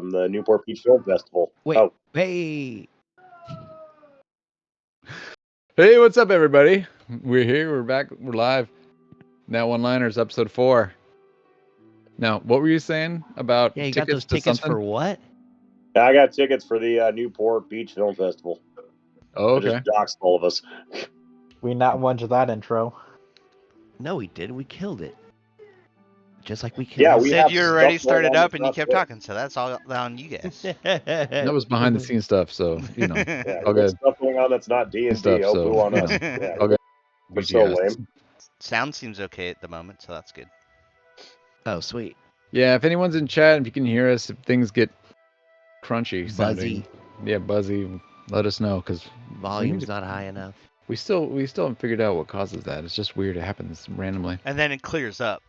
the Newport Beach Film Festival. Wait, hey. Hey, what's up, everybody? We're here. We're back. We're live. Now, One-Liners, episode 4. Now, what were you saying about Yeah, you tickets got those tickets for what? I got tickets for the Newport Beach Film Festival. Oh, They okay. just doxed all of us. We not wanted that intro. No, we did. We killed it. Just like we killed Yeah, it. we said have you already stuff going started on up that's and you not kept good. talking, so that's all on you guys. That was behind-the-scenes stuff, so, you know. Yeah, Okay. there's stuff going on that's not D&D. Stuff, Oh, so, boo on you us. know. Yeah, Okay. we're so Yes. lame. Sound seems okay at the moment, so that's good. Oh, sweet. Yeah, if anyone's in chat, if you can hear us, if things get crunchy, Buzzy. buzzy, let us know, because Volume's not high enough. we still haven't figured out what causes that. It's just weird. It happens randomly. And then it clears up.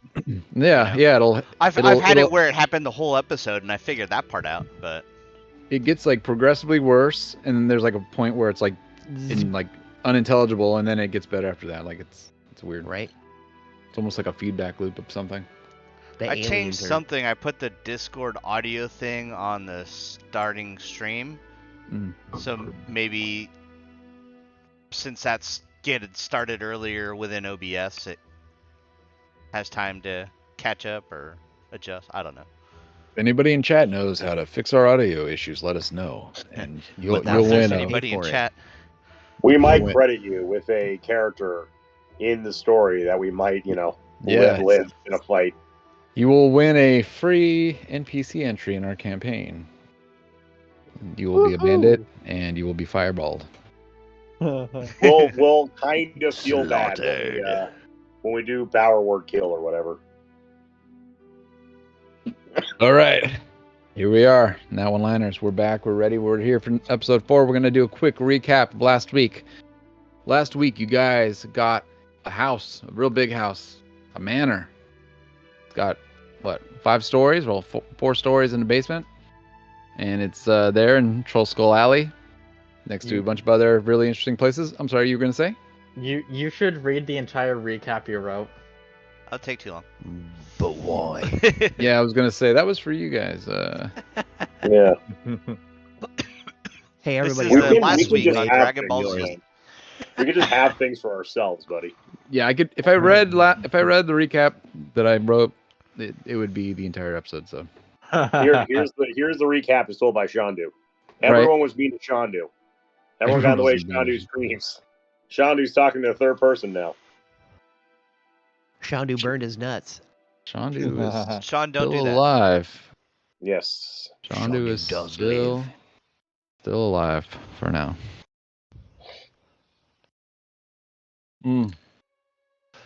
Yeah, yeah, I've had it where it happened the whole episode, and I figured that part out, but it gets like progressively worse, and then there's like a point where it's like unintelligible, and then it gets better after that. Like it's weird. Right? It's almost like a feedback loop of something. The I changed aliens are- something. I put the Discord audio thing on the starting stream, so maybe since that's getting started earlier within OBS, it has time to catch up or adjust. I don't know. If anybody in chat knows how to fix our audio issues, let us know, and you'll Without win. there's A, Anybody in for it. chat? We might win. credit you with a character in the story that we might, Yeah. live in a fight. you will win a free NPC entry in our campaign. You will be a bandit, and you will be fireballed. We'll kind of feel bad Slaughtered. when we do power word kill or whatever. All right. Here we are. Now One-Liners. We're back. We're ready. We're here for episode 4. We're going to do a quick recap of last week. Last week, you guys got a house, a real big house, a manor. It's got, 5 stories? Well, 4 stories in the basement. And it's there in Troll Skull Alley, next to a bunch of other really interesting places. I'm sorry, you were going to say? You should read the entire recap you wrote. That'll take too long. But why? Yeah, I was going to say, that was for you guys. Yeah. Hey, This everybody. is We can last just week have on things, Dragon Ball Z. man. We could just have things for ourselves, buddy. Yeah, I could. If I read the recap that I wrote, it would be the entire episode. So Here's the recap as told by Shandu. Everyone was beating Shandu. Everyone got in the way of Shandu's dreams. Shandu's talking to a third person now. Shandu burned his nuts. Shandu is Sean, don't still do that. alive. Yes. Shandu is does still live. alive for now. This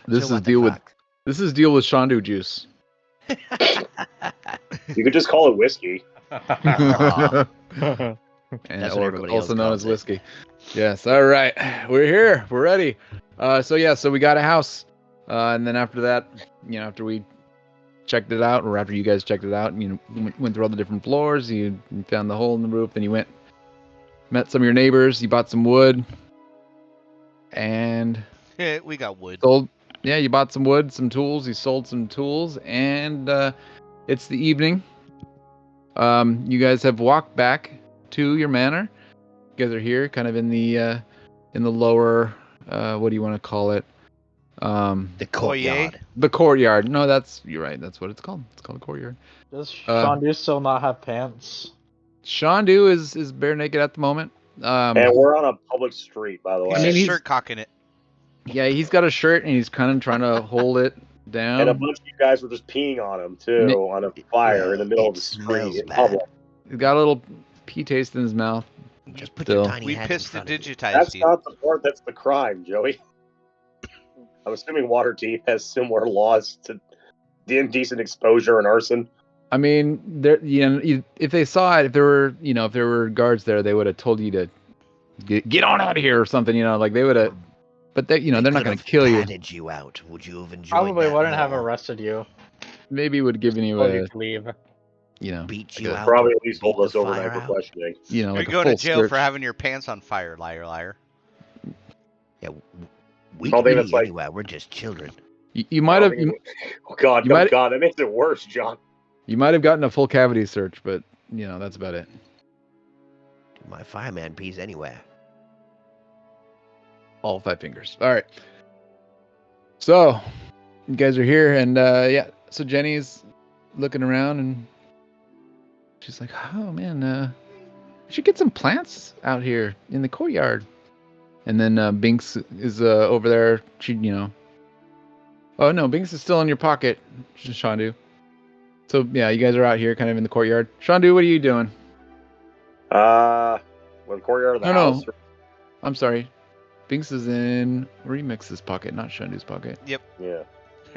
So is what the deal with fuck? Shandu juice. You could just call it whiskey. Aw. And, That's what or everybody also else known calls as it. whiskey. Yes. All right. We're here. We're ready. So we got a house, and then after that, after we checked it out, or after you guys checked it out, and went through all the different floors, you found the hole in the roof, then you met some of your neighbors, you bought some wood, and We got wood. sold. Yeah, you bought some wood, some tools. You sold some tools, and it's the evening. You guys have walked back to your manor. You guys are here, kind of in the lower. What do you want to call it? The courtyard. The courtyard. No, you're right. That's what it's called. It's called a courtyard. Does Shandu still not have pants? Shandu is bare naked at the moment. And we're on a public street, by the way. He's I mean, just shirt cocking it. Yeah, he's got a shirt and he's kind of trying to hold it down. And a bunch of you guys were just peeing on him, too, on a fire in the middle of the smells street in bad. public. He's got a little pee taste in his mouth. Just put Still. your tiny We head pissed in to front of you. digitize That's you. not the part that's the crime, Joey. I'm assuming Waterdeep has similar laws to indecent exposure and arson. I mean, if they saw it, if there were guards there, they would have told you to get on out of here or something. Like they would have. But they're not going to kill you. Patted you out. Would you have enjoyed Probably that wouldn't have more? arrested you. Maybe would give you Told a you to leave. Beat like you a- out. Probably at least beat hold us the overnight fire for out. questioning. like You're a going full to jail search. for having your pants on fire, liar, liar. Yeah, we Well, can then beat it's you like- anyway. We're just children. You might have Oh God, you might- God, that makes it worse, John. you might have gotten a full cavity search, but that's about it. My fireman pees anywhere. All 5 fingers. All right. So, you guys are here, and so Jenny's looking around, and she's like, "Oh man, we should get some plants out here in the courtyard." And then Binks is over there. Oh no, Binks is still in your pocket, Shandu. So yeah, you guys are out here, kind of in the courtyard. Shandu, what are you doing? Well, the courtyard of the house. No. I'm sorry. Binks is in Remix's pocket, not Shandu's pocket. Yep. Yeah.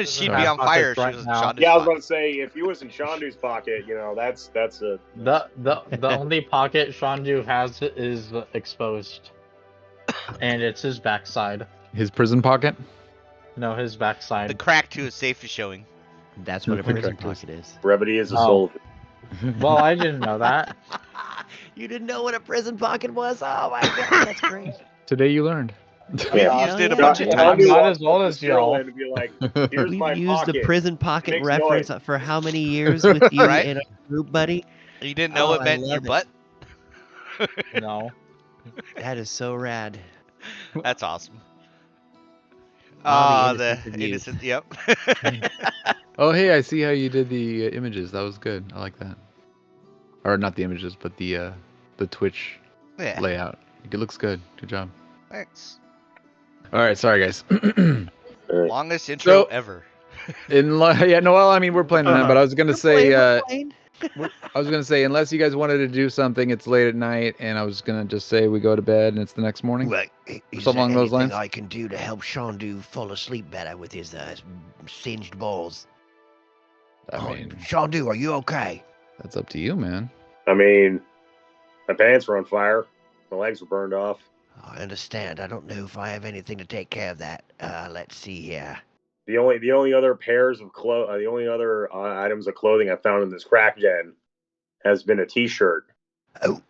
She'd be on fire if she was in Shandu's Yeah, I was pocket. about to say, if he was in Shandu's pocket, that's a... The only pocket Shandu has is exposed. And it's his backside. His prison pocket? No, his backside. The crack to his safe is showing. That's what a prison pocket is. Brevity is a soldier. Well, I didn't know that. You didn't know what a prison pocket was? Oh my god, that's great. Today you learned. Yeah. Used it a bunch of I'm times. not as old as y'all. And be like, here's We've my used pocket. the prison pocket Makes reference noise. for how many years with you Right? in a group, buddy? You didn't know Oh, it I meant your love it. butt? No. That is so rad. That's awesome. Ah, the The innocence of youth. innocent, yep. Oh, hey, I see how you did the images. That was good. I like that. Or not the images, but the Twitch Yeah, layout. It looks good. Good job. thanks. All right, sorry guys. Longest intro So- ever. Well, I mean, we're playing on that, but I was gonna say, We're playing. I was gonna say, unless you guys wanted to do something, it's late at night, and I was gonna just say we go to bed and it's the next morning. Well, is Something there along those anything lines? I can do to help Shandu fall asleep better with his singed balls? I mean, Shandu, are you okay? that's up to you, man. I mean, my pants were on fire. My legs were burned off. I understand. I don't know if I have anything to take care of that. Let's see here. The only other pairs of the only other items of clothing I found in this crack den has been a T-shirt. Oh.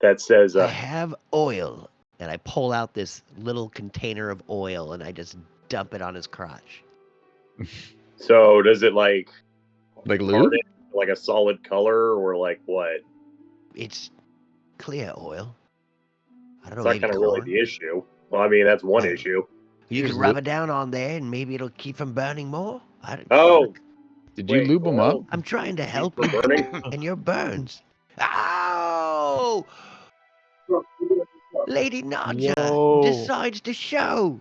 That says, I have oil, and I pull out this little container of oil, and I just dump it on his crotch. so does it like Like lube? harden, like a solid color, or like what? It's clear oil. I don't know. It's not Maybe kind of really corn. the issue. Well, I mean, that's one issue. You Here's can rub it down on there, and maybe it'll keep from burning more. Oh, Did you wait, lube them up? oil I'm trying to help for you, burning? and your burns. Ow! Lady Nadja Whoa. decides to show.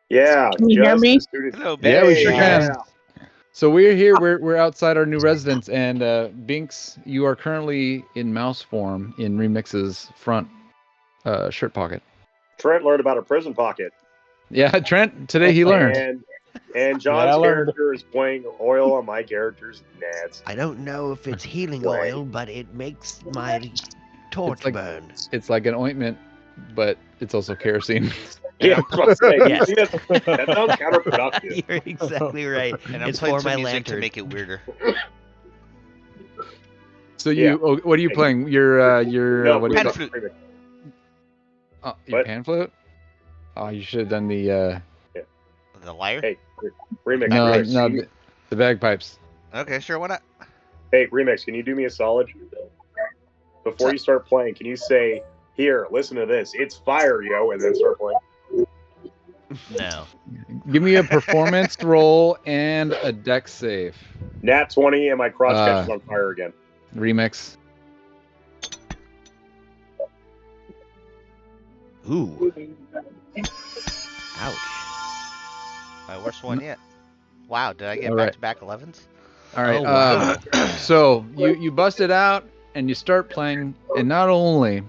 Yeah. Can you hear just me? as soon as- Hello, Yeah, we sure yeah. can. So we're here. We're outside our new residence, and Binks, you are currently in mouse form in Remix's front shirt pocket. Trent learned about a prison pocket. Yeah, Trent. Today he learned. And John's Yeah, I learned. character is playing oil on my character's nads. I don't know if it's healing Right. oil, but it makes my torch like- burn. It's like an ointment, but it's also kerosene. Yeah, I was about to say, Yes. that sounds counterproductive. You're exactly right. And I'm It's playing for my some music to lantern. make it weirder. So what are you playing? Your No, what do you pan call flute. your What? pan flute? Oh, you should have done the The lyre? Hey, Remix. no Remix, no can you- the bagpipes. Okay, sure, why not? Hey, Remix, can you do me a solid? Before you start playing, can you say, "Here, listen to this. It's fire, yo," and then start playing? No. Give me a performance roll and a dex save. Nat 20 and my cross catches on fire again. Remix. Ooh. Ouch. My worst one yet. Wow, did I get All right. back-to-back 11s? All right. Oh, wow. So you bust it out and you start playing, and not only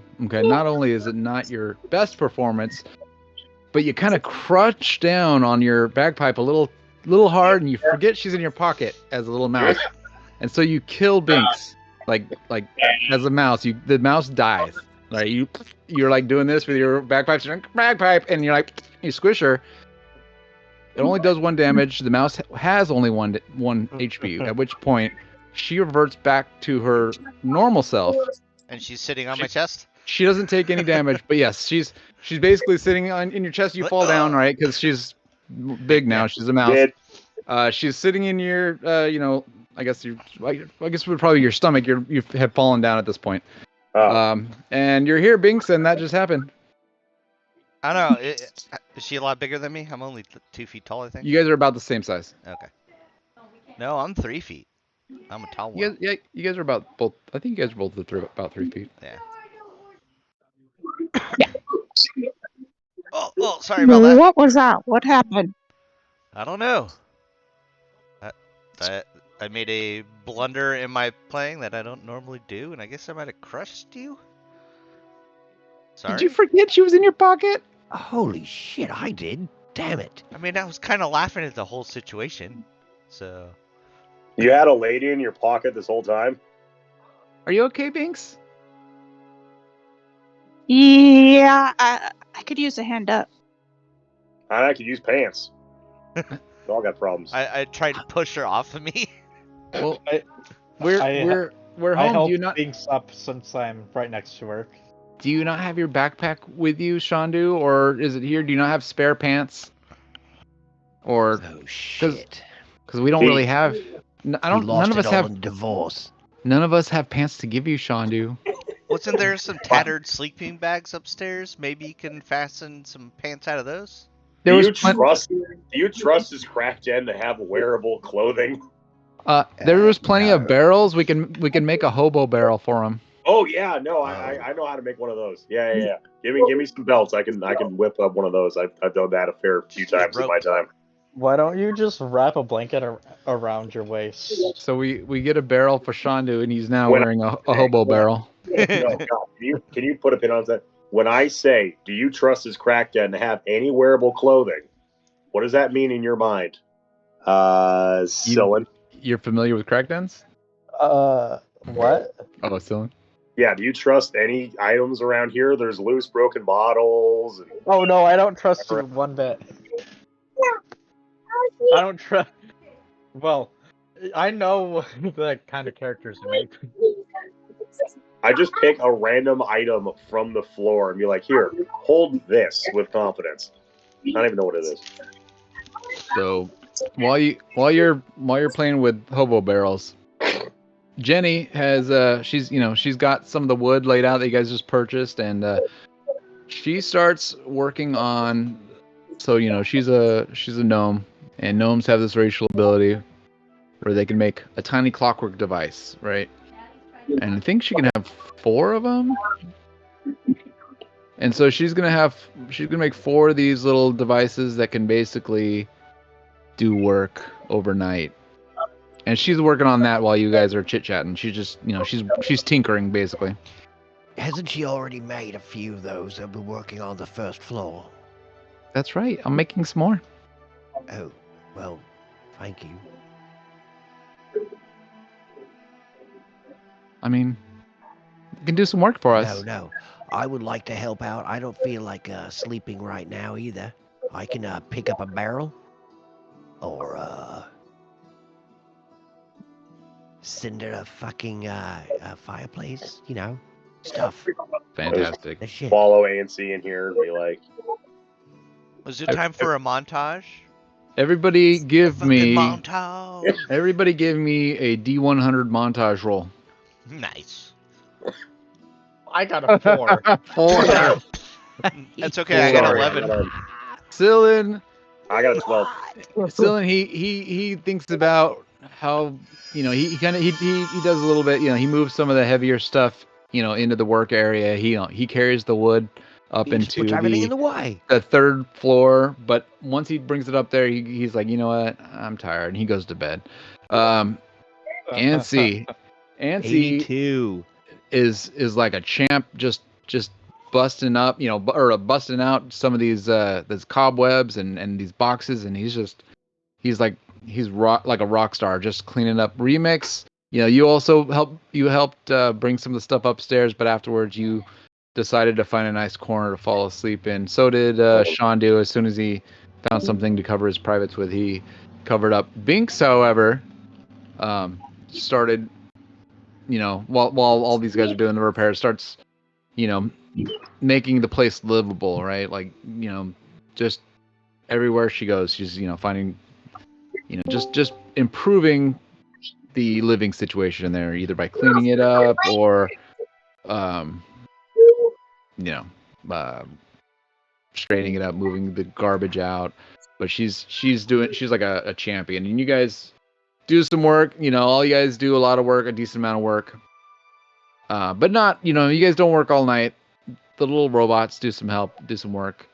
is it not your best performance, but you kind of crunch down on your bagpipe a little hard, and you forget she's in your pocket as a little mouse, and so you kill Binks like as a mouse. The mouse dies. Right? You're like doing this with your bagpipe, and you're like you squish her. It only does 1 damage. The mouse has only one HP, at which point she reverts back to her normal self. And she's sitting on my chest? She doesn't take any damage, but yes, she's basically sitting in your chest. You fall down, right? Because she's big now. She's a mouse. Mid. She's sitting in your, I guess it would probably your stomach. You have fallen down at this point. Oh. And you're here, Binks, and that just happened. I don't know. Is she a lot bigger than me? I'm only 2 feet tall, I think. You guys are about the same size. Okay. No, I'm 3 feet. I'm a tall one. You guys are about both. I think you guys are both about 3 feet. Yeah. Oh, sorry about that. What was that? What happened? I don't know. I made a blunder in my playing that I don't normally do, and I guess I might have crushed you. Sorry. Did you forget she was in your pocket? Holy shit, I did. Damn it. I mean, I was kind of laughing at the whole situation. So. You had a lady in your pocket this whole time? Are you okay, Binks? Yeah, I could use a hand up. I could use pants. We all got problems. I tried to push her off of me. Well, I we're I home. helped Do you not things up since I'm right next to her. have your backpack with you, Shandu, or is it here? Do you not have spare pants? Or Oh shit. because we don't really have. I don't. We lost None of it us all have. in divorce. None of us have pants to give you, Shandu. Wasn't there some tattered sleeping bags upstairs? Maybe you can fasten some pants out of those? There Do was you trust his crack den to have wearable clothing? there was plenty no. of barrels. We can make a hobo barrel for him. Oh yeah, no, I know how to make one of those. Yeah. Give me some belts. I can whip up one of those. I've done that a fair few times in my time. Why don't you just wrap a blanket around your waist? So we get a barrel for Shandu, and he's now When wearing a hobo barrel. No. Can you put a pin on that? When I say, do you trust his crack den to have any wearable clothing? What does that mean in your mind? Cyllin. You're familiar with crack dens? What? Oh, Cyllin. Yeah, do you trust any items around here? There's loose, broken bottles. And... Oh no, I don't trust you one bit. I don't trust. Well, I know the kind of characters you make. I just pick a random item from the floor and be like, here, hold this with confidence. I don't even know what it is. So while you're playing with hobo barrels, Jenny has she's got some of the wood laid out that you guys just purchased, and she starts working on. So she's a gnome, and gnomes have this racial ability where they can make a tiny clockwork device, right? And I think she can have 4 of them. And so she's gonna make 4 of these little devices that can basically do work overnight. And she's working on that while you guys are chit chatting. She's just she's tinkering basically. Hasn't she already made a few of those that were working on the first floor? That's right. I'm making some more. Oh, well, thank you. I mean, you can do some work for us. No. I would like to help out. I don't feel like sleeping right now either. I can pick up a barrel. Or cinder a fucking fireplace, stuff. Fantastic. That shit. Follow ANC in here and be like, Was it time for a montage? Everybody give me montage. Everybody give me a D100 montage roll. Nice. I got a 4. 4. That's okay. I got Sorry, 11. Cyllin, I got a 12. Cyllin, he thinks about how he does a little bit. He moves some of the heavier stuff into the work area. He carries the wood up He just into puts everything in the way. the 3rd floor. But once he brings it up there, he's like, you know what? I'm tired, and he goes to bed. Ansi 82. is like a champ, just busting up, busting out some of these cobwebs and these boxes, and he's like a rock star, just cleaning up remix. You also helped bring some of the stuff upstairs, but afterwards you decided to find a nice corner to fall asleep in. So did Shandu. As soon as he found something to cover his privates with, he covered up. Binks, however, started, while all these guys are doing the repairs, starts, making the place livable, right? Like, just everywhere she goes, she's, finding, just improving the living situation in there, either by cleaning it up or, straightening it up, moving the garbage out. But she's like a champion, and you guys do some work. All you guys do a lot of work, a decent amount of work. But not, you guys don't work all night. The little robots do some work.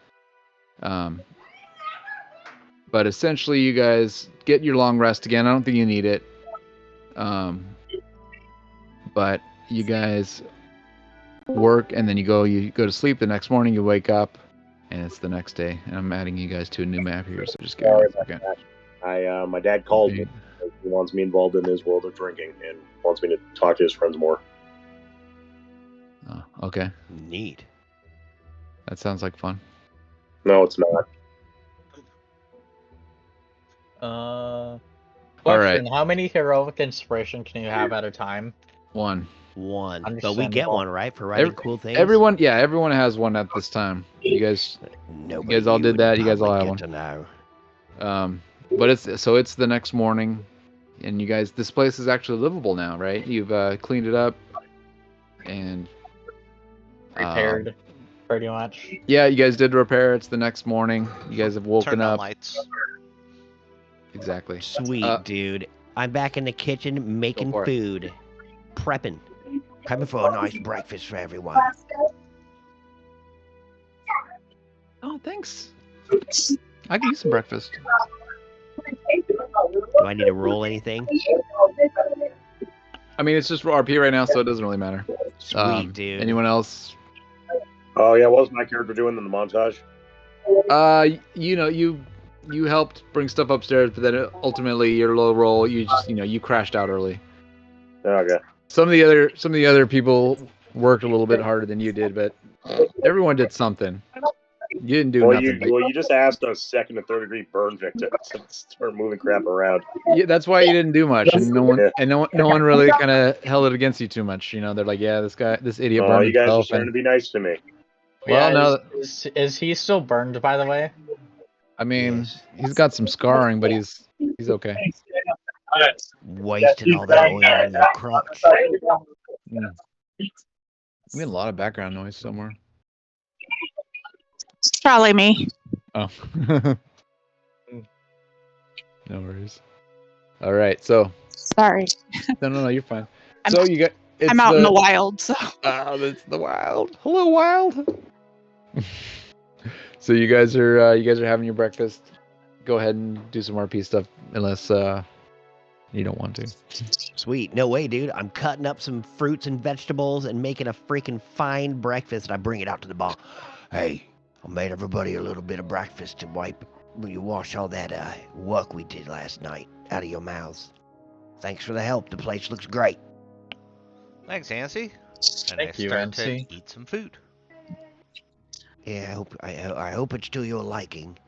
But essentially, you guys get your long rest again. I don't think you need it. But you guys work, and then you go to sleep. The next morning, you wake up, and it's the next day. And I'm adding you guys to a new map here, so just give me a second. My dad called me. He wants me involved in his world of drinking and wants me to talk to his friends more. Oh, okay. Neat. That sounds like fun. No, it's not. Question, all right. How many heroic inspiration can you have at a time? One. But we get one, right, for writing cool things? Everyone has one at this time. You guys all did that. You guys all have one. To know. But it's the next morning, and you guys, this place is actually livable now, right? You've cleaned it up and repaired, pretty much. Yeah, you guys did repair. It's the next morning. You guys have woken Turned on up. lights. Exactly. Sweet, dude. I'm back in the kitchen making food, prepping for a nice breakfast for everyone. Oh, thanks. I can use some breakfast. Do I need to roll anything? I mean, it's just RP right now, so it doesn't really matter. Sweet, dude. Anyone else? Oh yeah, what was my character doing in the montage? You helped bring stuff upstairs, but then ultimately your low roll, you just you crashed out early. Okay. Some of the other people worked a little bit harder than you did, but everyone did something. You didn't do nothing. You just asked a second and third degree burn victim to start moving crap around. Yeah, that's why you didn't do much, and no one really kind of held it against you too much. They're like, yeah, this idiot burned himself. You guys are trying to be nice to me. Well, yeah, no. Is he still burned, by the way? I mean, he's got some scarring, but he's okay. Wasted all that oil on your crotch. Yeah. We had a lot of background noise somewhere. It's probably me. Oh. No worries. All right, so. Sorry. No, you're fine. I'm out in the wild, so. Oh, that's the wild. Hello, wild. So you guys are having your breakfast. Go ahead and do some RP stuff, unless you don't want to. Sweet. No way, dude. I'm cutting up some fruits and vegetables and making a freaking fine breakfast, and I bring it out to the bar. Hey, I made everybody a little bit of breakfast to wash all that work we did last night out of your mouths. Thanks for the help. The place looks great. Thanks, Nancy. And Thank you, Nancy. To eat some food. Yeah, I hope it's to your liking.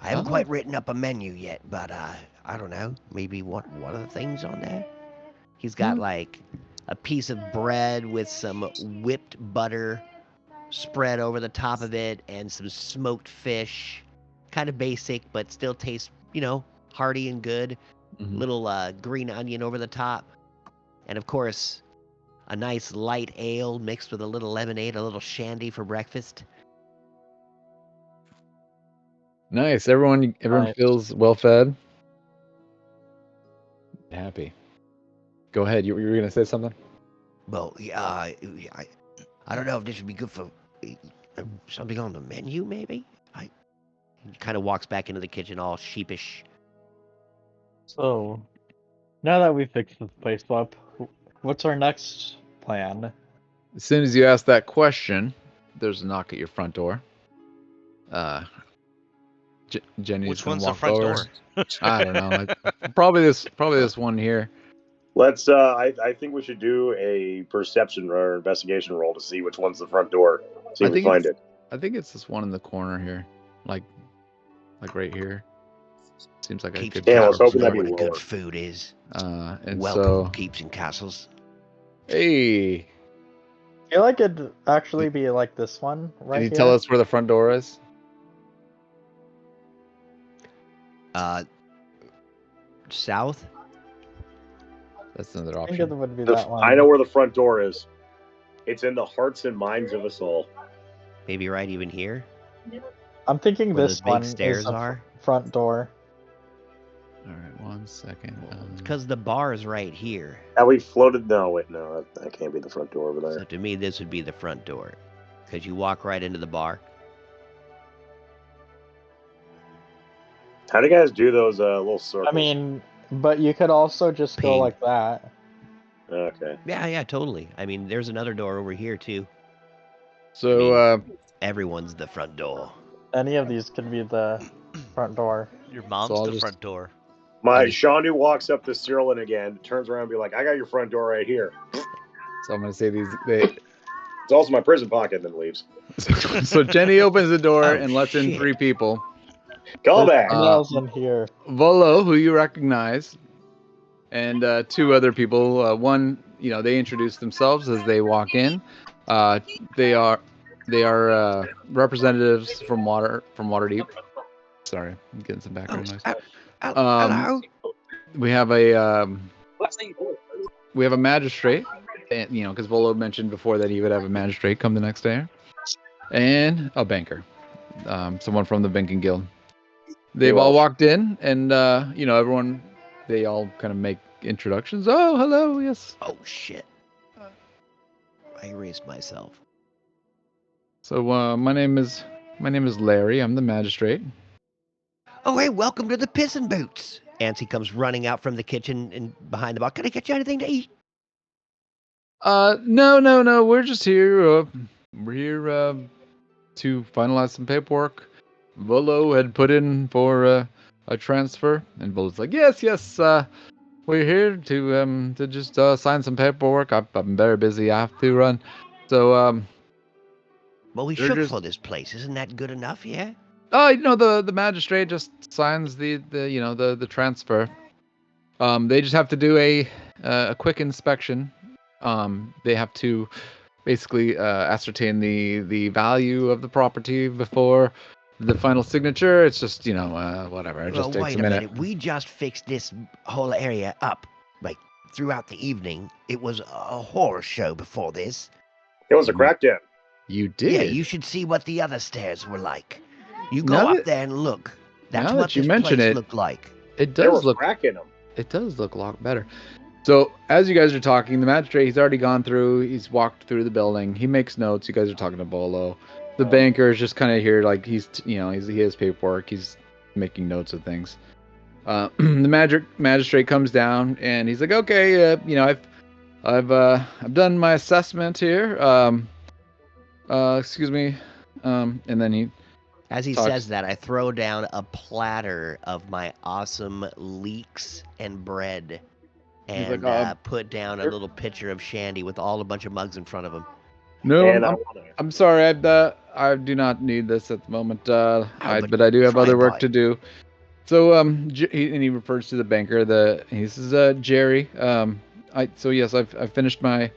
I haven't quite written up a menu yet, but I don't know. Maybe what are the things on there? He's got like a piece of bread with some whipped butter spread over the top of it, and some smoked fish. Kind of basic, but still tastes, hearty and good. Mm-hmm. Little green onion over the top, and of course, a nice light ale mixed with a little lemonade, a little shandy for breakfast. Nice. Everyone feels well fed. Happy. Go ahead. You were gonna say something? Well, I don't know if this would be good for something on the menu, maybe? He kind of walks back into the kitchen all sheepish. So, now that we've fixed this place up, what's our next plan? As soon as you ask that question, there's a knock at your front door. Jenny's Which gonna one's the walk front over. door? I don't know. Probably this one here. Let's. I think we should do a perception or investigation roll to see which one's the front door. See if we find it. I think it's this one in the corner here, like right here. Seems like Keeps I could. Yeah, I was hoping where that'd be the good lower. food is. And Welcome, so keeps and castles. Hey, I feel like it'd actually be like this one right can you here. tell us where the front door is? south. That's another I think it option. would be that one. I know where the front door is. It's in the hearts and minds of us all. Maybe right even here. I'm thinking Where this those big one stairs is the are. front door. All right, 1 second. Because the bar is right here. How we floated? No, wait, no, that can't be the front door over there. So to me, this would be the front door. Because you walk right into the bar. How do you guys do those little circles? I mean, but you could also just go Ping. like that. Okay. Yeah, totally. I mean, there's another door over here too. So, Everyone's the front door. Any of these could be the front door. Your mom's I'll the just- front door. Shondu walks up to Cyrillin again, turns around and be like, I got your front door right here. so I'm gonna say these. It's also my prison pocket, and then leaves. So Jenny opens the door Oh, and lets in shit. 3 people. Call back. Who else in here? Volo, who you recognize, and 2 other people. One, they introduce themselves as they walk in. They are representatives from Waterdeep. Sorry, I'm getting some background noise. Hello. We have a magistrate, and because Volo mentioned before that he would have a magistrate come the next day, and a banker, someone from the banking guild. They've all walked in, and everyone, they all kind of make introductions. Oh, hello, yes. Oh shit. I erased myself. So my name is Larry. I'm the magistrate. Oh hey, welcome to the Pissin' Boots. Ansi comes running out from the kitchen and behind the bar. Can I get you anything to eat? No. We're just here. We're here to finalize some paperwork. Volo had put in for a transfer, and Volo's like, yes. We're here to just sign some paperwork. I'm very busy. I have to run. So Well, we They're shook just- for this place. Isn't that good enough? Yeah. the magistrate just signs the transfer. They just have to do a quick inspection. They have to basically ascertain the value of the property before the final signature. It's just whatever. It just Well, takes wait a minute. We just fixed this whole area up, like throughout the evening. It was a horror show before this. It was a crackdown. You did. Yeah, you should see what the other stairs were like. You go Now up that- there and look. That's now what that you this mention place it- looked like. It There does was look. crack in them. It does look a lot better. So as you guys are talking, the magistrate, he's already gone through. He's walked through the building. He makes notes. You guys are talking to Bolo. The banker is just kind of here, like he has paperwork. He's making notes of things. The magistrate comes down and he's like, okay, I've done my assessment here. Excuse me. And then he As he talks- says that, I throw down a platter of my awesome leeks and bread, and like, put down a little picture of Shandy with all a bunch of mugs in front of him. no, And I'm sorry. I do not need this at the moment. but But I do have try other and work buy to it. do. So he refers to the banker. He says Jerry. So yes, I've finished my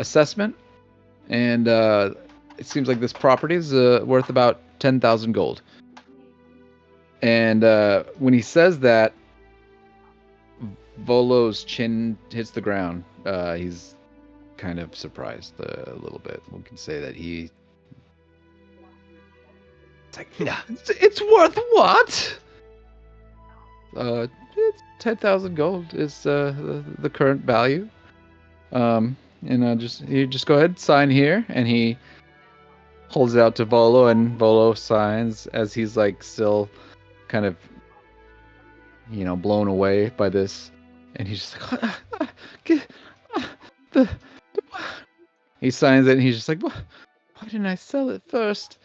assessment, and it seems like this property is worth about 10,000 gold. And when he says that, Volo's chin hits the ground. He's kind of surprised a little bit. We can say that he. It's like, it's worth what? It's 10,000 gold is the current value. And you just go ahead, sign here, and he holds it out to Volo, and Volo signs as he's like still kind of blown away by this, and he's just like he signs it, and he's just like, why didn't I sell it first?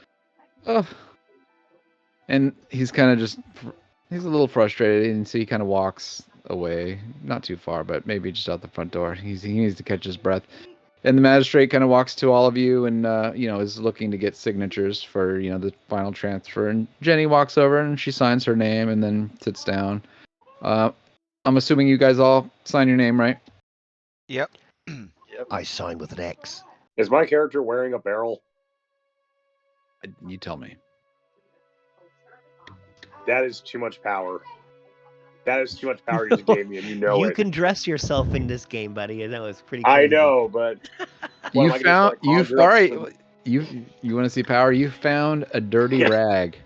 Oh. And he's kind of he's a little frustrated, and so he kind of walks away, not too far, but maybe just out the front door. He needs to catch his breath. And the magistrate kind of walks to all of you and is looking to get signatures for the final transfer. And Jenny walks over and she signs her name and then sits down. I'm assuming you guys all sign your name, right? Yep. I signed with an X. Is my character wearing a barrel? You tell me. That is too much power. That is too much power you just gave me, and you know you it. can dress yourself in this game, buddy, and that was pretty I crazy. know, but You want to see power? You found a dirty rag,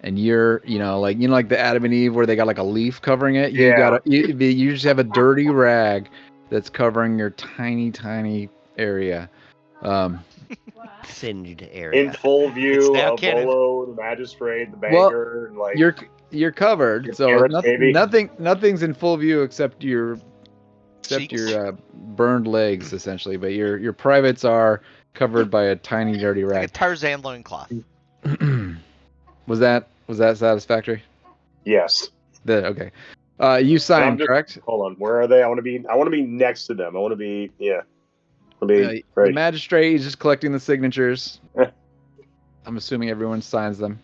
and you're like the Adam and Eve where they got like a leaf covering it. You just have a dirty rag that's covering your tiny area. Singed area. In full view of canon. Bolo, the magistrate, the banker, and like you're covered, your so parents, nothing's in full view except your Cheeks. burned legs essentially, but your privates are covered by a tiny dirty Like a rag. Tarzan loincloth. Was that satisfactory? Yes. Okay. You signed, correct? Hold on. Where are they? I want to be next to them. I want to be The magistrate is just collecting the signatures. I'm assuming everyone signs them.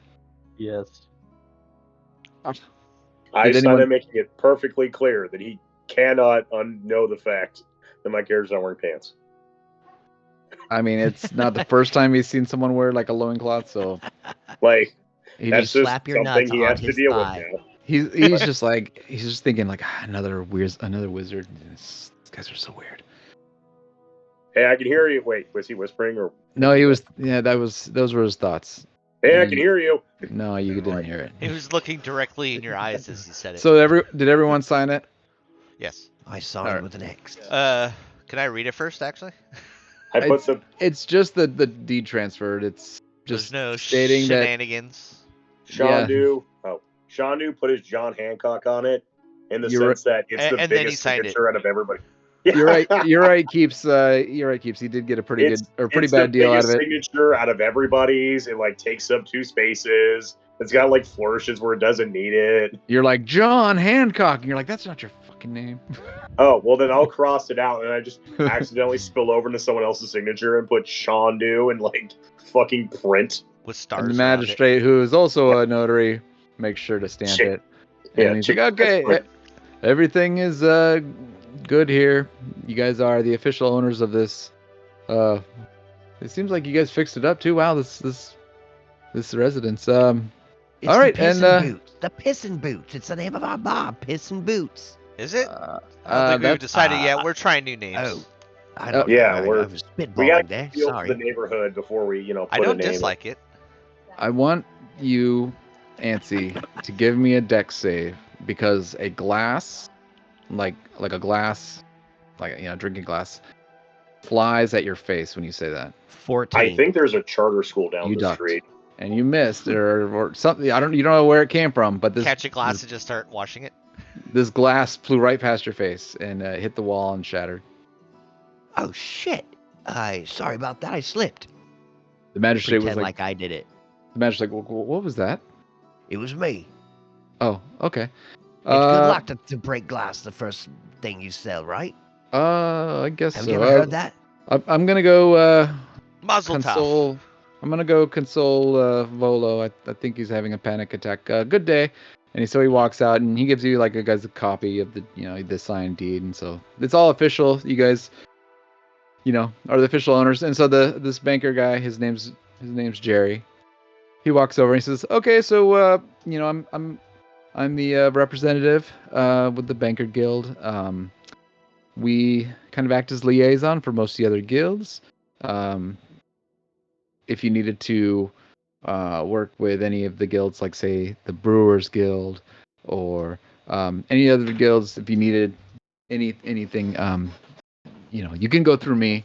Yes. I signed it, making it perfectly clear that he cannot unknow the fact that my character's not wearing pants. I mean, it's not the first time he's seen someone wear like a loincloth, so like That's just slap your nuts he has on to his deal thigh. with now. he's just thinking like another wizard. These guys are so weird. Hey, I can hear you. Wait, was he whispering or? No, he was. Yeah, those were his thoughts. Hey, I can hear you. No, you didn't hear it. He was looking directly in your eyes as he said it. So did everyone sign it? Yes. I signed with an X. Can I read it first, actually? It's just the deed transferred. It's just There's no stating shenanigans. Shandu put his John Hancock on it in the sense that it's the biggest signature out of everybody. Yeah. You're right, Keeps. He did get a pretty bad deal out of it. Signature out of everybody's. It like takes up 2 spaces. It's got like flourishes where it doesn't need it. You're like John Hancock, and you're like, that's not your fucking name. Oh well, then I'll cross it out, and I just accidentally spill over into someone else's signature and put Shandu and like fucking print with stars. And the magistrate, who is also a notary, makes sure to stamp it. And he's like, okay, everything is good here. You guys are the official owners of this. It seems like you guys fixed it up too. Wow, this residence. It's all right, the Pissin' Boots. It's the name of our bar, Pissin' Boots. Is it? I don't think we've decided yet. We're trying new names. Oh, I don't know. I was spitballing there. Sorry. The neighborhood before we, put I don't a name dislike it. I want you, Antsy, to give me a dex save because a glass, like a glass, drinking glass, flies at your face when you say that. 14. I think there's a charter school down the street. And you missed, or something. You don't know where it came from, but catch a glass and just start washing it. This glass flew right past your face and hit the wall and shattered. Oh shit! Sorry about that. I slipped. The magistrate Pretend was like I did it. The magistrate's like, what was that? It was me. Oh, okay. It's good luck to break glass. The first thing you sell, right? I guess Have so. you ever heard that? I'm gonna go. Mazel tov. I'm gonna go console Volo. I think he's having a panic attack. Good day. And so he walks out and he gives you like a copy of the signed deed, and so it's all official. You guys, are the official owners. And so this banker guy, his name's Jerry. He walks over and he says, "Okay, so I'm the representative with the Banker Guild. We kind of act as liaison for most of the other guilds. If you needed to work with any of the guilds, like say the Brewers Guild or any other guilds, if you needed anything, you can go through me.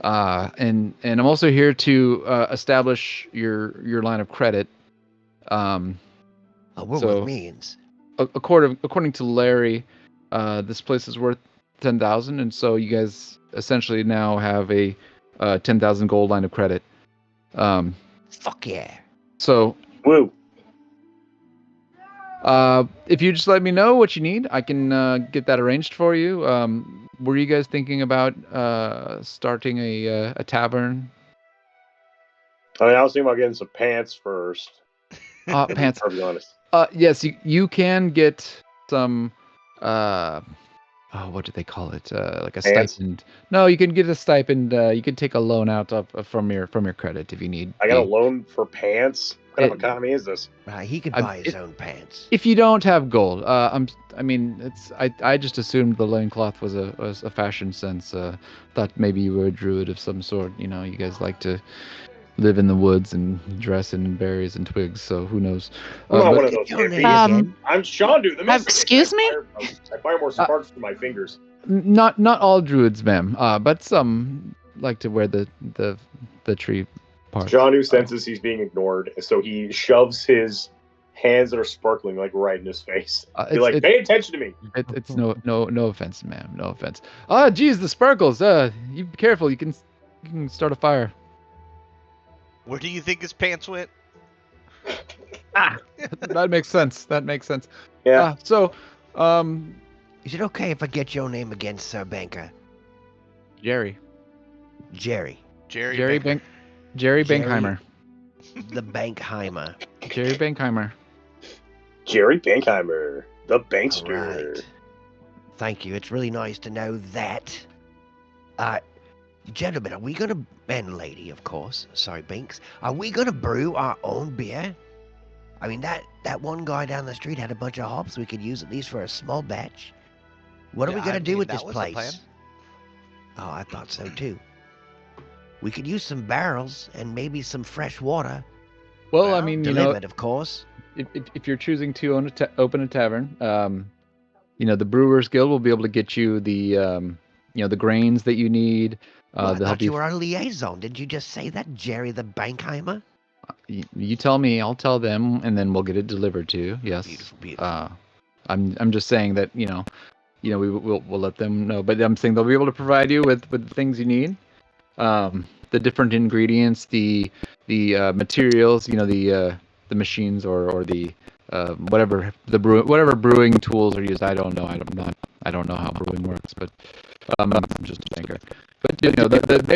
And I'm also here to establish your line of credit. What with means? According to Larry, this place is worth 10,000, and so you guys essentially now have a 10,000 gold line of credit. Fuck yeah! So, woo. If you just let me know what you need, I can get that arranged for you. Were you guys thinking about starting a tavern? I mean, I was thinking about getting some pants first. Pants. To be honest. Yes, you can get some. What do they call it? Like a pants? Stipend. No, you can get a stipend. You can take a loan out from your credit if you need. I got a loan for pants. What kind of economy is this? He could buy his own pants. If you don't have gold, I just assumed the loincloth was a fashion sense. Thought maybe you were a druid of some sort. You know, you guys like to live in the woods and dress in berries and twigs. So who knows? I'm not one of those hippies. I'm Shandu, the mystic. Excuse me? I fire more sparks from my fingers. Not all druids, ma'am. But some like to wear the tree part. Shandu senses he's being ignored, so he shoves his hands that are sparkling like right in his face. He's like, "Pay attention to me." It's no offense, ma'am. No offense. Geez, the sparkles. You be careful. You can start a fire. Where do you think his pants went? That makes sense. Yeah. Is it okay if I get your name again, Sir Banker? Jerry. Jerry. Jerry Bankheimer. The Bankheimer. Jerry Bankheimer. Jerry Bankheimer, the bankster. Right. Thank you. It's really nice to know that. Gentlemen, are we gonna, and lady, of course, sorry, Binks, are we gonna brew our own beer? I mean, that one guy down the street had a bunch of hops we could use at least for a small batch. What are we gonna do with this place? Oh, I thought so too. We could use some barrels and maybe some fresh water. Well, I mean, delivered, of course. If you're choosing to open a tavern, the Brewers Guild will be able to get you the the grains that you need. I thought you were our liaison. Did you just say that, Jerry the Bankheimer? You tell me, I'll tell them, and then we'll get it delivered to you. Yes. Beautiful. I'm just saying that we'll let them know, but I'm saying they'll be able to provide you with the things you need, the different ingredients, the materials, the machines or the whatever brewing tools are used. I don't know. I don't know how brewing works, but I'm just a banker. But they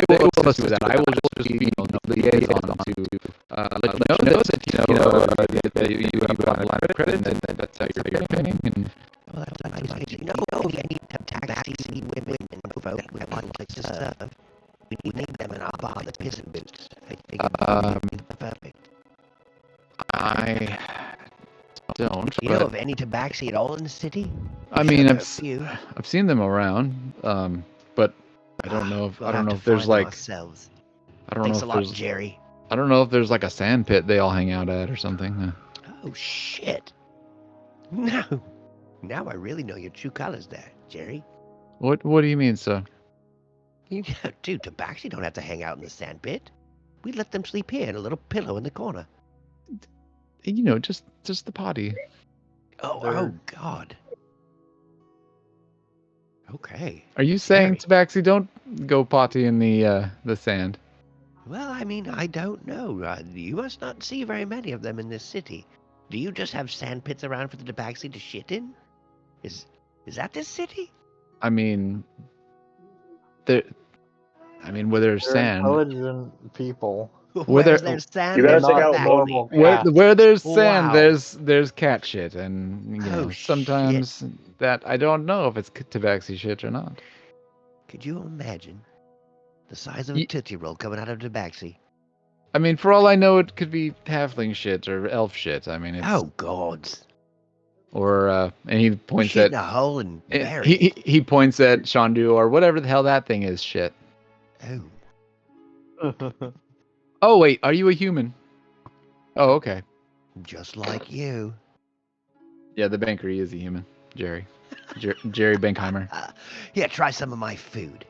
will assist you with that. I will just be the liaison to let you know that you have a line of credit, and that's how you're paying. And well, that's nice. We need to taxi women and folk with one place to serve. We need them in our bar, the peasant boots. Perfect. I don't. You know of any tabaxi at all in the city? I mean, I've seen them around, but I don't know if there's like ourselves. I don't know if there's Jerry. I don't know if there's like a sand pit they all hang out at or something. Oh shit! No, now I really know your true colors, there, Jerry. What do you mean, sir? Dude, tabaxi don't have to hang out in the sand pit. We let them sleep here in a little pillow in the corner. Just the potty. Oh God. Okay. Are you saying tabaxi don't go potty in the sand? Well, I mean, I don't know. You must not see very many of them in this city. Do you just have sand pits around for the tabaxi to shit in? Is that this city? I mean, where there's sand. Intelligent people. Where there's sand, you gotta there's check out normal. Where there's sand, Wow. there's cat shit, and sometimes that I don't know if it's tabaxi shit or not. Could you imagine the size of a Tootsie Roll coming out of tabaxi? I mean, for all I know, it could be halfling shit or elf shit. I mean, it's Oh gods! or and he points Shit at in a hole and bury. he points at Shandu or whatever the hell that thing is. Shit. Oh, Oh wait, are you a human? Oh okay. just like you. Yeah, the banker he is a human. Jerry. Jerry Bankheimer. Yeah, try some of my food.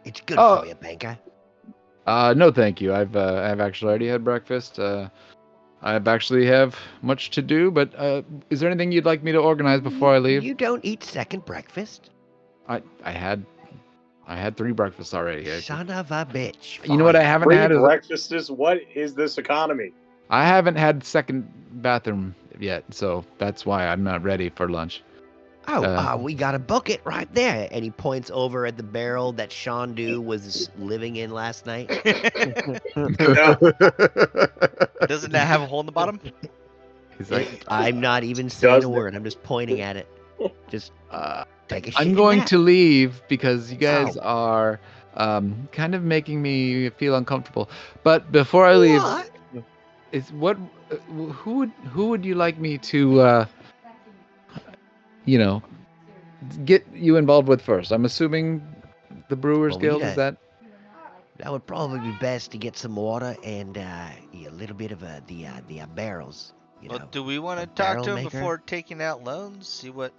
It's good for you, banker. No, thank you. I've actually already had breakfast. I actually have much to do, but is there anything you'd like me to organize before I leave? You don't eat second breakfast? I had 3 breakfasts already. Son of a bitch. You know what I haven't had? Breakfasts. What is this economy? I haven't had second bathroom yet, so that's why I'm not ready for lunch. We got a bucket right there. And he points over at the barrel that Shandu was living in last night. Doesn't that have a hole in the bottom? He's like, I'm not even saying a word. I'm just pointing at it. Just take a shit. I'm going to leave because you guys are kind of making me feel uncomfortable. But before I leave, What? is what? Who would you like me to, get you involved with first? I'm assuming the Brewers Guild. Is that? That would probably be best to get some water and a little bit of the barrels. Well, do we want to talk barrel to him maker? before taking out loans? See what?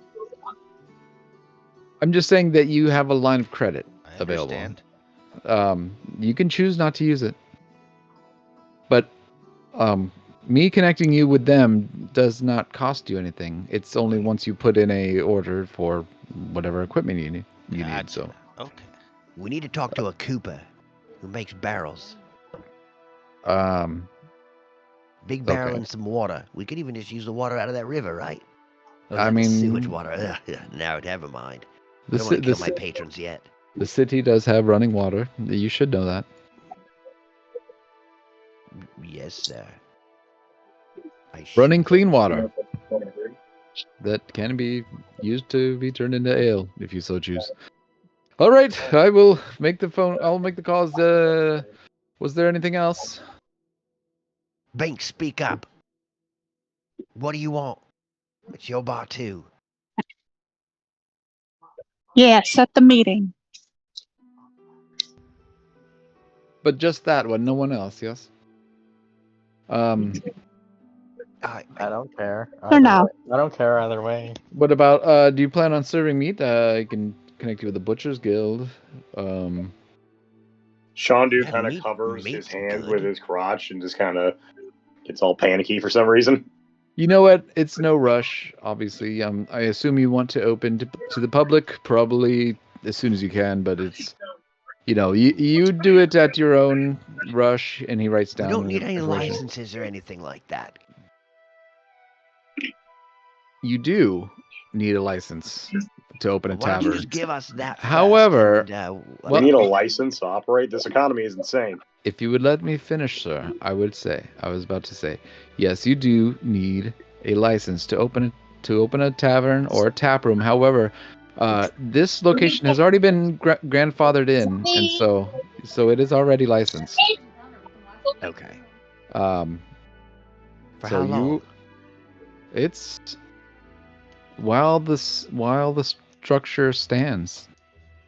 I'm just saying that you have a line of credit I available. understand. You can choose not to use it, but me connecting you with them does not cost you anything. It's only once you put in a order for whatever equipment you need. So Okay. We need to talk to a cooper who makes barrels. Big barrel Okay. and some water. We could even just use the water out of that river, right? Or is I that the mean, sewage water. Ugh, no, never mind. I don't want to kill my patrons yet. The city does have running water. You should know that. Yes, sir. Running clean water that can be used to be turned into ale if you so choose. All right, I will make the phone. I'll make the calls. Was there anything else? Bank, speak up. What do you want? It's your bar too. Yeah, set the meeting. But just that one, no one else. Yes. I don't care. For now. I don't care either way. What about? Do you plan on serving meat? I can connect you with the Butcher's Guild. Shandu Yeah, kind of meat- covers his meat's hands good. with his crotch and just kind of gets all panicky for some reason. You know what? It's no rush. Obviously, I assume you want to open to the public probably as soon as you can. But it's, you do it at your own rush. And he writes down. We don't need any information. licenses or anything like that. You do need a license to open a Why don't you tavern. just give us that first However, and, We need a license to operate. This economy is insane. if you would let me finish, sir, I was about to say, yes, you do need a license to open a tavern or a tap room. However, this location has already been grandfathered in, and so it is already licensed. Okay. For For how long? It's while the structure stands.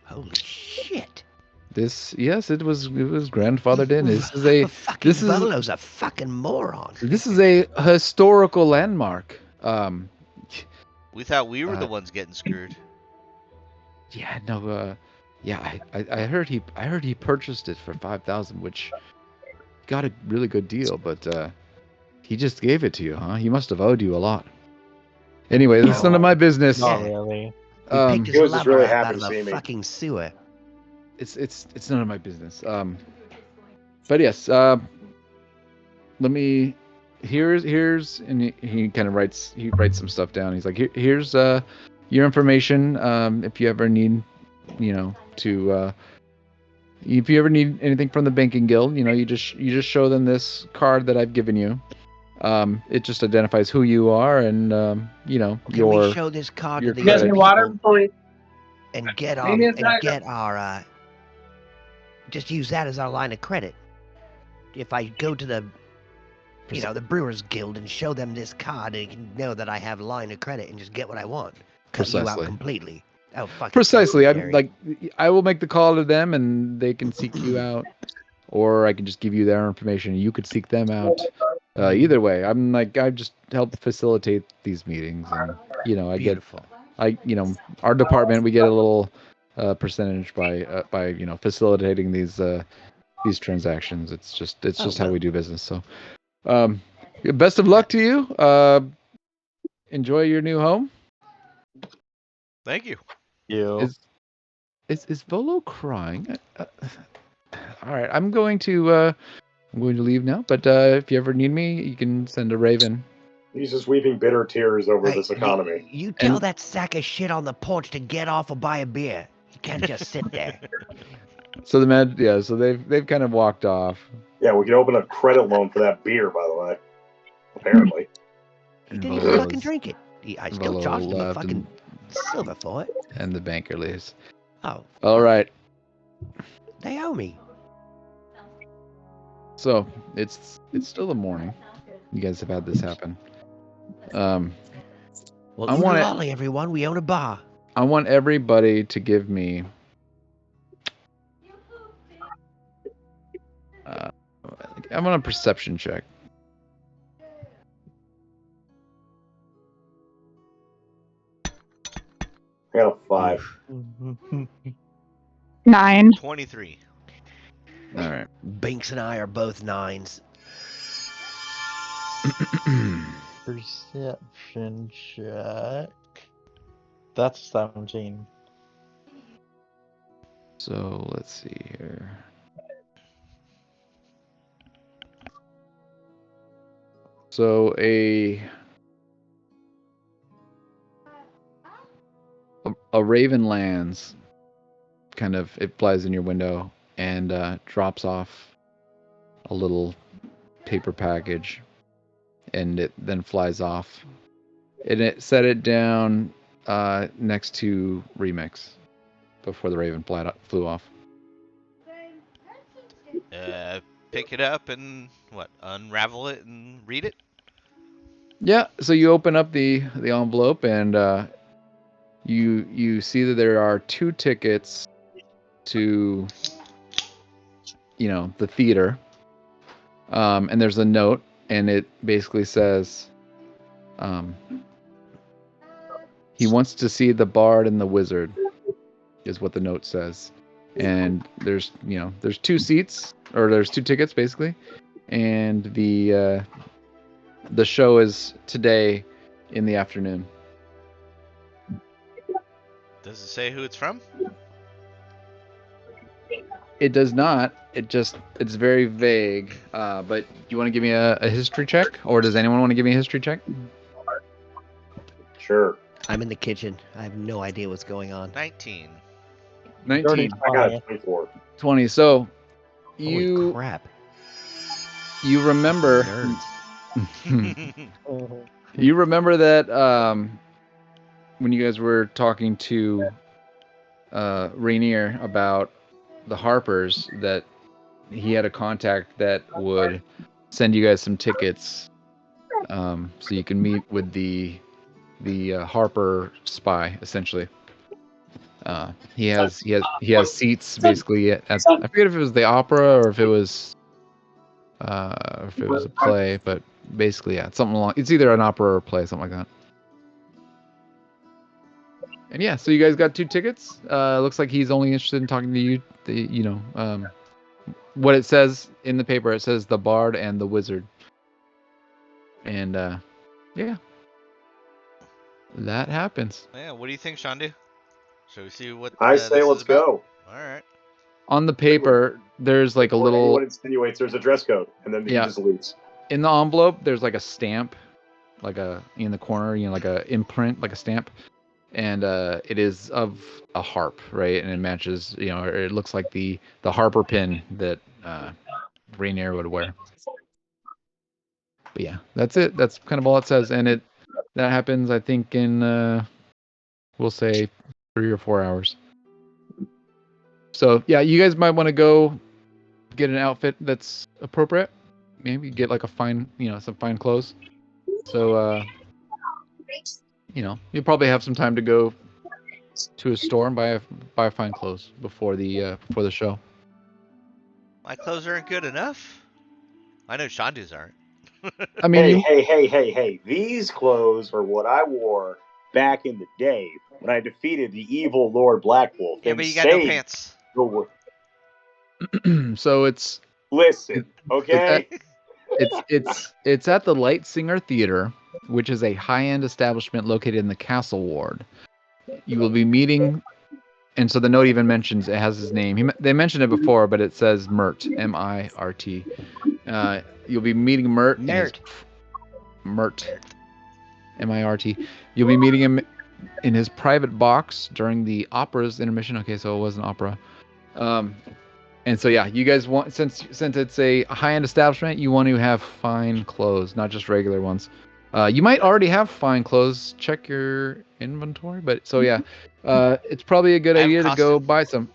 Holy shit. Yes, it was grandfathered in. Fucking Bolo's a fucking moron. This is a historical landmark. We thought we were the ones getting screwed. Yeah, no, I heard he purchased it for 5,000, which got a really good deal, but he just gave it to you, huh? He must have owed you a lot. Anyway, that's none of my business. Not really. He picked He his was just lover really up happy out to of see a me. fucking sewer. It's none of my business. But yes, let me. Here's, and he kind of writes some stuff down. He's like, here's your information. If you ever need, if you ever need anything from the banking guild, you just show them this card that I've given you. It just identifies who you are and Can we show this card your to the other credit. people and get our just use that as our line of credit? If I go to the the Brewers Guild and show them this card, they can know that I have line of credit and just get what I want. Cut you out Precisely. completely. Oh, fucking Precisely. secretary. I will make the call to them and they can seek you out, or I can just give you their information. You could seek them out. Either way, I just help facilitate these meetings, and Beautiful. our department, we get a little percentage by facilitating these transactions. It's just how we do business. So, best of luck to you. Enjoy your new home. Thank you. Is Volo crying? All right, I'm going to leave now. But if you ever need me, you can send a raven. He's just weeping bitter tears over Hey, this economy. You tell that sack of shit on the porch to get off or buy a beer. You can't just sit there. So so they've kind of walked off. Yeah, we could open a credit loan for that beer, by the way. Apparently. He didn't even fucking drink it. I still Volo charged him a left fucking silver for it. And the banker leaves. Oh. All right. They owe me. So it's still the morning. You guys have had this happen. Well, I want Lolly, everyone. We own a bar. I want everybody to give me I'm on a perception check. I got a 5. 9. 23. All right. Binks and I are both 9s. Perception check. That's 17. So let's see here. So a raven lands, kind of, it flies in your window and drops off a little paper package, and it then flies off. And it set it down next to Remix before the raven flew off. Pick it up and unravel it and read it. Yeah. So you open up the envelope and you see that there are 2 tickets to the theater, and there's a note, and it basically says he wants to see the Bard and the Wizard, is what the note says. And there's 2 seats, or there's 2 tickets basically, and the show is today in the afternoon. Does it say who it's from? It does not. It's very vague. But do you want to give me a history check, or does anyone want to give me a history check? Sure. I'm in the kitchen. I have no idea what's going on. 19. 19. I got a 24. 20. So Holy crap. you remember Nerds. you remember that when you guys were talking to Rainier about the Harpers, that he had a contact that would send you guys some tickets, so you can meet with the Harper spy, essentially. He has seats basically at, I forget if it was the opera or if it was a play, but basically something along. It's either an opera or a play, something like that. And yeah, so you guys got 2 tickets. Looks like he's only interested in talking to you. What it says in the paper, it says the Bard and the Wizard. And yeah, that happens. Yeah, what do you think, Shandu? Shall we see what I say let's go. All right. On the paper, there's like a little. What insinuates there's a dress code, and then he just leaves. In the envelope, there's like a stamp, like in the corner, like a imprint, like a stamp, and it is of a harp, right? And it matches, it looks like the Harper pin that Rainier would wear. But yeah, that's it. That's kind of all it says, and that happens, I think, in we'll say 3 or 4 hours. So yeah, you guys might want to go get an outfit that's appropriate. Maybe get like a fine, some fine clothes. So you'll probably have some time to go to a store and buy fine clothes before the show. My clothes aren't good enough. I know Shandu's aren't. I mean, hey! These clothes are what I wore back in the day when I defeated the evil Lord Blackwolf. Yeah, but you got no pants. So it's listen, okay. It's at the Light Singer Theater, which is a high-end establishment located in the Castle Ward. You will be meeting, and so the note even mentions, it has his name. They mentioned it before, but it says Mert, M-I-R-T. You'll be meeting Mert. Mert, M-I-R-T. You'll be meeting him in his private box during the opera's intermission. Okay, so it was an opera. And so yeah, you guys want, since it's a high-end establishment, you want to have fine clothes, not just regular ones. You might already have fine clothes. Check your inventory, but so yeah, it's probably a good idea to go buy some.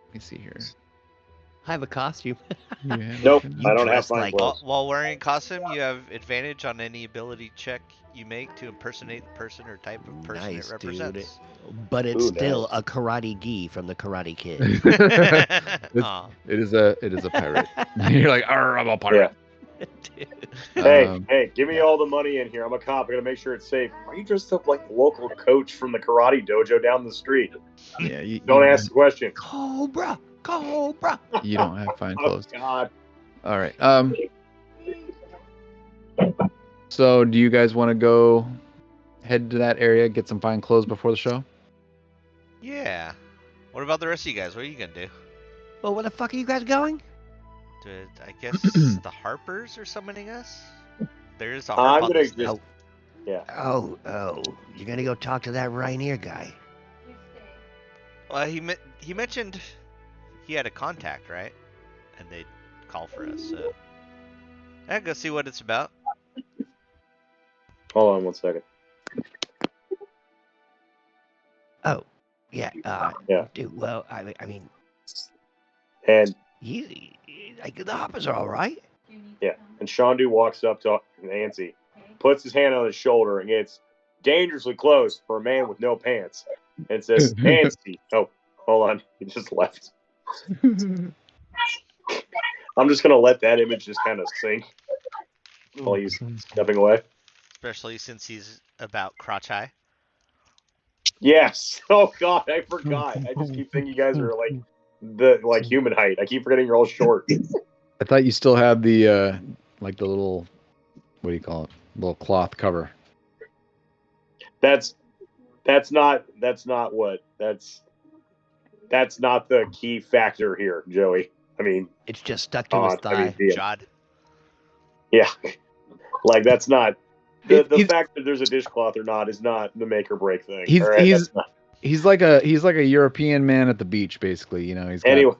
Let me see here. I have a costume. Nope, You I don't have dress fine like- clothes. While wearing costume, you have advantage on any ability check you make to impersonate the person or type of person Nice, it represents. But it's Ooh, still nice. a karate gi from the Karate Kid. Aw. It is a pirate. You're like, I'm a pirate. Hey, give me all the money in here. I'm a cop. I gotta make sure it's safe. Why are you dressed up like the local coach from the karate dojo down the street? Yeah, Don't ask the question. Cobra. You don't have fine Oh clothes. God. All right. So do you guys want to go head to that area, get some fine clothes before the show? Yeah. What about the rest of you guys? What are you gonna do? Well, where the fuck are you guys going? I guess the Harpers are summoning us? There is a harp I'm on gonna this just. thing. Yeah. Oh, you're gonna go talk to that Rainier guy. Well, he mentioned he had a contact, right? And they'd call for us, so yeah, go see what it's about. Hold on 1 second. Oh, yeah. Yeah. Dude, well, I mean, And like the hoppers are all right. yeah, and Shandu walks up to Nancy, puts his hand on his shoulder, and gets dangerously close for a man with no pants, and says, "Nancy." Oh, hold on, he just left. I'm just gonna let that image just kind of sink while he's stepping away. Especially since he's about crotch high. Yes. Oh God, I forgot. I just keep thinking you guys are like human height. I keep forgetting you're all short. I thought you still had the like the little, what do you call it? Little cloth cover. That's not the key factor here, Joey. I mean, It's just stuck to his thigh. Jod. Yeah, like that's not the He's- fact that there's a dishcloth or not is not the make or break thing. He's all right? he's That's not- he's like a European man at the beach, basically. You know, he's got anyway.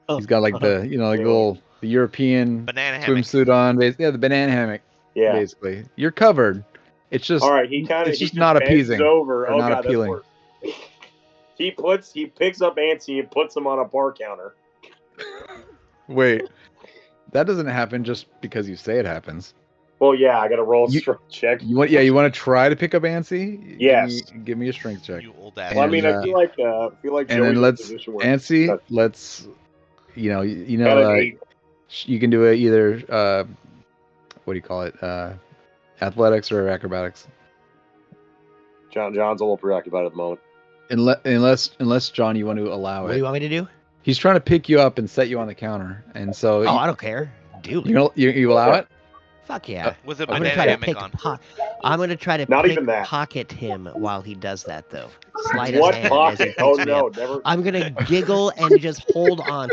like the like the European Banana hammock. swimsuit on. Yeah, the banana hammock. Yeah. Basically, you're covered. It's just All right. It's just not bends appeasing. over. or Oh not God, appealing. that's worse. He picks up Antsy and puts him on a bar counter. Wait, that doesn't happen just because you say it happens. Well, yeah, I got to roll a strength check. You want to try to pick up Antsy? Yes. Give me a strength check. You old ass. Well, I mean, I feel like And Joey's then in a let's position where Antsy. Let's got an 8. you can do it either. What do you call it? Athletics or acrobatics. John's a little preoccupied at the moment. Unless John, you want to allow What it. do you want me to do? He's trying to pick you up and set you on the counter, and so Oh, I don't care. Dude, you allow it. Fuck yeah. With a I'm gonna banana try to hammock pick on. I'm gonna try to Not even that. pocket him while he does that though. Slide What his hand as he pocket? Oh picks me no, up. never. I'm gonna giggle and just hold on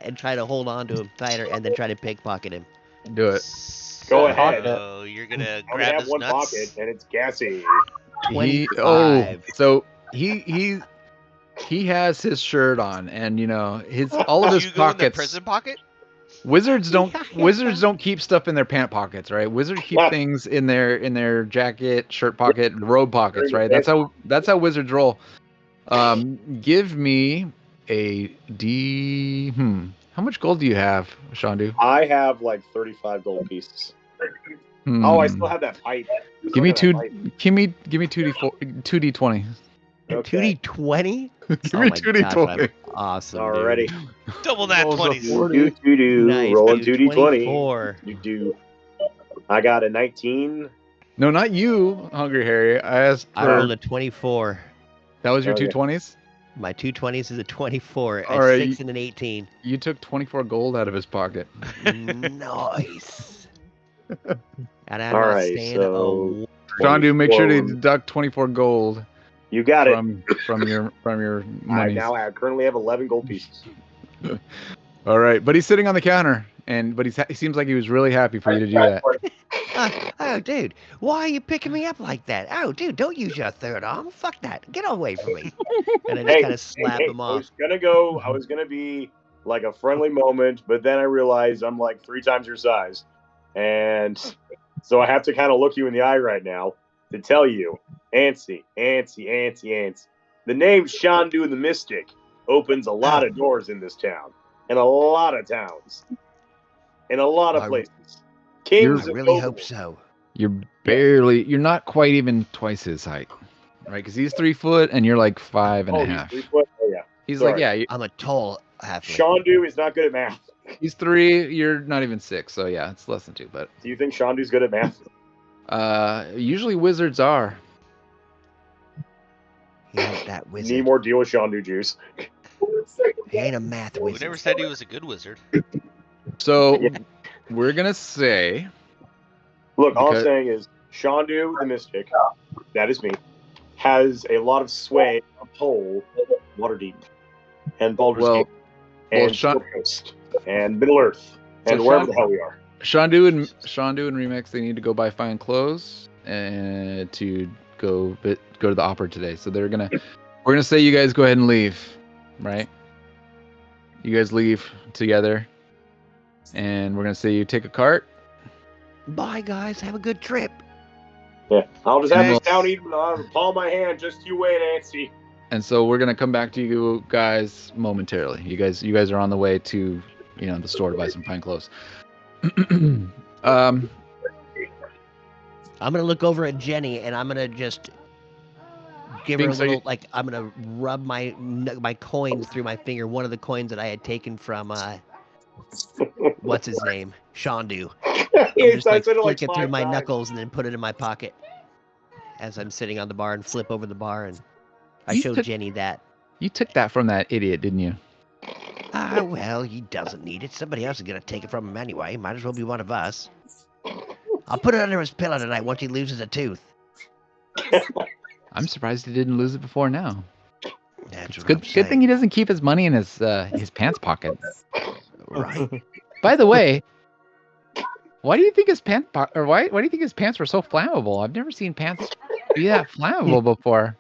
and try to hold on to him tighter and then try to pickpocket him. Do it. Go ahead. Oh, you're gonna I'm gonna grab have his one nuts. pocket and it's gassy. 25. So he has his shirt on, and you know all of Did his you go in the pockets. prison pocket? Wizards don't keep stuff in their pant pockets, right? Wizards keep things in their jacket, shirt pocket, robe pockets, right? That's how wizards roll. Give me a D. How much gold do you have, Shandu? I have like 35 gold pieces. Hmm. Oh, I still have that pipe. Give me two. Give me 2d4, 2d20. Okay. 2d20? Give me 2d20. Awesome. Alrighty. Double that 20s. Do. Nice, Rolling dude. 2d20. 24. Do. I got a 19. No, not you, Hungry Harry. I asked I for. rolled a 24. That was your Okay. 220s? My 220s is a 24, All a right, 6 and an 18. You took 24 gold out of his pocket. Nice. And I'm All not right, staying so Shandu, make sure to 24. deduct 24 gold You got it. from your I money. currently have 11 gold pieces. All right, but he's sitting on the counter, but he seems like he was really happy for you to do that. Oh, dude, why are you picking me up like that? Oh, dude, don't use your third arm. Fuck that. Get away from me. And I just kind of slap him I off. was gonna be like a friendly moment, but then I realized I'm like 3 times your size, and so I have to kind of look you in the eye right now to tell you, Antsy. The name's Shandu the Mystic. opens a lot of doors in this town, and a lot of towns, in a lot of places. Kings I and really hope noblemen. so. You're not quite even twice his height, right? Because he's 3 foot and you're like 5 and a half. He's 3 foot? Oh, yeah. He's Sorry. like, yeah, I'm a tall halfling. Shandu is not good at math. he's 3. You're not even 6, so yeah, it's less than 2. But Do you think Shandu's good at math? usually wizards are. He ain't that Need wizard. more deal with Shandu juice. He ain't a math We wizard. never said he was a good wizard. So Yeah. we're gonna say, Look, all I'm Because- saying is Shandu the Mystic, that is me, has a lot of sway on pole, Waterdeep, and Baldur's well, Gate, and Sha- Silver Coast, and Middle Earth, and So wherever Shan- the hell we are. Shandu and Remix, they need to go buy fine clothes and to go to the opera today. So we're gonna say you guys go ahead and leave, right? You guys leave together, and we're gonna say you take a cart. Bye, guys. Have a good trip. Yeah, I'll just have And this town eaten on the palm of my hand. Just you wait, Nancy. And so we're gonna come back to you guys momentarily. You guys are on the way to, the store to buy some fine clothes. I'm gonna look over at Jenny and I'm gonna just give her a Binks, are you- little, like, I'm gonna rub my coins through my finger. One of the coins that I had taken from what's his name, Shandu. Yes, Just I like said it flick like it through 5 my times. knuckles and then put it in my pocket as I'm sitting on the bar and flip over the bar and I You showed took- Jenny that. You took that from that idiot, didn't you? Well, he doesn't need it. Somebody else is gonna take it from him anyway. Might as well be one of us. I'll put it under his pillow tonight once he loses a tooth. I'm surprised he didn't lose it before now. That's It's what good. I'm Good thing saying. he doesn't keep his money in his pants pocket. Right. By the way, why do you think his pants why do you think his pants were so flammable? I've never seen pants be that flammable before.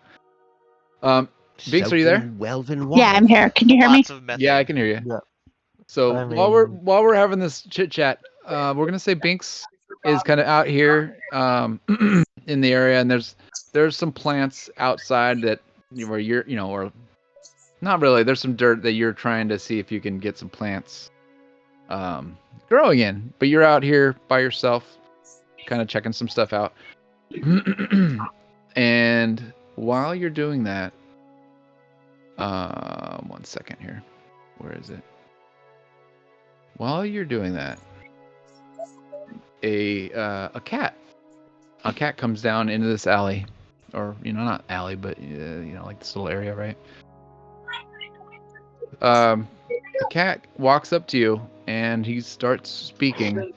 Binks, are you there? Soaked in Welvin water. Yeah, I'm here. Can you hear me? Lots of methane. Yeah, I can hear you. Yeah. So I while we're having this chit chat, we're gonna say Binks is kind of out here in the area, and there's some plants outside that where you're or not really. There's some dirt that you're trying to see if you can get some plants growing in, but you're out here by yourself, kind of checking some stuff out. And while you're doing that, 1 second here. Where is it? While you're doing that, a cat comes down into this alley, or not alley, but like this little area, right? The cat walks up to you and he starts speaking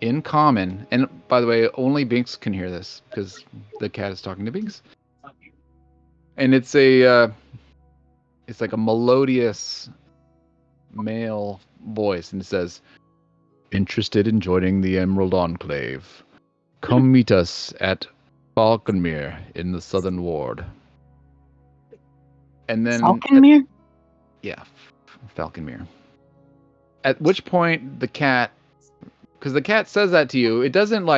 in common. And by the way, only Binks can hear this because the cat is talking to Binks. And it's like a melodious male voice, and it says, "Interested in joining the Emerald Enclave? Come meet us at Falconmere in the Southern Ward." And then Falconmere? yeah, Falconmere. At which point the cat, because the cat says that to you, it doesn't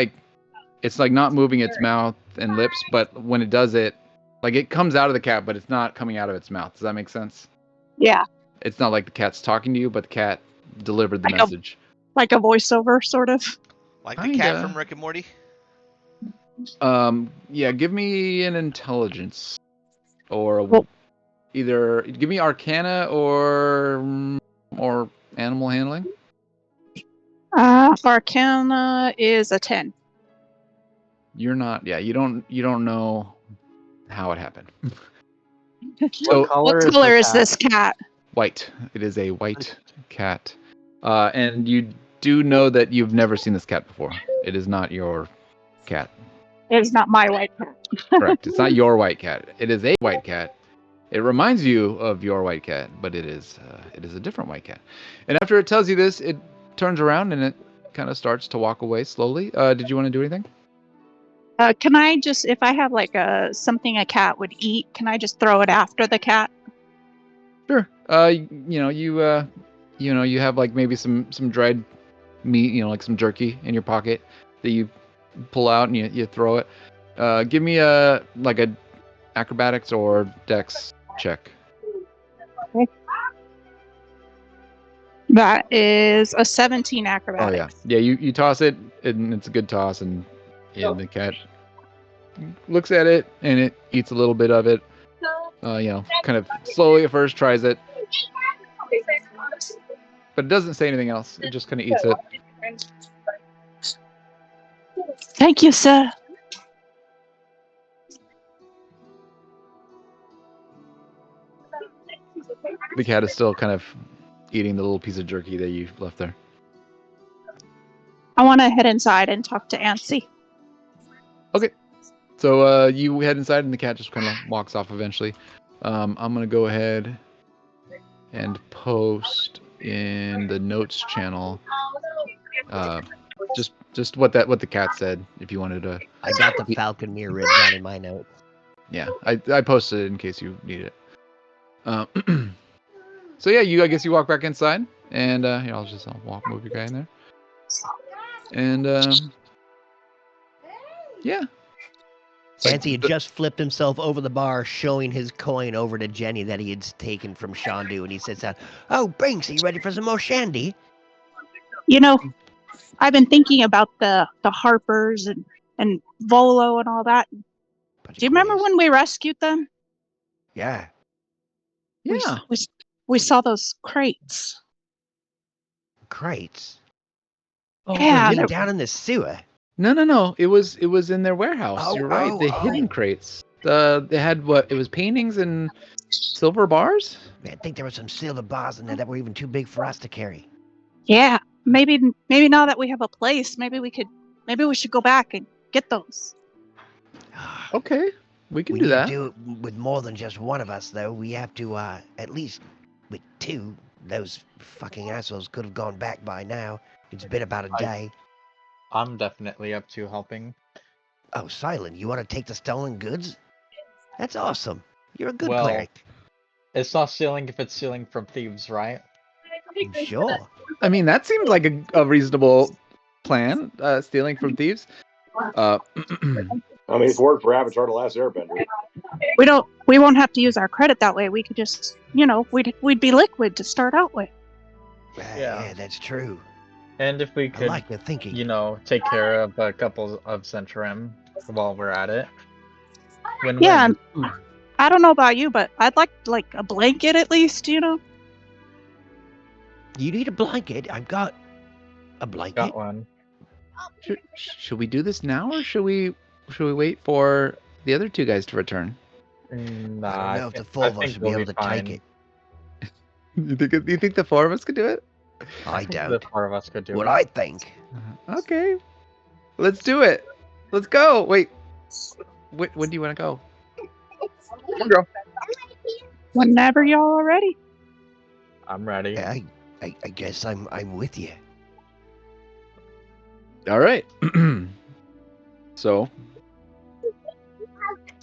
it's like not moving its mouth and lips, but when it does it, like it comes out of the cat, but it's not coming out of its mouth. Does that make sense? Yeah, It's not like the cat's talking to you, but the cat delivered the Like a- message. like a voiceover, sort of. Like the cat Kinda. from Rick and Morty. Yeah, give me an intelligence, or Well- either give me Arcana or animal handling. Arcana is a 10. You're not. Yeah, you don't know how it happened. What color, What color the is cat? this cat? White. It is a white cat. And you do know that you've never seen this cat before. It is not your cat. It is not my white cat. Correct. It's not your white cat. It is a white cat. It reminds you of your white cat, but it is a different white cat. And after it tells you this, it turns around and it kind of starts to walk away slowly. Did you want to do anything? Can I just, if I have like something a cat would eat, can I just throw it after the cat? Sure. You have like maybe some dried meat, like some jerky in your pocket that you pull out and you throw it. Give me a acrobatics or dex check. Okay. That is a 17 Oh acrobatics. yeah. Yeah, you toss it and it's a good toss and the cat looks at it and it eats a little bit of it. Kind of slowly at first tries it. But it doesn't say anything else. It just kind of eats it. Thank you, sir. The cat is still kind of eating the little piece of jerky that you left there. I want to head inside and talk to Ansi. Okay. So you head inside and the cat just kind of walks off eventually. I'm going to go ahead and post in the notes channel just what the cat said if you wanted to. I got the Falcon Mirror written down in my notes. Yeah, I posted it in case you need it. So yeah, I guess you walk back inside, and I'll move your guy in there, and yeah. Nancy had just flipped himself over the bar, showing his coin over to Jenny that he had taken from Shandu, and he says, "Oh, Brinks, are you ready for some more shandy?" You know, I've been thinking about the Harpers and Volo and all that. Do you remember when we rescued them? Yeah. Yeah. We saw those crates. Crates? Oh, yeah. Down in the sewer. No. It was in their warehouse. Oh, You're right. The hidden crates. They had what? It was paintings and silver bars? Man, I think there were some silver bars in there that were even too big for us to carry. Yeah. Maybe now that we have a place, maybe we should go back and get those. Okay. We can do need that. to do it with more than just one of us, though. We have to, at least with two. Those fucking assholes could have gone back by now. It's been about a day. I'm definitely up to helping. Oh, Silent, you want to take the stolen goods? That's awesome. You're a good Well, cleric. It's not stealing if it's stealing from thieves, right? Sure. I mean, that seems like a reasonable plan, stealing from thieves. I mean, it's worked for Avatar: The Last Airbender. We won't have to use our credit that way. We could just, we'd be liquid to start out with. Yeah, that's true. And if we could, I like the thinking. Take care of a couple of Centrum while we're at it. Yeah, I don't know about you, but I'd like a blanket at least, You need a blanket? I've got a blanket. Got one. Should we do this now, or should we wait for the other two guys to return? Nah, I don't know if the four of us should be able to take it. You think the four of us could do it? I don't. The four of us could do it. What I think. Okay. Let's do it. Let's go. Wait. When do you want to go? Come on, girl. Whenever y'all are ready. I'm ready. I guess I'm with you. All right. So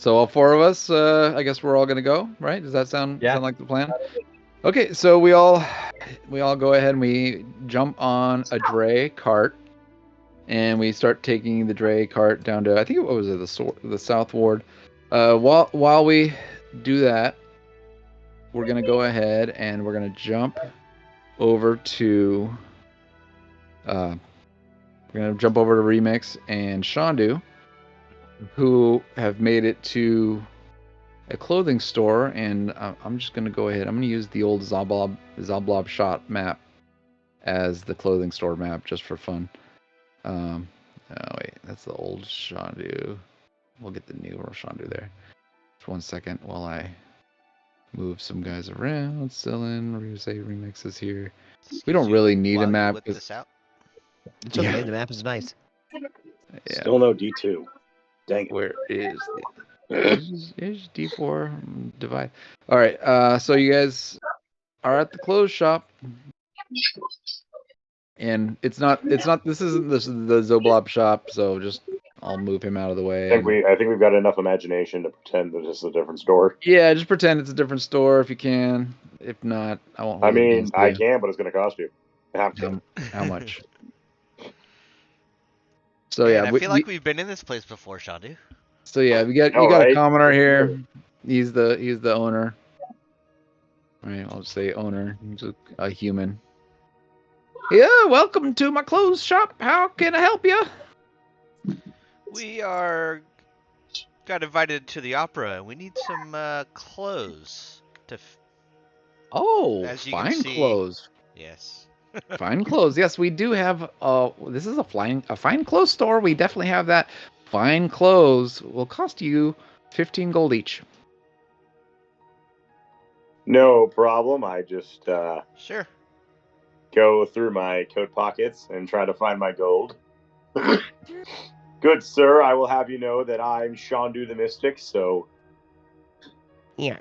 all four of us, I guess we're all gonna go, right? Does that sound like the plan? Okay, so we all go ahead and we jump on a dray cart, and we start taking the dray cart down to, I think what was it, the South Ward. While we do that, we're gonna go ahead and we're gonna jump over to Remix and Shandu, who have made it to a clothing store, and I'm just gonna go ahead. I'm gonna use the old Zoblob shot map as the clothing store map just for fun. Oh wait, that's the old Shandu. We'll get the new Shandu there. Just 1 second while I move some guys around. Selling, say Remix is here. We don't really need a map. This out. It's okay. The map is nice. Yeah. Still no D2. Dang it. Where is here's D4 divide. All right. So you guys are at the clothes shop, and this isn't the Zoblob shop. So just I'll move him out of the way. I think we've got enough imagination to pretend that this is a different store. Yeah, just pretend it's a different store if you can. If not, I won't. I mean, I can, but it's going to cost you. How much? So yeah, I feel like we've been in this place before, Shandu. So yeah, you got a commoner here. He's the owner. All right, I'll just say owner. He's a human. Yeah, welcome to my clothes shop. How can I help you? We got invited to the opera. We need some clothes to. Oh, As you can fine see, clothes. Yes. Fine clothes. Yes, we do have. This is a fine clothes store. We definitely have that. Fine clothes will cost you 15 gold each. No problem. I just Sure. go through my coat pockets and try to find my gold. Good sir, I will have you know that I'm Shandu the Mystic, so Yeah.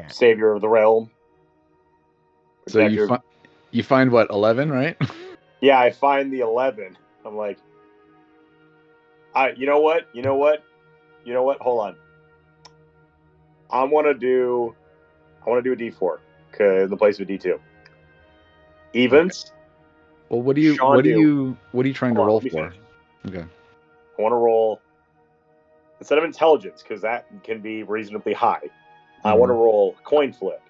savior of the realm. So you find what, 11, right? Yeah, I find the 11. I'm like, you know what? Hold on. I want to do a D4 in the place of a D2. Evens. Okay. Well, what are you trying to roll for? Okay. I want to roll instead of intelligence because that can be reasonably high. I want to roll a coin flip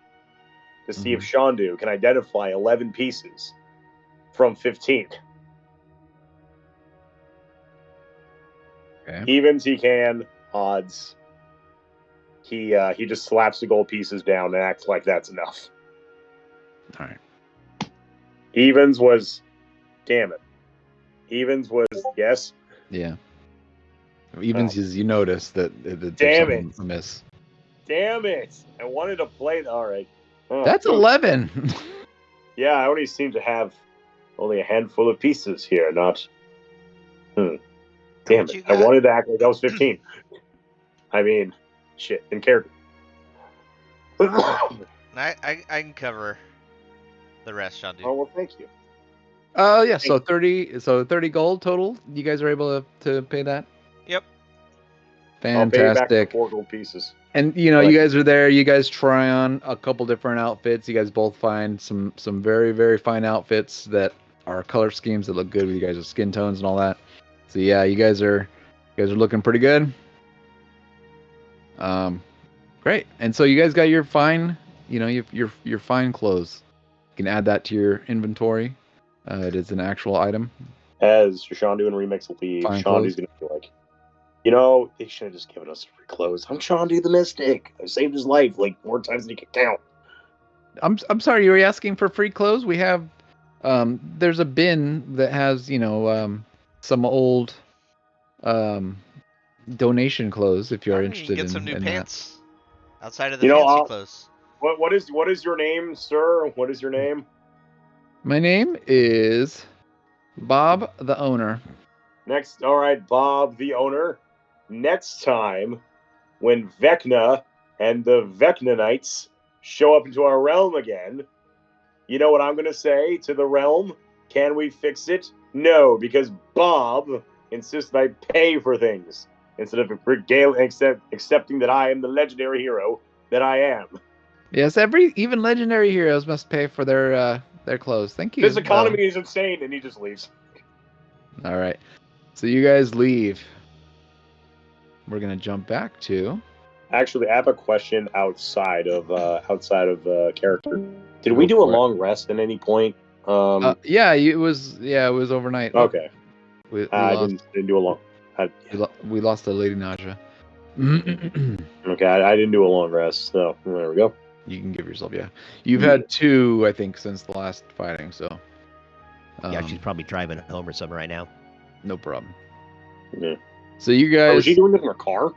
to see if Shandu can identify 11 pieces from 15. Okay. Evens he can, odds he just slaps the gold pieces down and acts like that's enough. All right. Evens was, damn it. Evens was yes. Yeah. Evens is you notice that there's Damn something it. amiss. Damn it! I wanted to play. All right. Oh, That's 11. Yeah, I only seem to have only a handful of pieces here. Not. Damn it! I wanted to act like I was 15. I mean, shit, in character. I can cover the rest, Shandu. Oh well, thank you. Yeah. So 30 gold total. You guys are able to pay that. Yep. Fantastic. I'll pay back the 4 gold pieces. And you guys are there. You guys try on a couple different outfits. You guys both find some very, very fine outfits that are color schemes that look good with you guys' skin tones and all that. So yeah, you guys are looking pretty good. Great. And so you guys got your fine, your fine clothes. You can add that to your inventory. It is an actual item. As Shandu and Remix will leave, Shandu's gonna be like, they should have just given us free clothes. I'm Shandu the Mystic. I saved his life like more times than he could count. I'm sorry, you were asking for free clothes? We have there's a bin that has, some old donation clothes if you're interested get some new pants outside of the fancy clothes. What is your name, sir? What is your name? My name is Bob the owner. All right, Bob the owner. Next time, when Vecna and the Vecnanites show up into our realm again, you know what I'm going to say to the realm? Can we fix it? No, because Bob insists that I pay for things instead of accepting that I am the legendary hero that I am. Yes, even legendary heroes must pay for their clothes. Thank you. This economy is insane, and he just leaves. All right, so you guys leave. We're gonna jump back to. Actually, I have a question outside of character. Did we do a long rest at any point? Yeah, it was overnight. Okay. I didn't do a long. We lost the Lady Naja. Okay, I didn't do a long rest, so there we go. You can give yourself, yeah. You've had 2, I think, since the last fighting, so. Yeah, she's probably driving home or something right now. No problem. Yeah. So you guys. Was she doing it in her car?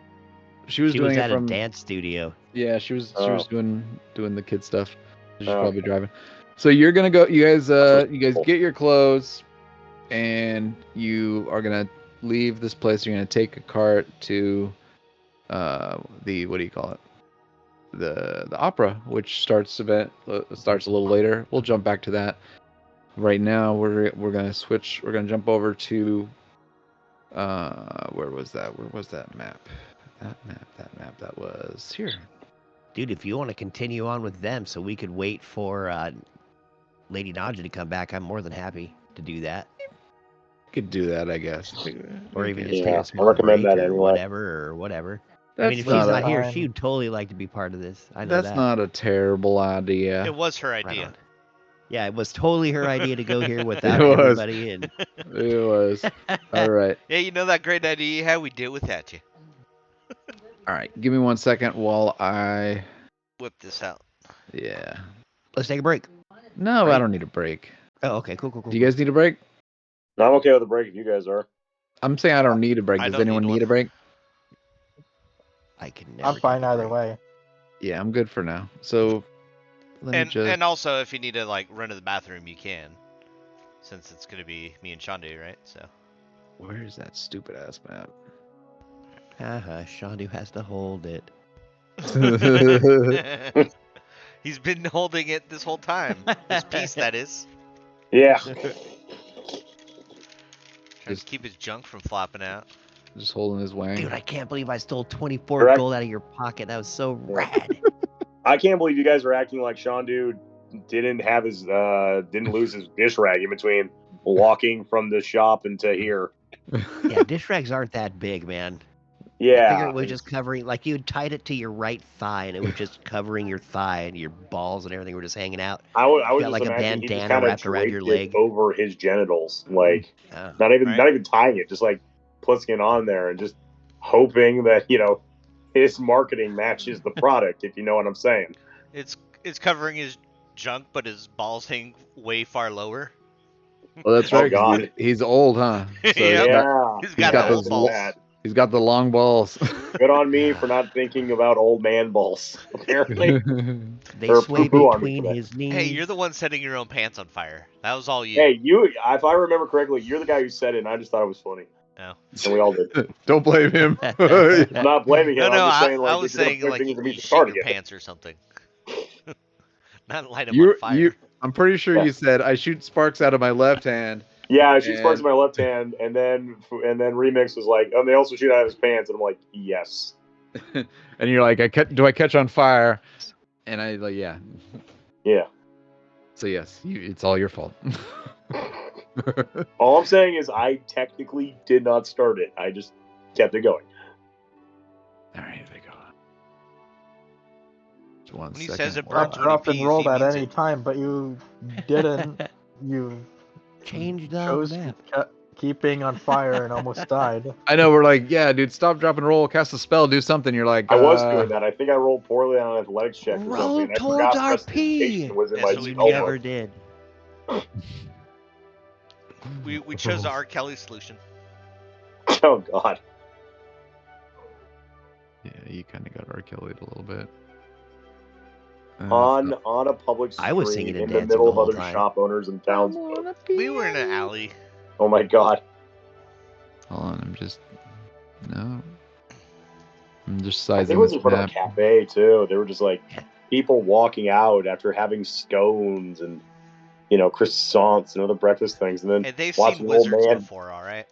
She was doing at it from a dance studio. Yeah, she was doing the kid stuff. She's probably driving. So you're gonna go. You guys get your clothes, and you are gonna leave this place. You're gonna take a cart to the what do you call it? The opera, which starts a little later. We'll jump back to that. Right now, we're gonna switch. We're gonna jump over to where was that? Where was that map? That was here. Dude, if you want to continue on with them so we could wait for Lady Naja to come back, I'm more than happy to do that. Could do that, I guess. Or even just take a small break or whatever. I mean, if she's not here, she would totally like to be part of this. I know that's not a terrible idea. It was her idea. Yeah, it was totally her idea to go here without It was. everybody. And It was. All right. Yeah, you know that great idea you had? We did it without you. All right. Give me 1 second while I. Whip this out. Yeah. let's take a break. No, I Right. don't need a break. Oh, okay, cool. Do you guys need a break? No, I'm okay with the break if you guys are. I'm saying I don't need a break. I Does don't anyone need need one. a break? I can never. I'm fine take a either break. way. Yeah, I'm good for now. So let me just. And also, if you need to like run to the bathroom, you can. Since it's gonna be me and Shandu, right? So. Where is that stupid ass map? Haha, Shandu has to hold it. He's been holding it this whole time. His piece, that is. Yeah. Trying to keep his junk from flopping out. Just holding his wang. Dude, I can't believe I stole 24 Correct. gold out of your pocket. That was so rad. I can't believe you guys are acting like Shandu didn't have his didn't lose his dish rag in between walking from the shop into here. Yeah, dish rags aren't that big, man. I Yeah. figured it was just covering, like you had tied it to your right thigh, and it was just covering your thigh, and your balls and everything were just hanging out. I was got just like a imagining he just bandana kind of wrapped around your draped it leg. over his genitals, like Oh. not even tying it, just like putting it on there and just hoping that his marketing matches the product, if you know what I'm saying. It's covering his junk, but his balls hang way far lower. Well, that's Oh, right. 'Cause God. He's old, huh? So Yeah. He's He's got got the those old balls. bad. he's got the long balls. Good on me for not thinking about old man balls. Apparently, They or sway poo-poo on me between for that. his knees. Hey, you're the one setting your own pants on fire. That was all you. Hey, you. If I remember correctly, you're the guy who said it, and I just thought it was funny, No. and we all did. Don't blame him. I'm not blaming him. No, I'm just saying, I like, was if you're saying gonna like put you, things to you meet the shit target. your pants or something. Not light them on fire. I'm pretty sure you said I shoot sparks out of my left hand. Yeah, I shoot And- sparks in my left hand, and then Remix was like, they also shoot out of his pants, and I'm like, yes. And you're like, do I catch on fire? And I like, yeah. Yeah. So yes, it's all your fault. All I'm saying is I technically did not start it. I just kept it going. All right, here we go. Just one When he second. says it I burns when dropped he and pees, rolled he at means any it. time, but you didn't. You Changed the chose map. to keep being on fire and almost died. I know we're like, yeah, dude, stop, drop, and roll, cast a spell, do something. You're like, I was doing that. I think I rolled poorly on an athletics check or Roll something. I towards forgot RP. prestidigitation was in Yeah, my so we You spell never book. did. We chose the R. Kelly solution. Oh, God. Yeah, you kind of got R. Kelly'd a little bit. On a public street I was singing and in the dancing middle the of whole other time. shop owners and townsfolk. We were in an alley. Oh, my God. Hold on, I'm just I think sizing it was this in front of a map. cafe, too. They were just like people walking out after having scones and, croissants and other breakfast things. And then Hey, they've watching seen an old wizards man before, all right?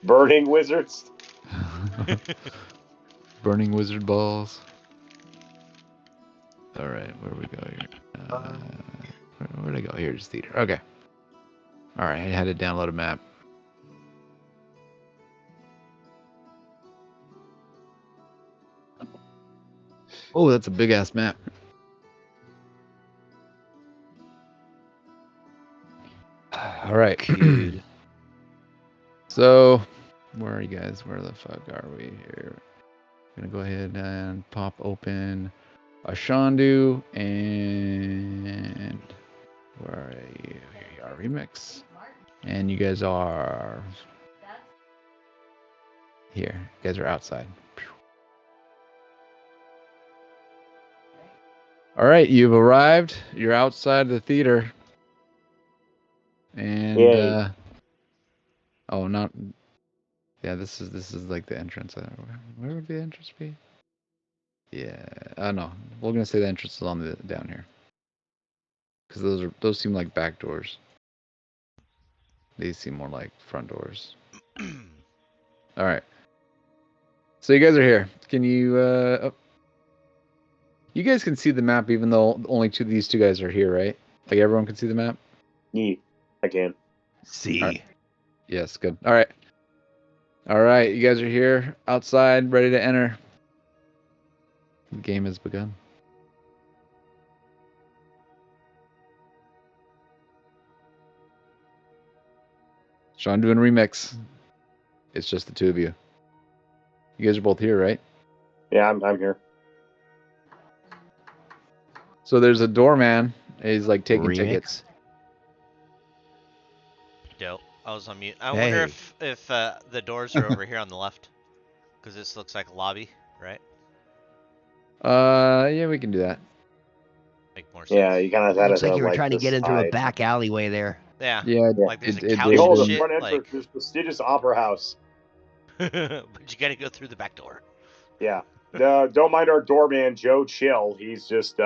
burning wizards. Burning wizard balls. All right, where do we go here? Where'd I go? Here's theater. Okay. All right, I had to download a map. Oh, that's a big ass map. All right. Dude. So, where are you guys? Where the fuck are we here? I'm gonna go ahead and pop open a Shandu and where are you? Here you are, Remix. And you guys are here. You guys are outside. All right, you've arrived. You're outside the theater. And Yay. oh, not. Yeah, this is like the entrance. Where would the entrance be? Yeah, no. We're gonna say the entrance is on the down here. Because those seem like back doors. These seem more like front doors. All right. So you guys are here. Can you? You guys can see the map, even though only these two guys are here, right? Like everyone can see the map. Yeah, I can. See. All right. Yes, good. All right. All right, you guys are here, outside, ready to enter. The game has begun. Sean doing remix. It's just the two of you. You guys are both here, right? Yeah, I'm here. So there's a doorman. He's like taking Remix? tickets. Yo, I was on mute. I Hey. wonder if the doors are over here on the left, because this looks like a lobby, right? Yeah, we can do that. Make more sense. Yeah, you kind of had Looks it like you were trying to the get into a side. back alleyway there. Yeah. Yeah, Like there's a couch Behold, and the shit. front entrance Like, to this prestigious opera house. but you gotta go through the back door. Yeah. Don't mind our doorman, Joe Chill. He's just,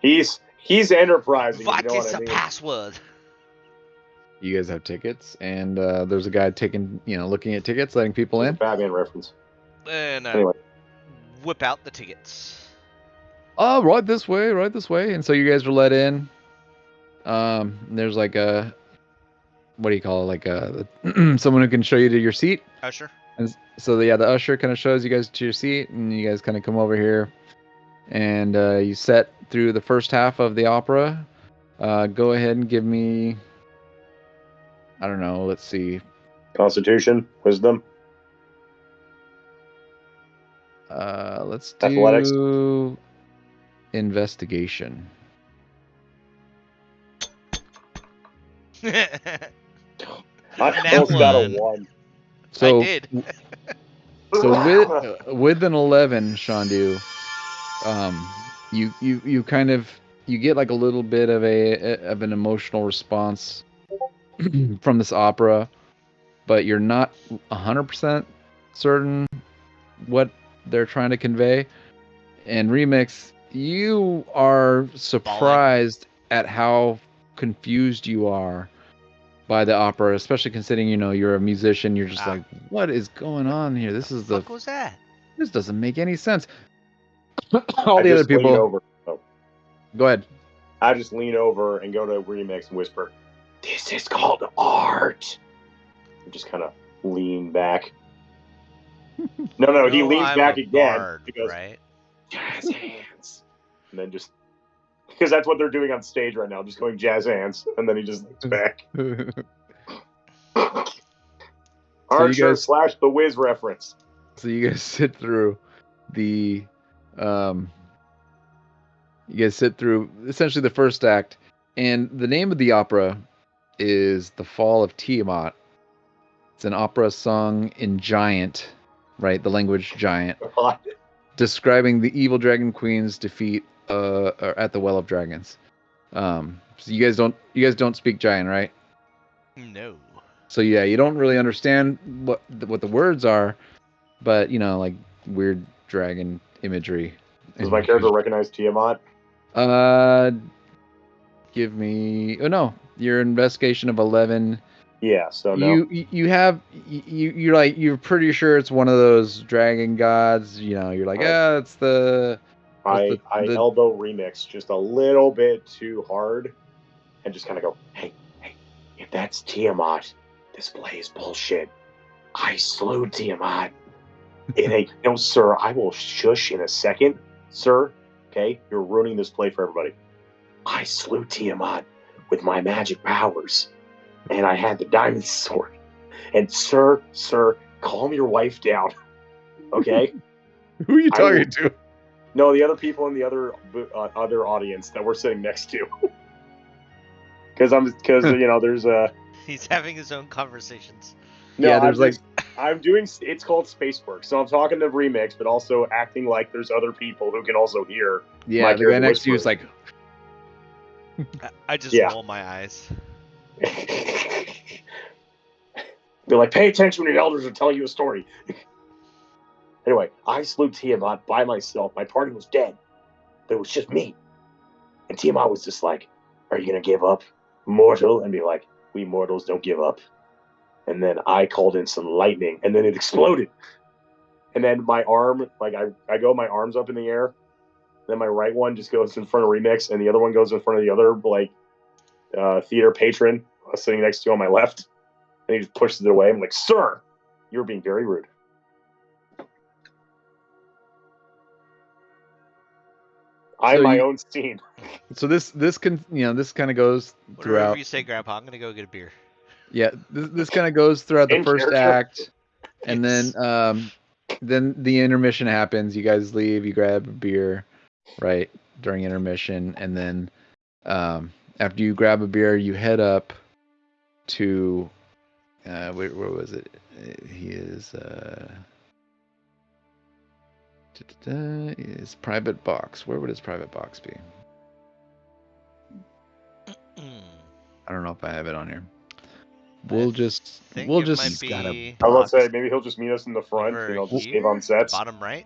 he's enterprising. What if you know is what I the mean. password? You guys have tickets, and there's a guy taking, looking at tickets, letting people in. Batman reference. And Anyway. whip out the tickets. Oh, right this way. And so you guys are let in. There's like a, what do you call it? Like someone who can show you to your seat. Usher. And so the usher kind of shows you guys to your seat, and you guys kind of come over here, and you set through the first half of the opera. Go ahead and give me, I don't know, let's see. Constitution, wisdom. Let's do Athletics. investigation. I That almost got a one. 1. So I did. So with an 11, Shandu, you kind of get like a little bit of an emotional response from this opera, but you're not 100% certain what they're trying to convey. And Remix, you are surprised at how confused you are by the opera, especially considering you're a musician. You're just like, what is going on here? This is What was that? This doesn't make any sense. All the other people. Over. Oh. Go ahead. I just lean over and go to Remix and whisper, "This is called art." And just kind of lean back. No, he leans back again. Bard, he goes, right? "Jazz hands," and then just because that's what they're doing on stage right now, just going jazz hands, and then he just leans back. Archer / The Wiz reference. So you guys sit through the, essentially the first act, and the name of the opera is The Fall of Tiamat. It's an opera sung in Giant, right? The language Giant, describing the evil dragon queen's defeat at the Well of Dragons. So you guys don't speak Giant, right? No. So yeah, you don't really understand what the words are, but like weird dragon imagery. Does my character recognize Tiamat? Give me. Oh no, your investigation of 11. Yeah. So no. You're pretty sure it's one of those dragon gods. You're like, it's the. I elbow Remix just a little bit too hard, and just kind of go, hey, if that's Tiamat, this play is bullshit. I slew Tiamat. It ain't. No, sir, I will shush in a second. Sir, okay? You're ruining this play for everybody. I slew Tiamat with my magic powers, and I had the diamond sword. And sir, calm your wife down, okay? Who are you talking to? No, the other people in the other audience that we're sitting next to. Because there's a. He's having his own conversations. No, yeah, I'm doing. It's called space work, so I'm talking to Remix, but also acting like there's other people who can also hear. Yeah, the guy next to you is like. I just roll my eyes. They're like, pay attention when your elders are telling you a story. Anyway, I slew Tiamat by myself. My party was dead. There was just me. And Tiamat was just like, are you going to give up, mortal? And be like, we mortals don't give up. And then I called in some lightning, and then it exploded. And then my arm, like I go my arms up in the air. Then my right one just goes in front of Remix, and the other one goes in front of the other theater patron sitting next to you on my left. And he just pushes it away. I'm like, sir, you're being very rude. I'm my own scene. So this kind of goes throughout. Whatever you say, Grandpa. I'm gonna go get a beer. Yeah, this kind of goes throughout the In first character. act, and then the intermission happens. You guys leave. You grab a beer, right, during intermission, and then after you grab a beer, you head up to where was it? He is his private box. Where would his private box be? I don't know if I have it on here. We'll just might got a be I was about to say, box. maybe he'll just meet us in the front, over and I'll just here, give on sets. bottom right.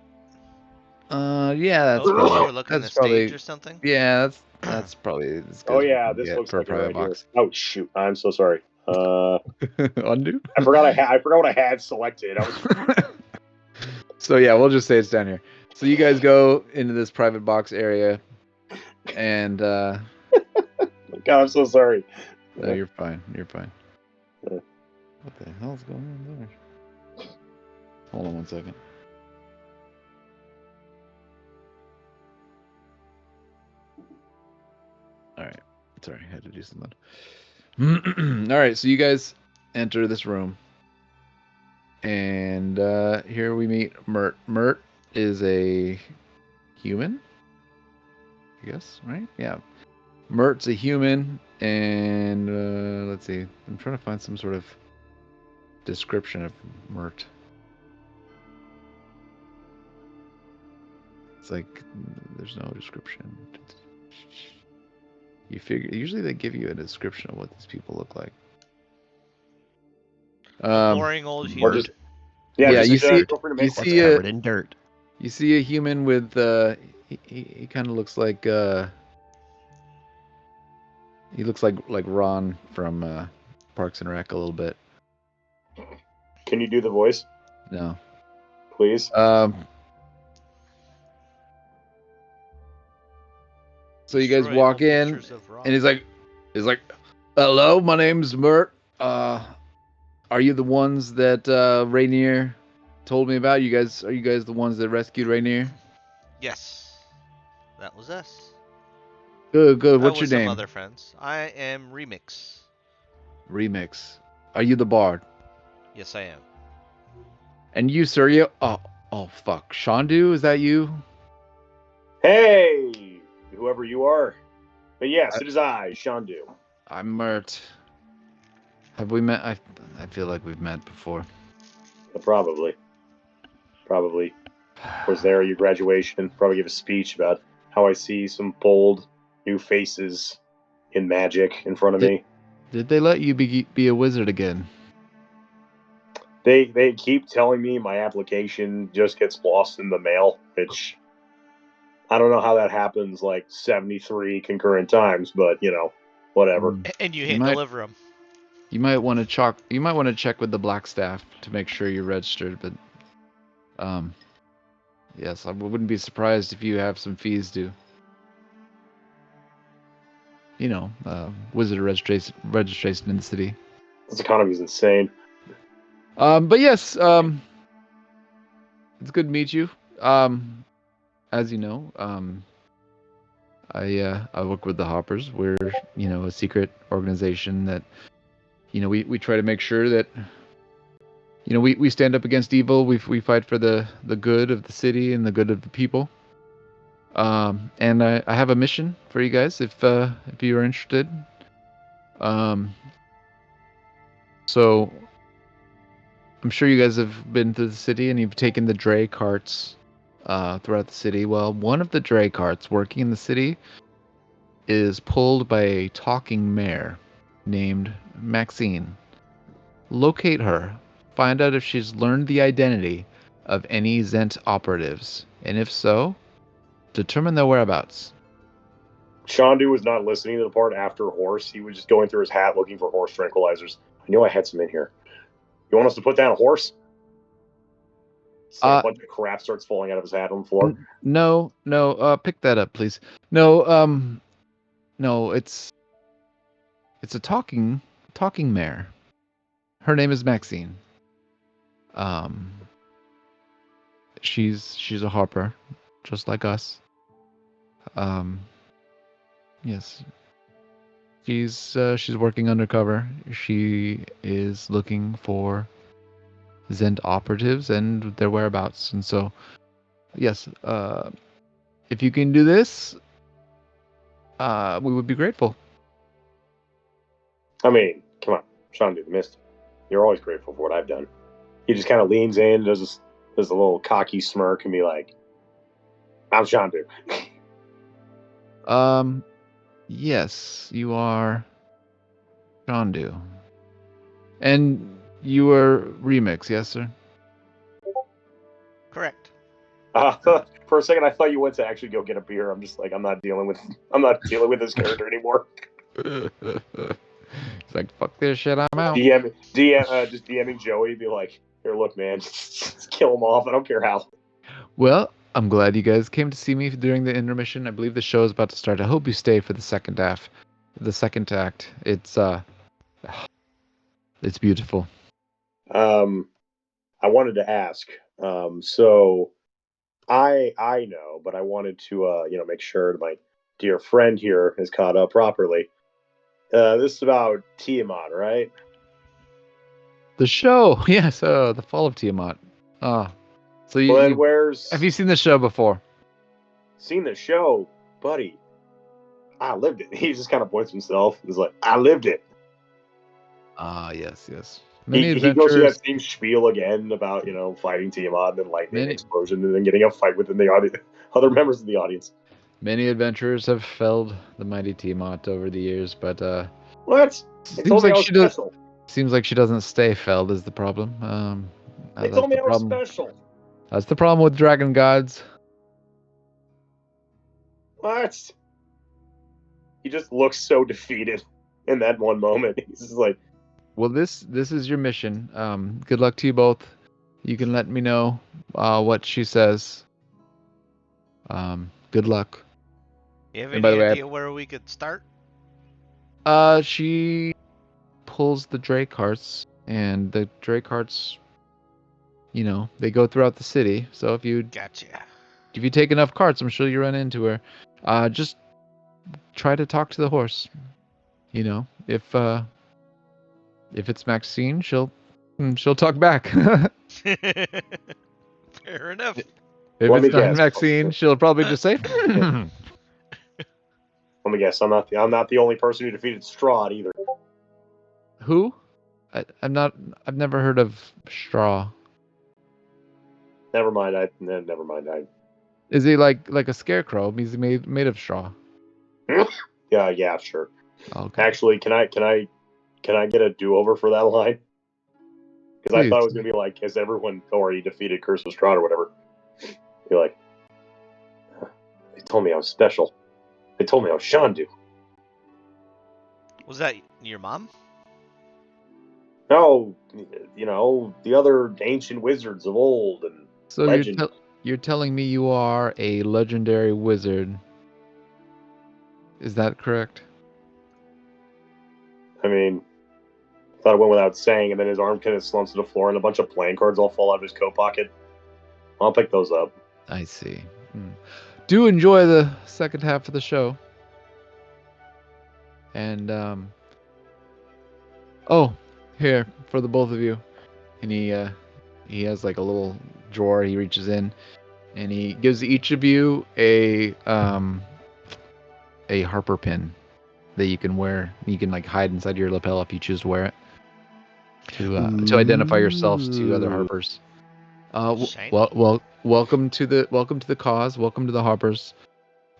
Yeah, that's Oh, probably you were looking that's the probably stage or something. Yeah, that's probably as good Oh as we yeah, can this get looks for a like it private right here. box. Oh shoot, I'm so sorry. Undo. I forgot I forgot what I had selected. I was So yeah, we'll just say it's down here. So you guys go into this private box area, and God, I'm so sorry. no, you're fine. You're fine. Yeah. What the hell's going on there? Hold on one second. All right. Sorry, I had to do something. All right, so you guys enter this room, and here we meet Mert. Mert is a human, I guess, right? Yeah. Mert's a human, and let's see. I'm trying to find some sort of description of Mert. It's like there's no description. You figure usually they give you a description of what these people look like. A boring old or human. just yeah, Yeah, just, you see- feel free to you make one. see Covered in dirt. You see a human with he kind of looks like he looks like Ron from Parks and Rec a little bit. Can you do the voice, No. please? So you guys Destroy walk all in, pictures of Ron. and he's like, "Hello, my name's Mert. Are you the ones that Rainier told me about? Are you guys the ones that rescued Rainier? Yes, that was us. Good. That What's your was some name? other friends. I am Remix. Remix. Are you the bard? Yes, I am. And you, sir, you... Oh, fuck. Shandu, is that you? Hey, whoever you are. But yes, it is I, Shandu. I'm Mert. Have we met? I feel like we've met before. Probably. Was there at your graduation? Probably give a speech about how I see some bold new faces in magic in front of me. Did they let you be a wizard again? They keep telling me my application just gets lost in the mail, which I don't know how that happens like 73 concurrent times, but whatever. And you You hit might- deliver them. You might want to check with the black staff to make sure you're registered, but yes, I wouldn't be surprised if you have some fees due. Wizard registration in the city. This economy is insane. But yes, it's good to meet you. As you know, I work with the Hoppers. We're a secret organization that we try to make sure that we stand up against evil. We fight for the good of the city and the good of the people. And I have a mission for you guys if you are interested. So I'm sure you guys have been to the city and you've taken the dray carts throughout the city. Well, one of the dray carts working in the city is pulled by a talking mare named Maxine. Locate her. Find out if she's learned the identity of any Zent operatives, and if so, determine their whereabouts. Shandu was not listening to the part after horse. He was just going through his hat looking for horse tranquilizers. I knew I had some in here. You want us to put down a horse? So a bunch of crap starts falling out of his hat on the floor. No. Pick that up, please. No, it's a talking mare. Her name is Maxine. She's a harper, just like us. Yes. She's working undercover. She is looking for Zend operatives and their whereabouts. And so, yes, if you can do this, we would be grateful. I mean, come on, Sean, dude, missed. You're always grateful for what I've done. He just kind of leans in, does a little cocky smirk, and be like, "I'm Sean, dude." Yes, you are Shandu. And you are Remix, yes, sir? Correct. For a second, I thought you went to actually go get a beer. I'm just like, I'm not dealing with this character anymore. It's like, fuck this shit, I'm out. Just DMing Joey, be like, here, look, man, just kill him off. I don't care how. Well, I'm glad you guys came to see me during the intermission. I believe the show is about to start. I hope you stay for the second half, the second act. It's beautiful. I wanted to ask. So I know, but I wanted to make sure my dear friend here is caught up properly. This is about Tiamat, right? The show, yes, the Fall of Tiamat. So have you seen the show before? Seen the show, buddy. I lived it. He just kind of points himself. He's like, I lived it. Yes. He goes through that same spiel again about, fighting Tiamat and then lightning explosion and then getting a fight within the audience, other members of the audience. Many adventurers have felled the mighty Tiamat over the years, but what? Seems like she doesn't stay felled is the problem. They told me I was special. That's the problem with dragon gods. What? He just looks so defeated in that one moment. He's just like, well, this is your mission. Good luck to you both. You can let me know what she says. Good luck. You have any idea where we could start? She pulls the dray carts, and the dray carts, they go throughout the city. So if you take enough carts, I'm sure you run into her. Just try to talk to the horse. If it's Maxine, she'll talk back. Fair enough. If it's not Maxine, she'll probably just say. Let me guess. I'm not the only person who defeated Strahd either. Who? I've never heard of Straw. Never mind. Never mind. Is he like a scarecrow? He's made of straw. Yeah, sure. Okay. Actually, can I get a do-over for that line? Because I thought it was gonna be like, has everyone already defeated Curse of Strahd or whatever? You're like, they told me I was special. They told me I was Shandu. Was that your mom? No, the other ancient wizards of old and so legend. You're telling me you are a legendary wizard. Is that correct? I mean, I thought it went without saying, and then his arm kind of slumps to the floor, and a bunch of playing cards all fall out of his coat pocket. I'll pick those up. I see. Do enjoy the second half of the show. And, here, for the both of you. And he has like a little drawer he reaches in, and he gives each of you a Harper pin that you can wear. You can like hide inside your lapel if you choose to wear it to identify yourselves to other Harpers. Welcome to the cause. Welcome to the Harpers.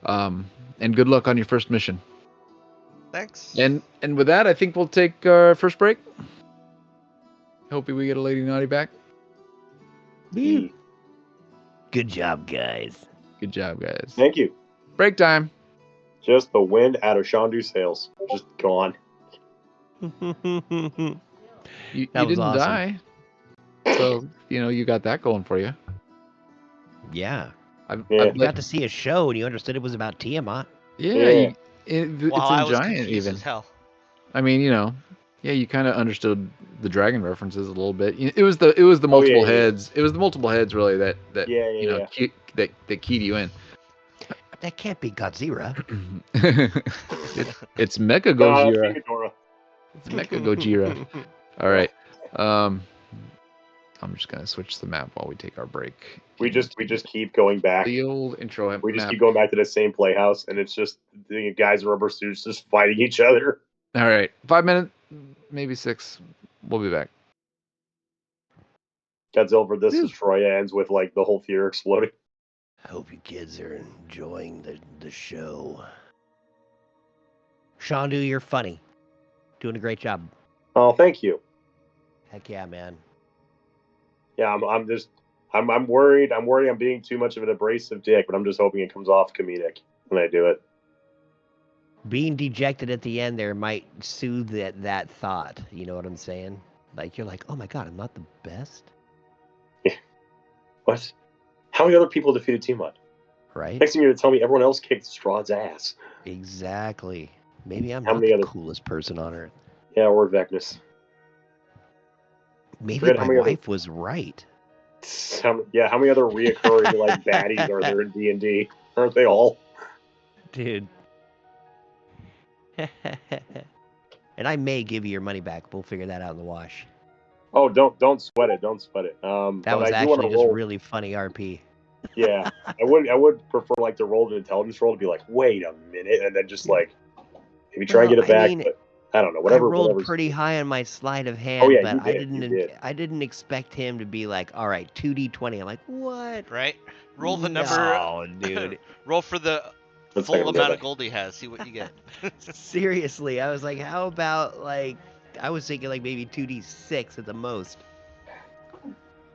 And good luck on your first mission. Thanks. And with that, I think we'll take our first break. Hope we get a Lady Naughty back. Good job, guys. Good job, guys. Thank you. Break time. Just the wind out of Shandu's sails. Just gone. You didn't awesome. die. So, you got that going for you. Yeah. I've got to see a show and you understood it was about Tiamat. Yeah. It's a giant confused even. As hell. I mean, you kind of understood the dragon references a little bit. It was the multiple heads. It was the multiple heads really that keyed you in. That can't be Godzilla. It's Mecha King Gojira. Ghidorah. It's Mecha Gojira. All right. I'm just gonna switch the map while we take our break. We just keep going back. The old intro We just map. keep going back to the same playhouse, and it's just the guys in rubber suits just fighting each other. All right, 5 minutes, maybe 6. We'll be back. Godzilla for this Destroya ends with like the whole theater exploding. I hope you kids are enjoying the show. Shandu, you're funny. Doing a great job. Oh, thank you. Heck yeah, man. Yeah, I'm worried. I'm worried I'm being too much of an abrasive dick, but I'm just hoping it comes off comedic when I do it. Being dejected at the end there might soothe that thought. You know what I'm saying? Like, you're like, oh my god, I'm not the best? What? How many other people defeated Tiamat? Right? Next thing you're going to tell me everyone else kicked Strahd's ass. Exactly. Maybe I'm How not many the other- coolest person on earth. Yeah, or Vecnus. Maybe Forget my how many wife was right. How many other reoccurring like baddies are there in D&D? Aren't they all? Dude. And I may give you your money back. We'll figure that out in the wash. Oh, don't sweat it. Don't sweat it. That but was I do want actually to just roll. really funny RP. Yeah, I would prefer like to roll an intelligence roll to be like, wait a minute, and then just like maybe try and get it back. But I don't know. Whatever. I rolled whatever's pretty good. high on my sleight of hand, Oh yeah, but you did. I didn't expect him to be like, all right, 2d20. I'm like, what? Right? Roll the number. No, dude. Roll for the Let's full take a amount look. of gold he has. See what you get. Seriously, I was like, how about like, I was thinking like maybe 2d6 at the most.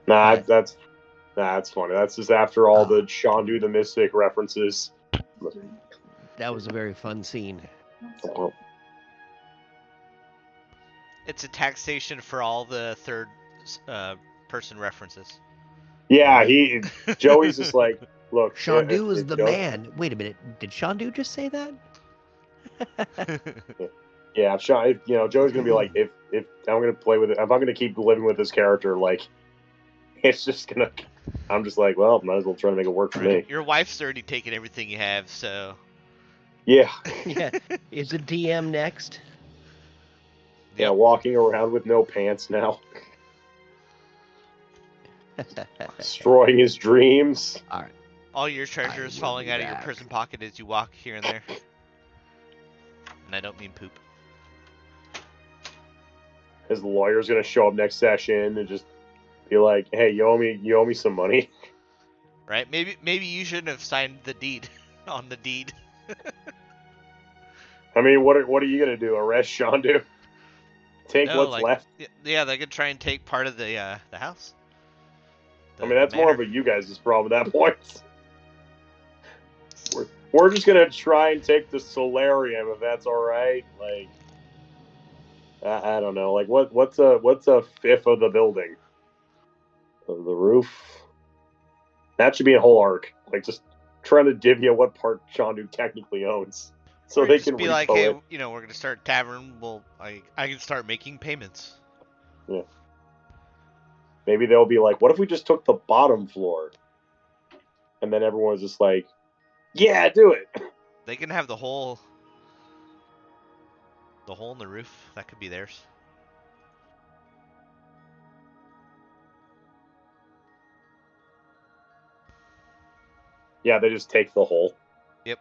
Nah, But- that's funny. That's just after all the Shandu the Mystic references. That was a very fun scene. Well, It's a taxation for all the third person references. yeah, Joey's just like, look. Shandu was the Joey- man. Wait a minute, did Shandu just say that? Yeah, Joey's gonna be like, if I'm gonna play with it, if I'm gonna keep living with this character, like, it's just gonna. I'm just like, well, might as well try to make it work for me. Your wife's already taken everything you have, so. Yeah, Yeah. Is the DM next? yeah, walking around with no pants now, destroying his dreams. All right. All your treasure is will falling be out of your back. prison pocket as you walk here and there. And I don't mean poop. His lawyer's gonna show up next session and just be like, hey, you owe me some money. Right? Maybe you shouldn't have signed the deed on the deed. I mean, what are you gonna do? Arrest Shandu? Take No, what's like, left? Yeah, they could try and take part of the house. I mean, that's more of a you guys' problem at that point. We're just gonna try and take the solarium if that's all right. Like, I don't know. Like, what's a fifth of the building? Of the roof. That should be a whole arc. Like, just trying to divvy what part Shandu technically owns, so Or they just can be like, repo hey, it. we're gonna start a tavern. Well, I can start making payments. Yeah. Maybe they'll be like, what if we just took the bottom floor? And then everyone's just like, yeah, do it. They can have the hole in the roof. That could be theirs. Yeah, they just take the hole. Yep.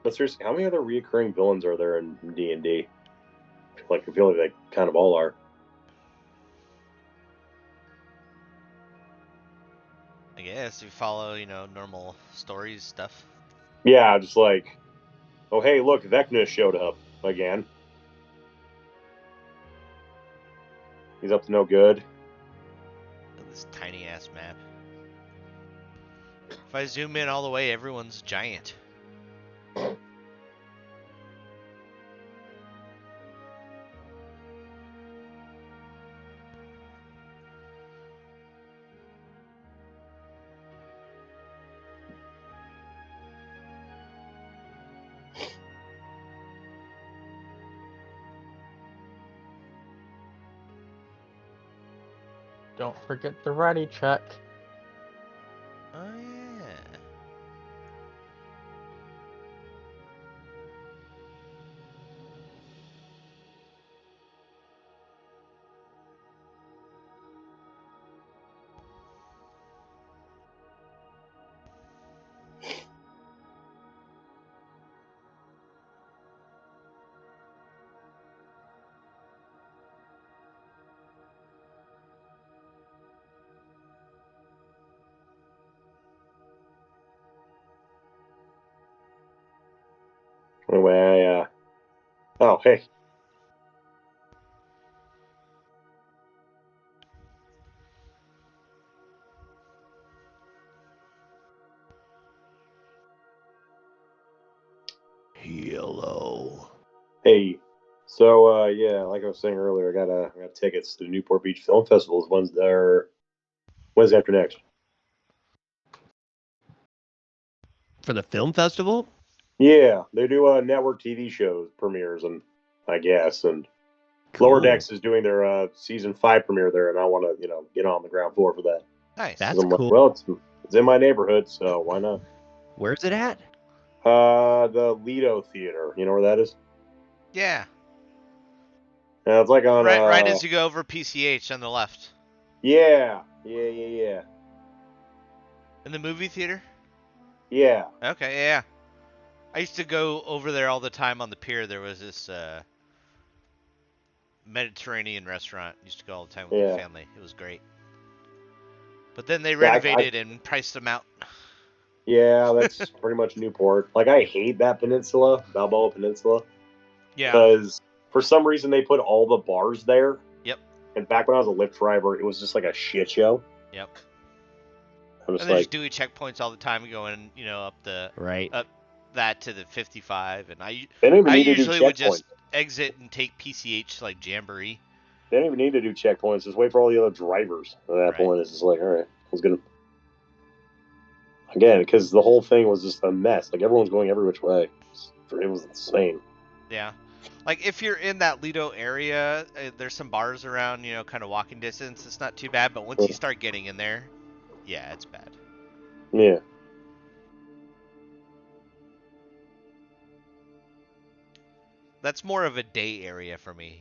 But seriously, how many other reoccurring villains are there in D&D? I feel like they kind of all are. I guess if you follow, normal stories stuff. Yeah, just like, oh hey, look, Vecna showed up again. He's up to no good. Look at this tiny ass map. If I zoom in all the way, everyone's giant. Don't forget the ready check. Oh yeah. Anyway, oh, hey. Hello. Hey. So, yeah, like I was saying earlier, I got tickets to the Newport Beach Film Festival. Wednesday after next. For the film festival? Yeah, they do network TV shows premieres, and I guess, and Cool. Lower Decks is doing their season 5 premiere there, and I want to get on the ground floor for that. Nice. That's I'm cool. like, well, it's in my neighborhood, so why not? Where's it at? The Lido Theater. You know where that is? Yeah. It's like on Right as you go over PCH on the left. Yeah. In the movie theater? Yeah. Okay, yeah. I used to go over there all the time on the pier. There was this Mediterranean restaurant. Used to go all the time with my family. It was great. But then they renovated and priced them out. Yeah, that's pretty much Newport. Like, I hate that peninsula, Balboa Peninsula. Yeah. Because for some reason they put all the bars there. Yep. And back when I was a Lyft driver, it was just like a shit show. Yep. I'm just and there's Dewey checkpoints all the time going, up the up that to the 55, and I usually would just exit and take PCH like Jamboree. They don't even need to do checkpoints. Just wait for all the other drivers. At that point, it's just like, all right, I was gonna. Again, because the whole thing was just a mess. Like, everyone's going every which way. It was insane. Yeah. Like, if you're in that Lido area, there's some bars around, kind of walking distance. It's not too bad, but once you start getting in there, yeah, it's bad. Yeah. That's more of a day area for me,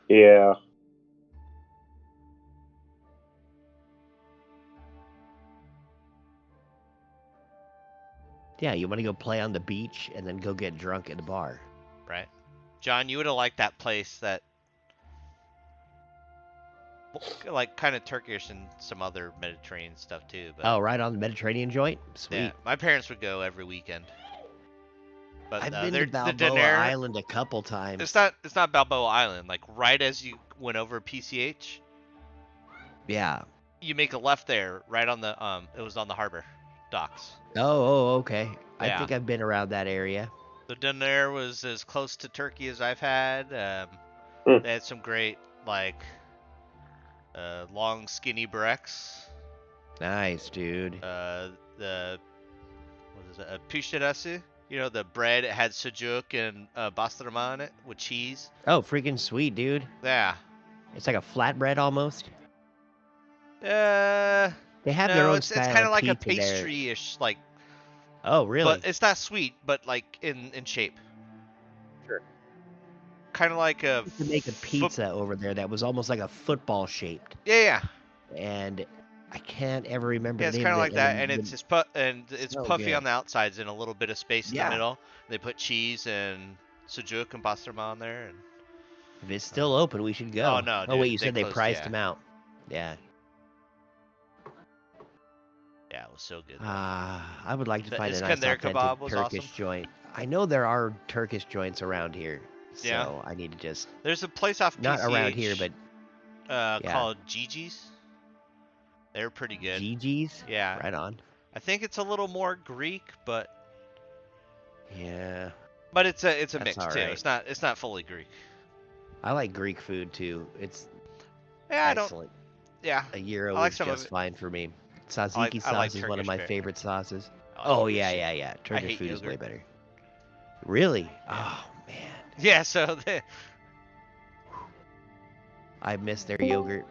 Yeah. Yeah, you want to go play on the beach and then go get drunk at the bar. Right. John, you would have liked that place that, like, kind of Turkish and some other Mediterranean stuff too. But, oh, right on the Mediterranean joint? Sweet. Yeah, my parents would go every weekend. But I've been to Balboa Island a couple times. It's not Balboa Island. Like, right as you went over PCH. Yeah. You make a left there, right on the it was on the harbor docks. Oh, okay. Yeah. I think I've been around that area. The dinner was as close to Turkey as I've had. They had some great, like, long skinny brekks. Nice, dude. What is it? Pişirası. The bread, it had sucuk and bastırma on it with cheese. Oh, freaking sweet, dude. Yeah. It's like a flatbread almost. They have their own it's style kind of of like a pizza there. pastry-ish, like. Oh, really? But it's not sweet, but like in shape. Sure. Kind of like a. You could make a pizza over there that was almost like a football shaped. Yeah. And I can't ever remember. Yeah, the it's name kind of of like it, that, and it's so puffy good. on the outsides and a little bit of space in Yeah. the middle. They put cheese and sucuk and pastırma on there. And if it's still open, we should go. Oh no! Oh wait, dude, you said they closed, priced yeah. them out. Yeah. Yeah, it was so good. I would like to find a nice Iskender authentic kebab was Turkish awesome. joint. I know there are Turkish joints around here, so Yeah. I need to just There's a place off not PCH, around here, but called Gigi's. They're pretty good. Gigi's. Yeah. Right on. I think it's a little more Greek, but Yeah. but it's a That's mix all too. right. It's not fully Greek. I like Greek food too. It's Yeah, excellent. Yeah. A gyro I like is some of just it. fine for me. Tzatziki I like sauce is one of Turkish my very favorite sauces. Oh, Oh yeah. I Turkish hate food is way yogurt. better. Really? Oh man, Yeah. So I miss their yogurt.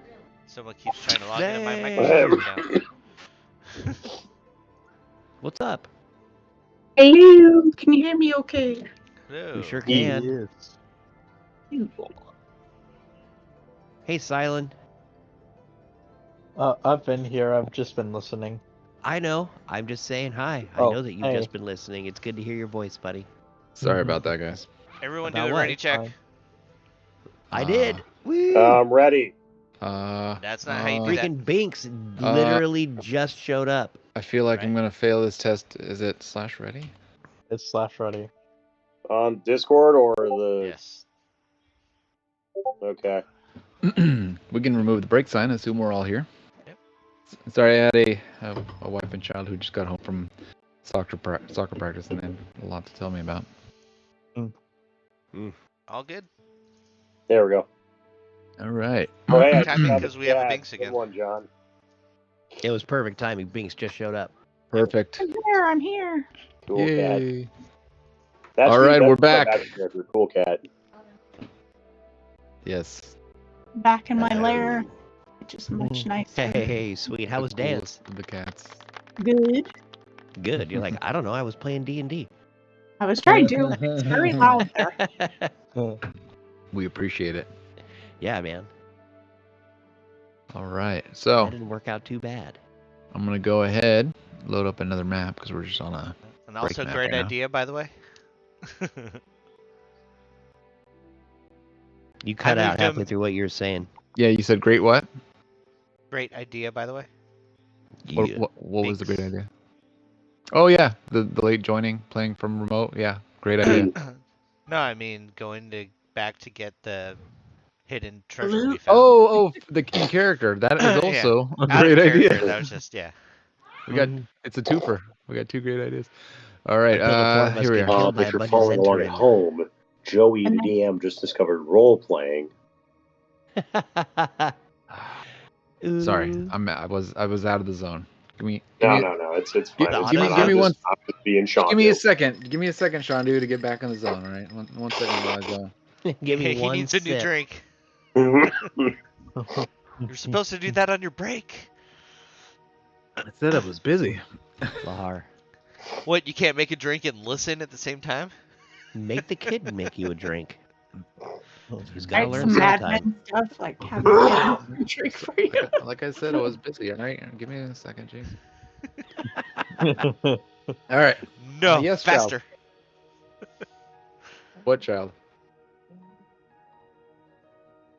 Someone keeps trying to log into my Hey. Microsoft account. What's up? Hello, can you hear me okay? Hello. We sure can. Yes. Hey, Silent. I've been here. I've just been listening. I know. I'm just saying hi. I Oh, know that you've hey. just been listening. It's good to hear your voice, buddy. Sorry about that, guys. Everyone About do a what? ready check. Fine. I did. Woo! I'm ready. That's not how you do that. Freaking Binks literally just showed up. I feel like I'm Right. gonna fail this test. Is it /ready? It's /ready. On Discord or the... Yes. Okay. We can remove the break sign. Assume we're all here. Yep. Sorry, I had a wife and child who just got home from soccer practice and they had a lot to tell me about. All good. There we go. All right. Oh, hey, I Timing, just 'cause we have a chat. Binks again. Good one, John. It was perfect timing. Binks just showed up. Perfect. I'm here. Cool cat. Yay. That's All the- right, that's we're the back. magic character, Cool cat. Yes. Back in my Hello. lair, which is much nicer. Hey, sweet. How was The dance? coolest of the cats. Good. Good. You're like, I don't know. I was playing D&D. I was trying to. It's very loud there. We appreciate it. Yeah, man. All right. So That didn't work out too bad. I'm gonna go ahead, load up another map because we're just on a. And also, map great right now. idea, by the way. You cut I out moved halfway him- through what you were saying. Yeah, you said great what? Great idea, by the way. Yeah. What was the great Binks. idea? Oh yeah, the late joining, playing from remote. Yeah, great idea. No, I mean back to get the hidden treasure we found. Oh, the in character. That is Yeah. also a Out of great idea. character, that was just It's a twofer. We got two great ideas. All right, Until the four of us here we get are. killed by If a you're bunch of following along at Zenturin. home, Joey, And the then- DM, just discovered role playing. Sorry, I was out of the zone. Give me No, a- it's fine. It's Give me- fine. give me one- I'm just being Sean. Give me a second. Give me a second, Shandu, to get back in the zone. All right, one second while I go. Give me he one needs a new sip. drink. You're supposed to do that on your break. I said I was busy. Lahar. What? You can't make a drink and listen at the same time? Make the kid make you a drink. He's got to Write learn some Mad sometime. Men stuff like have a kid drink for you. Like I said, I was busy. All right, give me a second, jeez. All right, No, yes, child. faster. What child?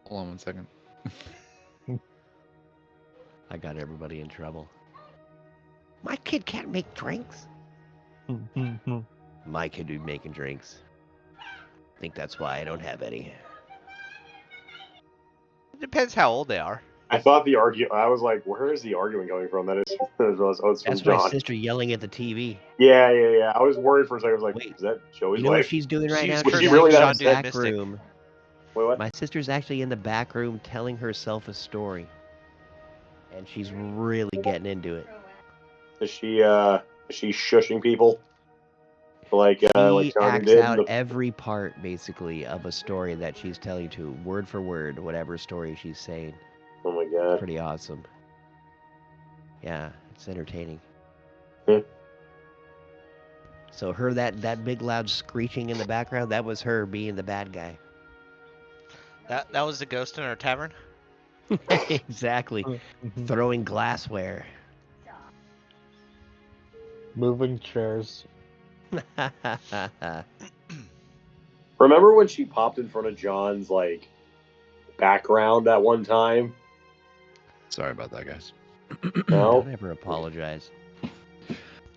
Hold on one second. I got everybody in trouble. My kid can't make drinks. My kid be making drinks. I think that's why I don't have any. It depends how old they are. I thought I was like, where is the arguing coming from? That is, it's from That's my John. sister yelling at the TV. Yeah. I was worried for a second. I was like, Wait, is that Joey's You know what wife? she's doing right She's now? Was she She's really actually that in the upset? back room. Wait, what? My sister's actually in the back room telling herself a story. And she's really getting into it. Is she shushing people? Like She Tony acts did? out every part, basically, of a story that she's telling to, word for word, whatever story she's saying. Oh my god. Pretty awesome. Yeah, it's entertaining. Hmm. So her that big loud screeching in the background, that was her being the bad guy. That was the ghost in our tavern? Exactly. Throwing glassware. Moving chairs. Remember when she popped in front of John's background at one time? Sorry about that, guys. No. Don't ever apologize.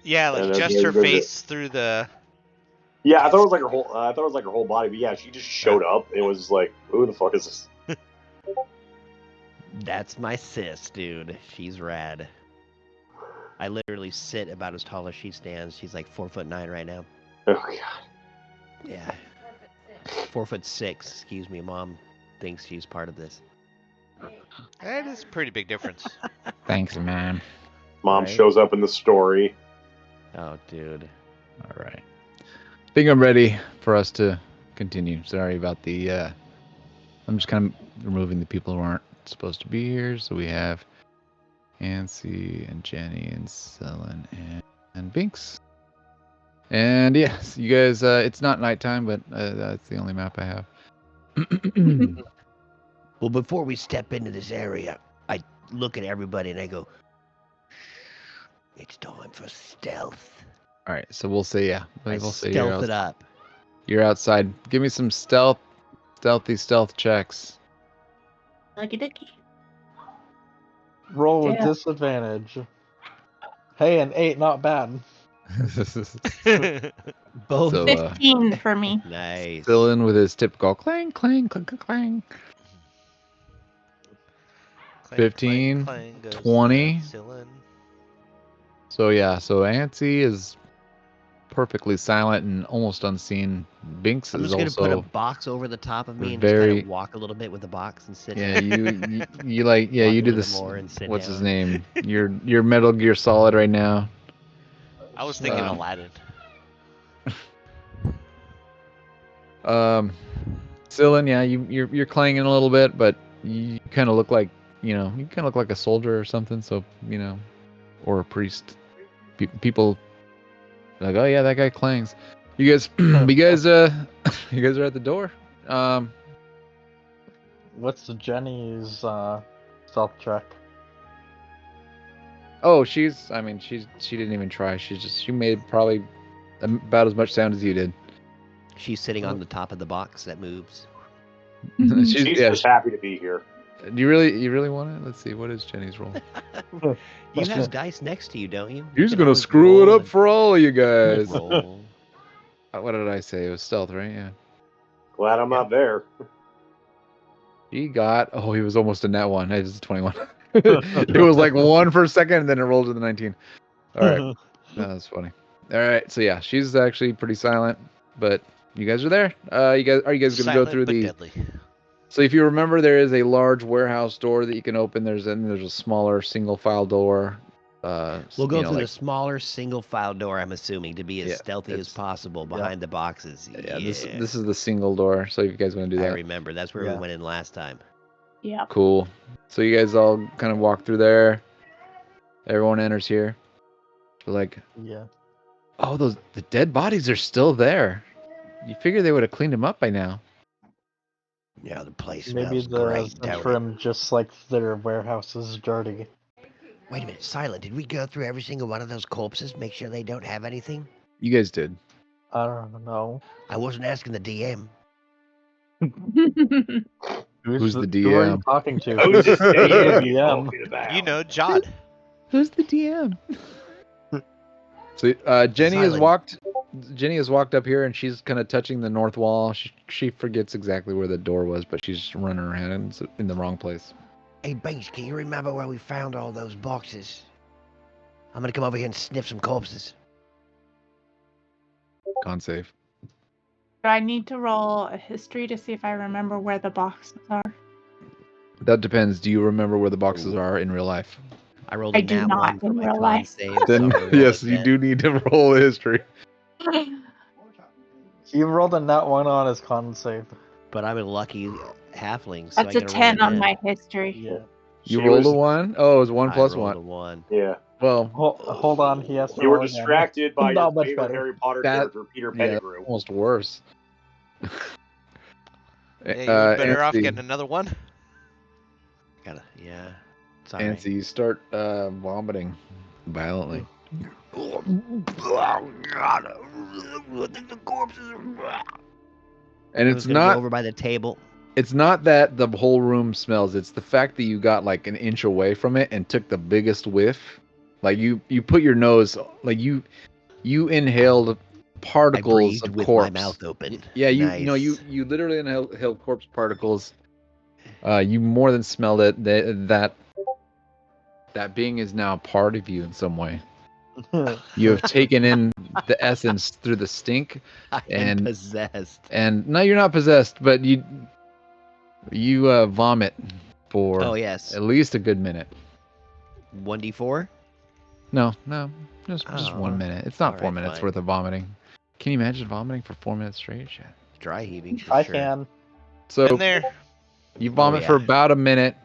Yeah, And like then just they her go to- face through the... Yeah, I thought it was like her whole. I thought it was like her whole body, but yeah, she just showed up. It was like, who the fuck is this? That's my sis, dude. She's rad. I literally sit about as tall as she stands. She's like 4'9" right now. Oh god. Yeah. 4'6". Excuse me, Mom thinks she's part of this. That is a pretty big difference. Thanks, man. Mom Right. shows up in the story. Oh, dude. All right. I think I'm ready for us to continue. Sorry about the. I'm just kind of removing the people who aren't supposed to be here. So we have Nancy and Jenny and Selen and Binks. And yes, you guys, it's not nighttime, but that's the only map I have. Well, before we step into this area, I look at everybody and I go, it's time for stealth. All right, so we'll say, yeah. I We'll say stealth it up. You're outside. Give me some stealth checks. Lucky ducky. Roll with Yeah. disadvantage. Hey, an 8, not bad. Both. So, 15 for me. Nice. Still in with his typical clang, clang, clang, clang, clang. 15, 20. So yeah, so Antsy is perfectly silent and almost unseen. Binks I'm is just gonna also put a box over the top of me and very- just kind of walk a little bit with the box and sit. yeah. You like yeah. Walk You a do little this. bit more and sit What's his down. name? You're Metal Gear Solid right now. I was thinking Aladdin. Scylla, yeah, you're clanging a little bit, but you kind of look like you kind of look like a soldier or something. So or a priest. People are like, oh yeah, that guy clangs. You guys, you guys are at the door. What's Jenny's stealth check? Oh, she didn't even try. She made probably about as much sound as you did. She's sitting on the top of the box that moves. She's just happy to be here. Do you really want it? Let's see. What is Jenny's roll? You have dice next to you, don't you? He's can gonna always screw it roll up for all of you guys. and roll. What did I say? It was stealth, right? Yeah. Glad I'm not there. He got. Oh, he was almost in that one. It was a 21. It was like 1 for a second, and then it rolled to the 19. All right. No, that's funny. All right. So yeah, she's actually pretty silent, but you guys are there. Are you guys gonna go through the? Deadly. So if you remember, there is a large warehouse door that you can open. There's a smaller single file door. We'll go through the smaller single file door, I'm assuming, to be as stealthy as it's- possible behind the boxes. Yeah, this is the single door. So if you guys want to do I that, remember. That's where we went in last time. Yeah. cool. So you guys all kind of walk through there. Everyone enters here. Like, Yeah. oh, the dead bodies are still there. You figure they would have cleaned them up by now. Yeah, the place Maybe smells great. the don't it? trim just like their warehouse is dirty. Wait a minute, Silent. Did we go through every single one of those corpses? Make sure they don't have anything? You guys did. I don't know. I wasn't asking the DM. Who's the Who are you DM? talking to? Who's this DM? DM talking about? You know, Jod. Who's the DM? So Jenny has walked up here and she's kind of touching the north wall. She forgets exactly where the door was, but she's running her hands in the wrong place. Hey, Banks, can you remember where we found all those boxes? I'm gonna come over here and sniff some corpses. Con save. Do I need to roll a history to see if I remember where the boxes are? That depends. Do you remember where the boxes are in real life? I rolled I a do nat not one for in my real con life. save, Then so I'm gonna roll yes, it you then. do need to roll a history. He rolled a nat 1 on his con save. But I'm a lucky halfling, so That's I a gotta 10 roll on again. my history. Yeah. You She rolled was- a 1? Oh, it was 1 plus I rolled 1. a 1. Yeah. Well, Hold on, he has to You were roll again. distracted by your Not much favorite better. Harry Potter That- character, Peter yeah, Pettigrew. almost worse. Hey, you're better off Nancy, getting another one. Yeah. It's all right. Nancy, you start vomiting violently. The corpses are... And I it's was gonna go not over by the table. it's not that the whole room smells. It's the fact that you got like an inch away from it and took the biggest whiff. Like you put your nose like you inhaled I particles breathed of with corpse. my mouth open. Yeah, you Nice. you literally inhaled corpse particles. You more than smelled it. That being is now a part of you in some way. You have taken in the essence through the stink. I am And- possessed. And no, you're not possessed, but you vomit for Oh yes. at least a good minute. 1d4. No, just Oh, 1 minute. It's not all 4 right, minutes fine. worth of vomiting. Can you imagine vomiting for 4 minutes straight? Shit. Dry heaving. For I sure. can. So Been there. you vomit for yeah. about a minute,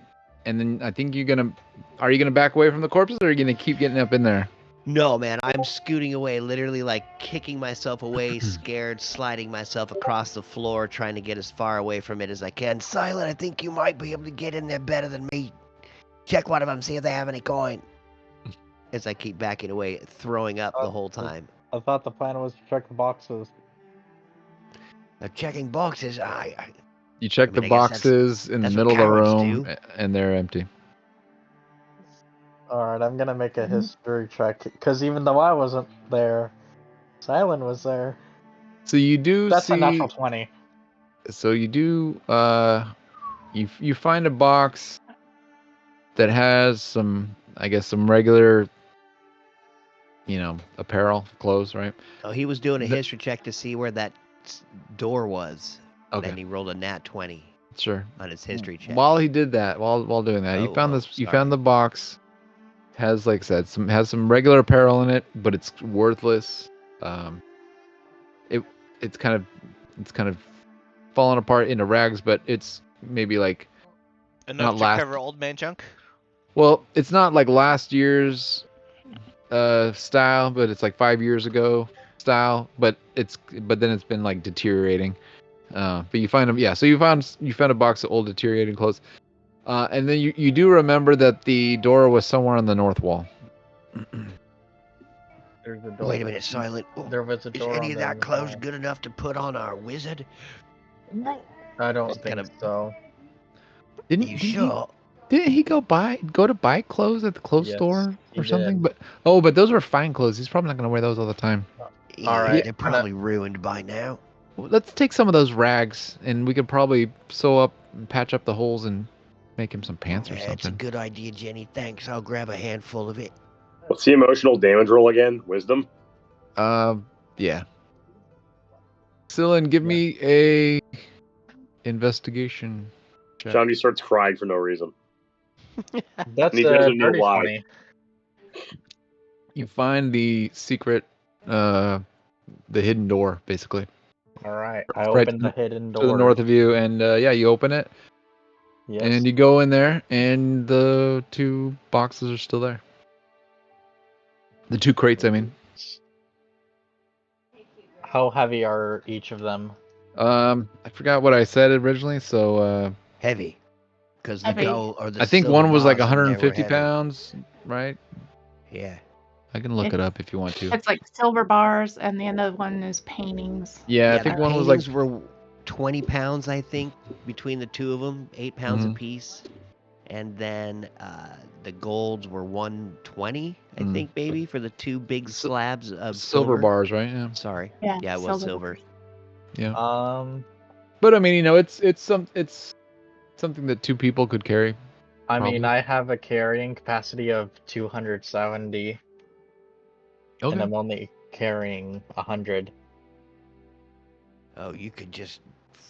And then I think are you gonna back away from the corpses, or are you gonna keep getting up in there? No, man, I'm scooting away, literally like kicking myself away, scared, sliding myself across the floor, trying to get as far away from it as I can. Silent, I think you might be able to get in there better than me. Check one of them, see if they have any coin. As I keep backing away, throwing up the whole time. I thought the plan was to check the boxes. Checking boxes, You check the I guess boxes in the that's what middle of the cowards room, do. and they're empty. Alright, I'm gonna make a history check, because even though I wasn't there, Silent was there. So you do That's see. a natural 20. So you do. You find a box that has some, I guess, some regular, apparel, clothes, right? Oh, he was doing a history check to see where that door was. Okay. And he rolled a nat 20 Sure. on his history check. While he did that, while doing that, you found this. You sorry. found the box. Has, like I said, has some regular apparel in it, but it's worthless. It's kind of falling apart into rags, but it's maybe like Enough not to last. cover old man junk. Well, it's not like last year's style, but it's like 5 years ago style. But then it's been like deteriorating. But you find them, yeah. So you found a box of old deteriorating clothes. And then you do remember that the door was somewhere on the north wall. There's a door. Wait a minute, Silent. There was a Is door. any on of the that clothes wall. good enough to put on our wizard? I don't Just think kinda- so. Are you sure? Didn't he go to buy clothes at the clothes Yes, store he or something? did. But those were fine clothes. He's probably not gonna wear those all the time. Yeah, Alright, they're probably ruined by now. Well, let's take some of those rags, and we could probably sew up and patch up the holes and make him some pants or That's a something. good idea, Jenny. Thanks. I'll grab a handful of it. What's the emotional damage roll again? Wisdom? Yeah. Cyllin, give me a investigation check. Shandy starts crying for no reason. That's And he doesn't a know dirty why. 20. You find the secret, the hidden door, basically. Alright, I Right opened the hidden door. To the north of you, and you open it, Yes. and you go in there, and the 2 boxes are still there. The 2 crates, I mean. How heavy are each of them? I forgot what I said originally, so Heavy. Because the Heavy. gold or the I think silver one was like bars in there were 150 heavy. pounds, right? Yeah. I can look it up if you want to. It's like silver bars, and the other one is paintings. Yeah, I the think one was like paintings were 20 pounds, I think, between the 2 of them, 8 pounds Mhm. apiece. And then the golds were 120, I Mm. think, maybe, for the 2 big slabs of silver bars, right? Yeah. Sorry. Yeah, Yeah, it was silver. Yeah. But I mean, it's something that 2 people could carry. I mean, Probably. I have a carrying capacity of 270, and Okay. I'm only carrying 100. Oh, you could just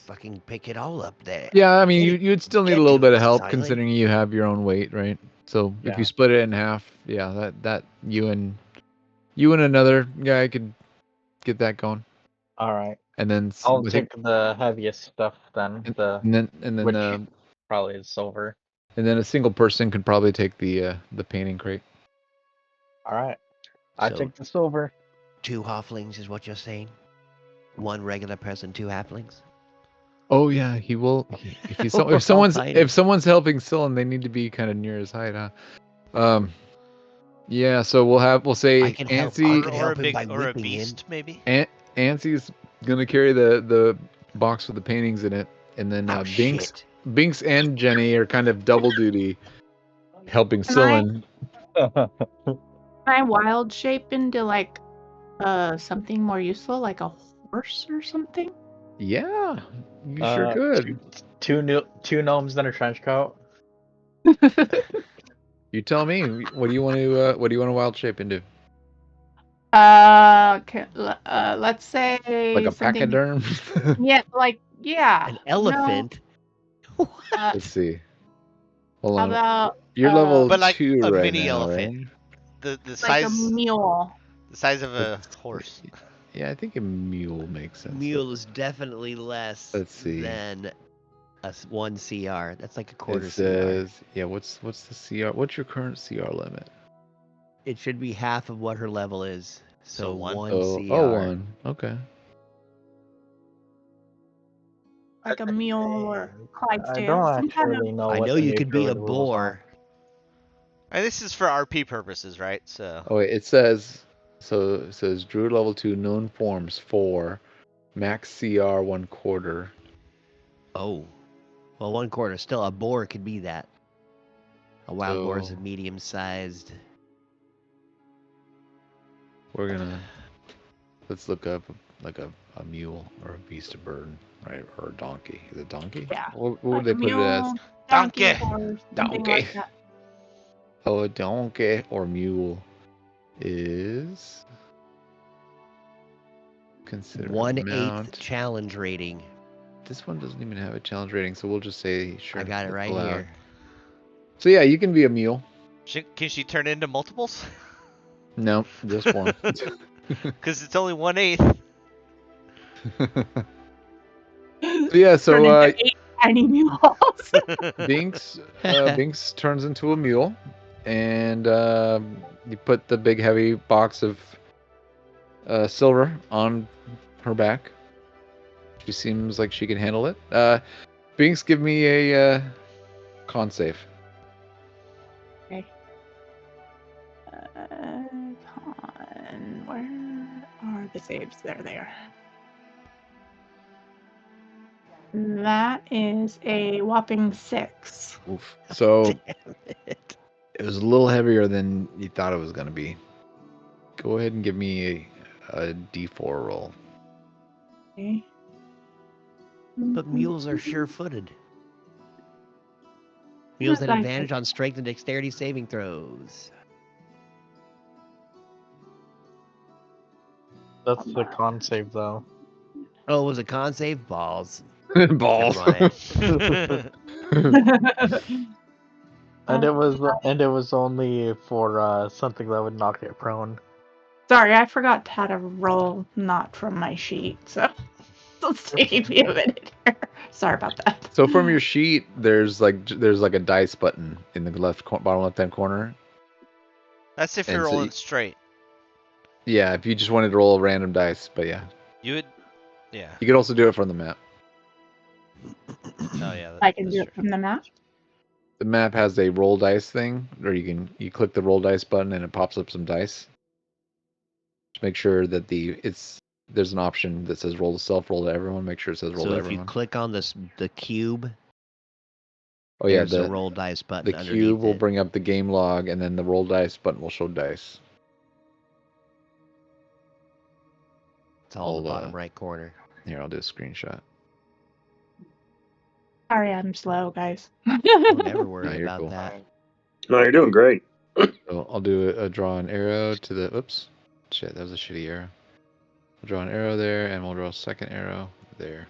fucking pick it all up there. Yeah, I mean, Get- you'd still need get a little to bit it, of help Silent. considering you have your own weight, right? So if Yeah. you split it in half, yeah, that you and another guy could get that going, Alright. and then I'll I take think, the heaviest stuff then. and Which then probably is silver. a single person could probably take the painting crate. Alright. I So- take the silver. 2 halflings is what you're saying? 1 regular person, 2 halflings? Oh yeah, he will. If We're all someone's tiny. helping Cyllin, they need to be kind of near his height, huh? Yeah. So we'll say I can help. Ansi I could Or a help him big, by or a whipping him. beast, maybe. Ansi's gonna carry the box with the paintings in it, and then Oh, Binks and Jenny are kind of double duty, helping Can I- Cyllin. Can I wild shape into like something more useful, like a horse or something? Yeah, you sure could. Two gnomes in a trench coat. You tell me. What do you want to wild shape into? Let's say Like a something. pachyderm? Yeah, An elephant? Let's see. Hold How on. about You're level But like 2 a right mini now, elephant. right? The like size a mule? the size of a horse. Yeah, I think a mule makes sense. Mule is definitely less Let's see. than 1 CR. That's like a quarter It CR. says, yeah. What's the CR? What's your current CR limit? It should be half of what her level is. So one? 1 Oh, CR. oh, 1. Okay. Like a mule or I Clydesdale. don't Some kind of. actually know I what know the you could be nature a of the rules are. boar. And this is for RP purposes, right? So. Oh wait, it says Druid level 2 known forms 4, max CR 1/4. Oh. Well, 1/4. Still, a boar could be that. A wild boar is So- a medium-sized. We're gonna let's look up like a mule or a beast of burden, right? Or a donkey. Is it donkey? Yeah. What Like would they a put it as? mule, donkey, Donkey. or something Donkey. like that. Oh, a donkey or mule is considered a 1/8 mount. challenge rating. This one doesn't even have a challenge rating, so we'll just say sure. I got it it's right allowed. here. So yeah, you can be a mule. Can she turn into multiples? No, just one. Because it's only 1/8. So yeah, so Turn into 8 tiny mules. Binks turns into a mule, and you put the big heavy box of silver on her back. She seems like she can handle it. Binks, give me a con save. Okay. Where are the saves? There they are. That is a whopping 6. Oof. So Damn it. it was a little heavier than you thought it was going to be. Go ahead and give me a D4 roll. Okay. But mules are sure-footed. Mules Not have like advantage on strength and dexterity saving throws. That's the con save, though. Oh, it was a con save? Balls. Balls. Never And it was only for something that would knock it prone. Sorry, I forgot how to roll not from my sheet, so it'll take me a minute here. Sorry about that. So from your sheet, there's like a dice button in the bottom left-hand corner. That's if And you're so rolling you- straight. Yeah, if you just wanted to roll a random dice, but yeah, You would. Yeah. you could also do it from the map. Oh yeah. I can that's do it true. from the map. The map has a roll dice thing, or you click the roll dice button and it pops up some dice. Just make sure that there's an option that says roll to self, roll to everyone. Make sure it says roll So to if everyone. you click on the cube, Oh yeah, there's a the roll dice button the underneath cube will it. bring up the game log, and then the roll dice button will show dice. It's all in the I'll, bottom right corner. Here, I'll do a screenshot. Sorry, I'm slow, guys. Don't ever worry No, you're about cool. that. No, you're doing great. So I'll do a draw an arrow to the. Oops, shit, that was a shitty arrow. We'll draw an arrow there, and we'll draw a second arrow there.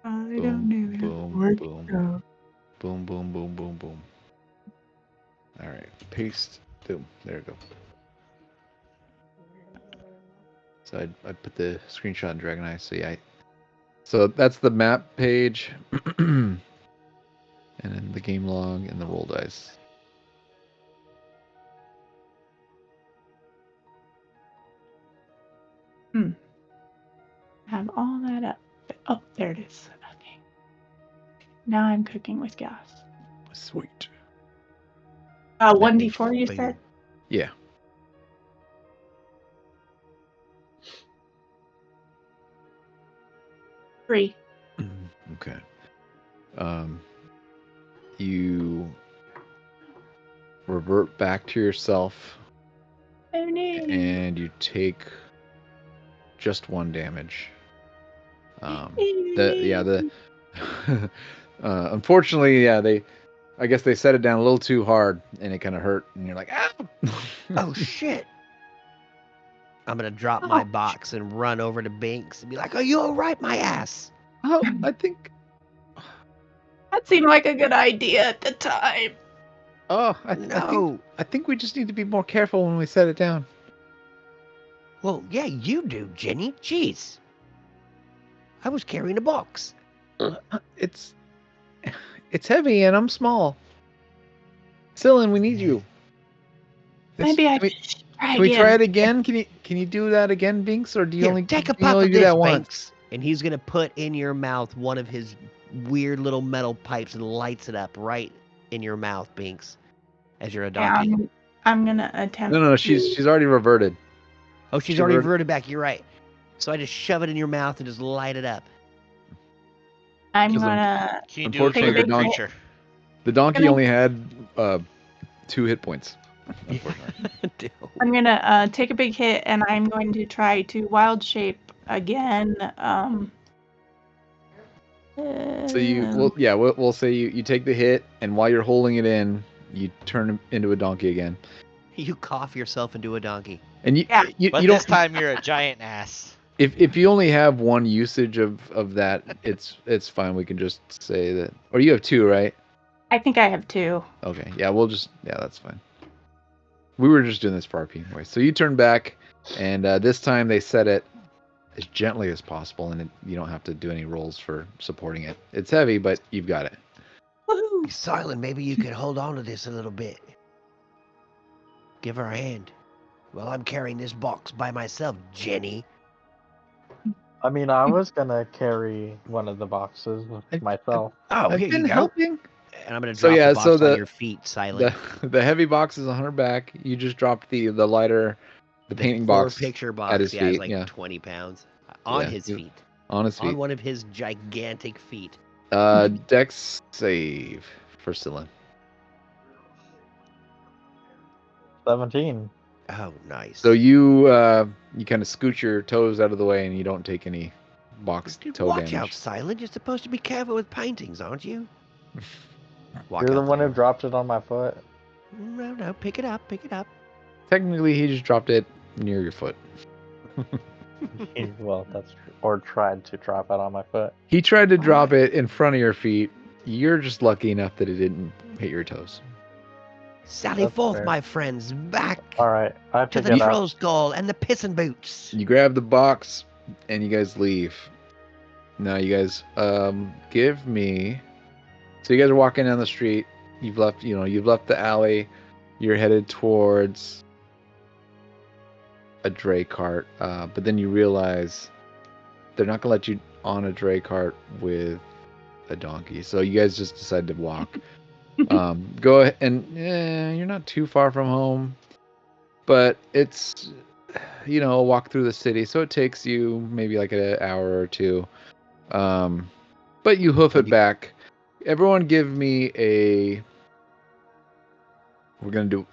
I Boom, don't know. boom, Where to boom. go. Boom, boom, boom, boom, boom. All right, paste. Boom. There we go. So I put the screenshot in Dragon Eye. So yeah. So that's the map page, and then the game log and the roll dice. Have all that up. Oh, there it is. Okay. Now I'm cooking with gas. Sweet. 1d4 you said? Yeah. Three. Okay. You revert back to yourself, Oh no. and you take just 1 damage. Unfortunately, yeah, I guess they set it down a little too hard, and it kind of hurt, and you're like, ah! Oh shit! I'm gonna drop my box and run over to Binks and be like, "Are you all right, my ass?" Oh, I think. That seemed like a good idea at the time. Oh, I think we just need to be more careful when we set it down. Well, yeah, you do, Jenny. Jeez. I was carrying a box. It's heavy and I'm small. Cylin, we need you. Maybe I Can should try can we try again. it again? Can you do that again, Binks, or do you Here, only take a do you puff only of do this, that once? Binks. And he's gonna put in your mouth one of his weird little metal pipes and lights it up right in your mouth, Binks, as you're a donkey. I'm gonna attempt. No, she's already reverted. Oh, she's already reverted back. You're right. So I just shove it in your mouth and just light it up. I'm Because gonna. Can you do it for Unfortunately, your the donkey- creature? The donkey Can I- only had 2 hit points. Dude. I'm gonna take a big hit, and I'm going to try to wild shape again. So we'll say you take the hit, and while you're holding it in, you turn into a donkey again. You cough yourself into a donkey. And you Yeah. you, But you this don't time you're a giant ass. if you only have one usage of that, it's fine. We can just say that, or you have 2, right? I think I have 2. Okay, yeah, that's fine. We were just doing this for RP anyway. So you turn back, and this time they set it as gently as possible, and you don't have to do any rolls for supporting it. It's heavy, but you've got it. Woohoo! Silent, maybe you could hold on to this a little bit. Give her a hand. Well, I'm carrying this box by myself, Jenny. I mean, I was gonna carry one of the boxes myself. Oh, I've here been you go. helping. And I'm gonna So drop yeah, the box so on your feet, Silent. The heavy box is on her back. You just dropped the lighter, the painting box Picture box at his yeah, it's feet. like Yeah, 20 pounds. On Yeah, his feet. on his feet. On one of his gigantic feet. Dex save for Cylin. 17. Oh, nice. So you kind of scoot your toes out of the way, and you don't take any box Dude, toe watch damage. out, Silent. You're supposed to be careful with paintings, aren't you? Walk You're the out one the who door. dropped it on my foot. No, pick it up, pick it up. Technically, he just dropped it near your foot. Well, that's true. Or tried to drop it on my foot. He tried to drop it in front of your feet. You're just lucky enough that it didn't hit your toes. Sally That's forth, fair. my friends, back Alright, I to pick the it up. troll skull and the pissin' boots. You grab the box, and you guys leave. Now you guys give me. So you guys are walking down the street. You've left the alley. You're headed towards a dray cart, but then you realize they're not gonna let you on a dray cart with a donkey. So you guys just decide to walk. Go ahead, and you're not too far from home, but it's a walk through the city, so it takes you maybe like an hour or 2. But you hoof it back. Everyone give me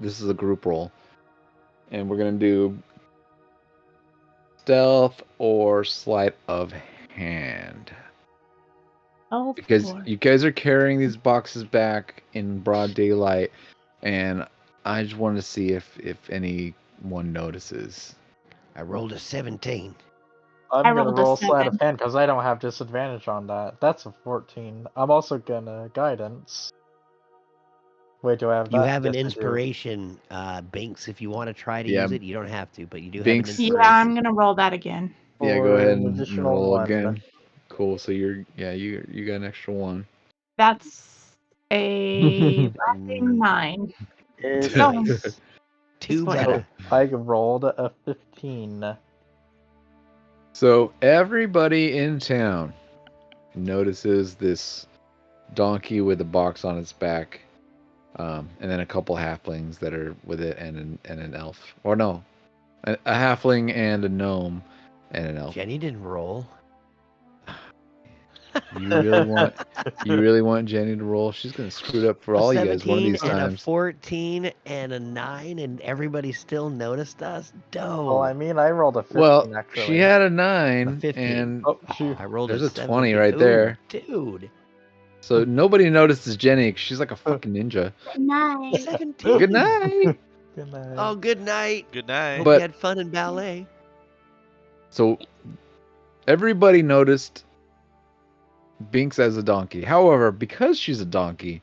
this is a group roll, and we're gonna do stealth or sleight of hand. Oh, Because boy. you guys are carrying these boxes back in broad daylight, and I just wanted to see if anyone notices. I rolled a 17. I'm I gonna rolled a roll sleight 7. of hand because I don't have disadvantage on that. That's a 14. I'm also gonna guidance. Wait, do I have that? You have an Yes, I do. inspiration, Binks. If you want to try to Yeah. use it, you don't have to, but you do Binks- have an Yeah, inspiration. I'm gonna roll that again. Yeah, go For ahead an and additional roll 1. again. Cool. So you got an extra 1. That's a whopping 9. It So, is- Two It's better. I rolled a 15. So everybody in town notices this donkey with a box on its back, and then a couple halflings that are with it, and an elf, or no, a halfling and a gnome and an elf. Jenny didn't roll. You really want Jenny to roll? She's gonna screw it up for all you guys one of these and times. a 14 and a 9, and everybody still noticed us? Dope. Well, I mean, I rolled a 15 Well, actually. she had a 9, A 15. and Oh, shoot. I rolled there's a a 20 17. right Ooh, there. Dude. So nobody notices Jenny 'cause she's like a fucking ninja. nice. 17. Good night. Good night. Oh, good night. Good night. Hope But- you had fun in ballet. So everybody noticed Binks as a donkey. However, because she's a donkey,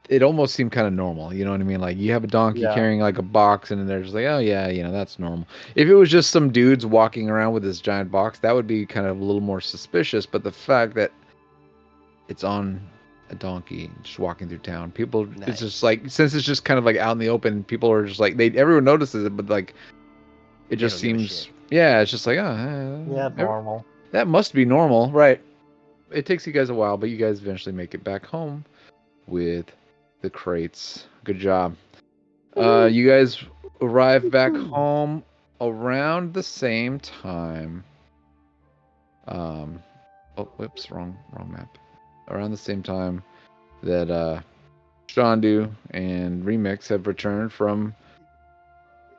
it almost seemed kind of normal. You know what I mean? Like you have a donkey Yeah. carrying like a box, and they're just like, oh yeah, that's normal. If it was just some dudes walking around with this giant box, that would be kind of a little more suspicious. But the fact that it's on a donkey just walking through town. People, Nice. it's just like, since it's just kind of like out in the open, people are just like, everyone notices it, but like it They just don't give a seems, shit. yeah, it's just like, oh, Yeah, normal. that must be normal, right? It takes you guys a while, but you guys eventually make it back home with the crates. Good job. You guys arrive back home around the same time. Oh, whoops, wrong map. Around the same time that Shandu and Remix have returned from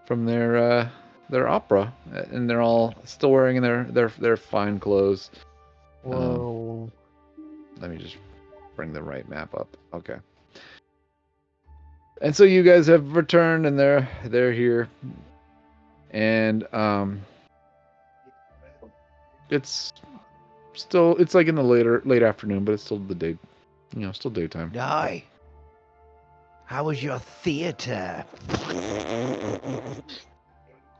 their opera, and they're all still wearing their fine clothes. Whoa. Let me just bring the right map up. Okay. And so you guys have returned, and they're here, and it's like in the late afternoon, but it's still the day, still daytime. Aye. How was your theater?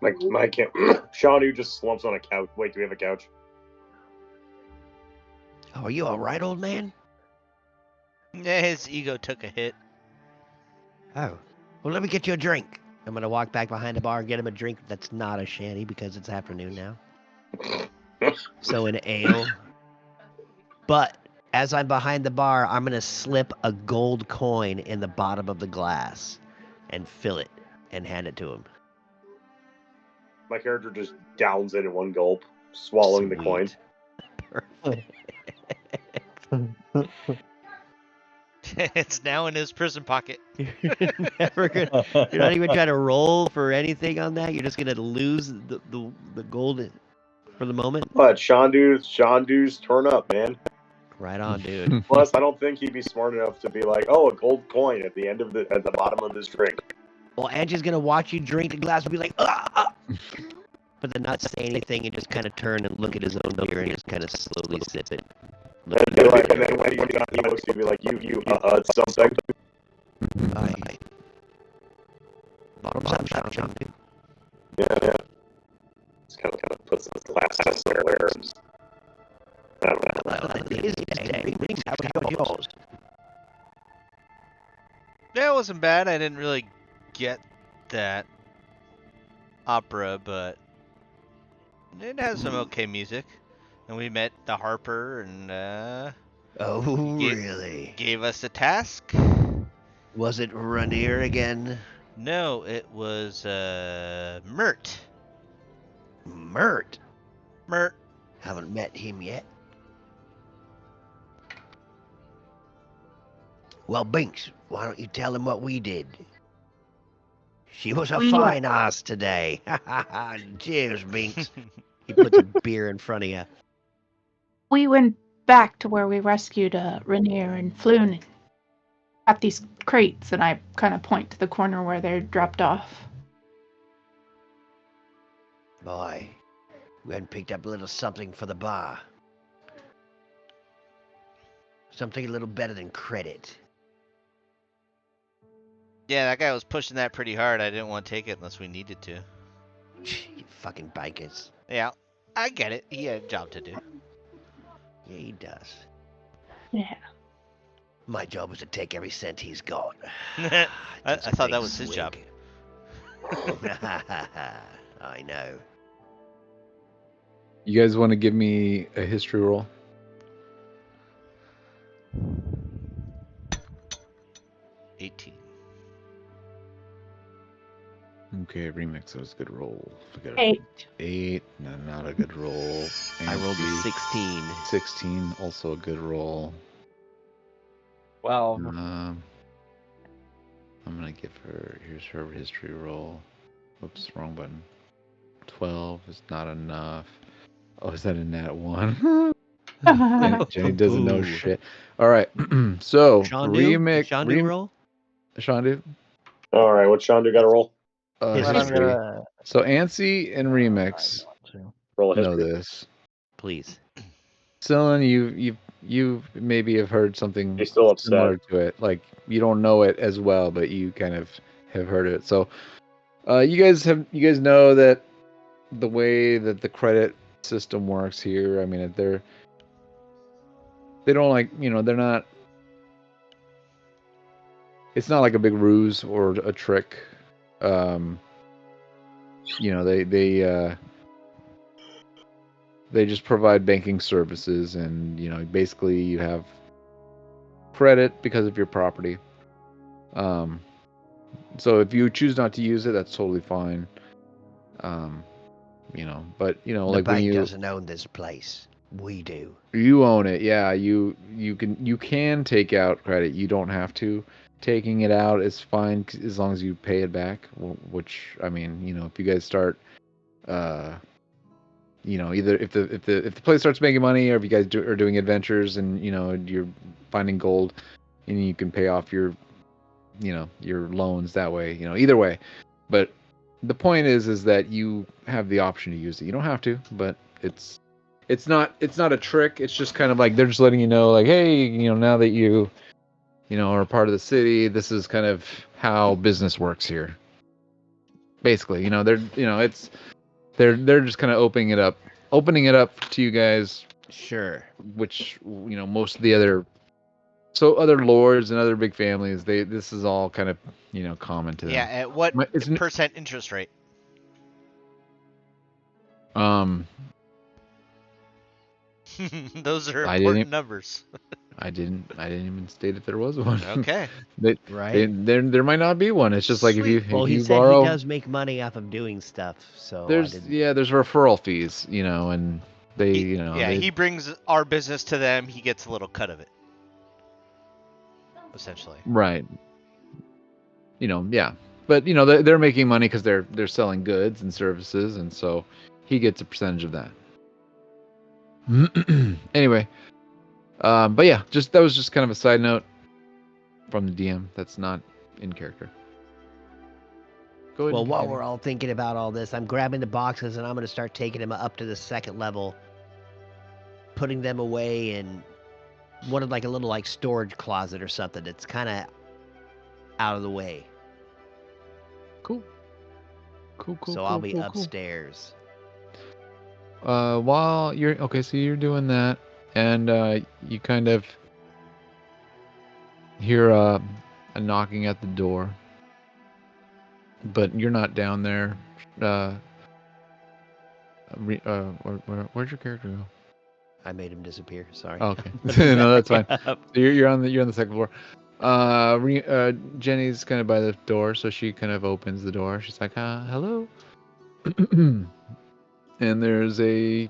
My camp. Shandu just slumps on a couch. Wait, do we have a couch? Oh, are you all right, old man? Yeah, his ego took a hit. Oh, well, let me get you a drink. I'm gonna walk back behind the bar and get him a drink that's not a shandy because it's afternoon now. So an ale. But as I'm behind the bar, I'm gonna slip a gold coin in the bottom of the glass and fill it and hand it to him. My character just downs it in one gulp, swallowing the coin. It's now in his prison pocket. You're not even trying to roll for anything on that. You're just gonna lose the gold for the moment. But Shandu's turn up, man. Right on, dude. Plus, I don't think he'd be smart enough to be like, "Oh, a gold coin at the bottom of this drink." Well, Angie's gonna watch you drink the glass and be like, ah! But then not say anything and just kind of turn and look at his own beer and just kind of slowly sip it. And be like, and then when he looks, he'd be like, "You, something." Aye. Bottoms up, Sean. Yeah. Just kind of puts the glass somewhere. I don't know. Well, it is day. How was yours? Yeah, it wasn't bad. I didn't really get that opera, but it has some okay music. And we met the Harper, and Oh, really? gave us a task. Was it Rainier again? No, it was Mert. Mert? Mert. Haven't met him yet. Well, Binks, why don't you tell him what we did? She was a fine ass today. Cheers, Binks. He puts a beer in front of you. We went back to where we rescued Rainier and Floon at these crates, and I kind of point to the corner where they're dropped off. Boy, we hadn't picked up a little something for the bar. Something a little better than credit. Yeah, that guy was pushing that pretty hard. I didn't want to take it unless we needed to. You fucking bikers. Yeah, I get it. He had a job to do. Yeah, he does. Yeah. My job is to take every cent he's got. I thought that was his job. I know. You guys want to give me a history roll? $18. Okay, Remix, that was a good roll. 8, no, not a good roll. I rolled a Angie, 16. 16, also a good roll. Well, I'm gonna give her, here's her history roll. Whoops, wrong button. 12 is not enough. Oh, is that a nat 1? Jenny doesn't know shit. All right, so Shandu roll? Shandu? All right, what Shandu got to roll? History. So Ansi and Remix Roll a know history. this. Please. Dylan, you maybe have heard something He's still upset. similar to it. Like you don't know it as well, but you kind of have heard it. So, you guys know that the way that the credit system works here. I mean, they don't like, they're not. It's not like a big ruse or a trick. They just provide banking services, and basically you have credit because of your property. So if you choose not to use it, that's totally fine. But The like when bank doesn't own this place. We do. you own it, yeah, you can take out credit. You don't have to. Taking it out is fine as long as you pay it back. Which I mean, if you guys start, either if the place starts making money, or if you guys are doing adventures and you're finding gold, and you can pay off your loans that way. Either way, but the point is that you have the option to use it. You don't have to, but it's not a trick. It's just kind of like they're just letting you know, like, hey, now that you are part of the city, this is kind of how business works here. Basically, they're just kind of opening it up to you guys. Sure. Which most of the other lords and other big families, this is all kind of common to them. Yeah. At what percent interest rate? Those are important numbers. I didn't even state if there was one. Okay. Right. There might not be one. It's just like if you he said borrow, he does make money off of doing stuff. So there's referral fees, and they he brings our business to them. He gets a little cut of it, essentially. Right. Yeah, but they're making money because they're selling goods and services, and so he gets a percentage of that. Anyway, but yeah, that was just kind of a side note from the DM. That's not in character. Go ahead. Well, while we're all thinking about all this, I'm grabbing the boxes and I'm going to start taking them up to the second level, putting them away in one of like a little like storage closet or something that's kind of out of the way. Cool. So I'll be upstairs. While so you're doing that, and you kind of hear a knocking at the door, but you're not down there. Where'd your character go? I made him disappear. Sorry. Oh, okay. No, that's fine. So you're on the second floor. Jenny's kind of by the door, so she kind of opens the door. She's like, hello. And there's a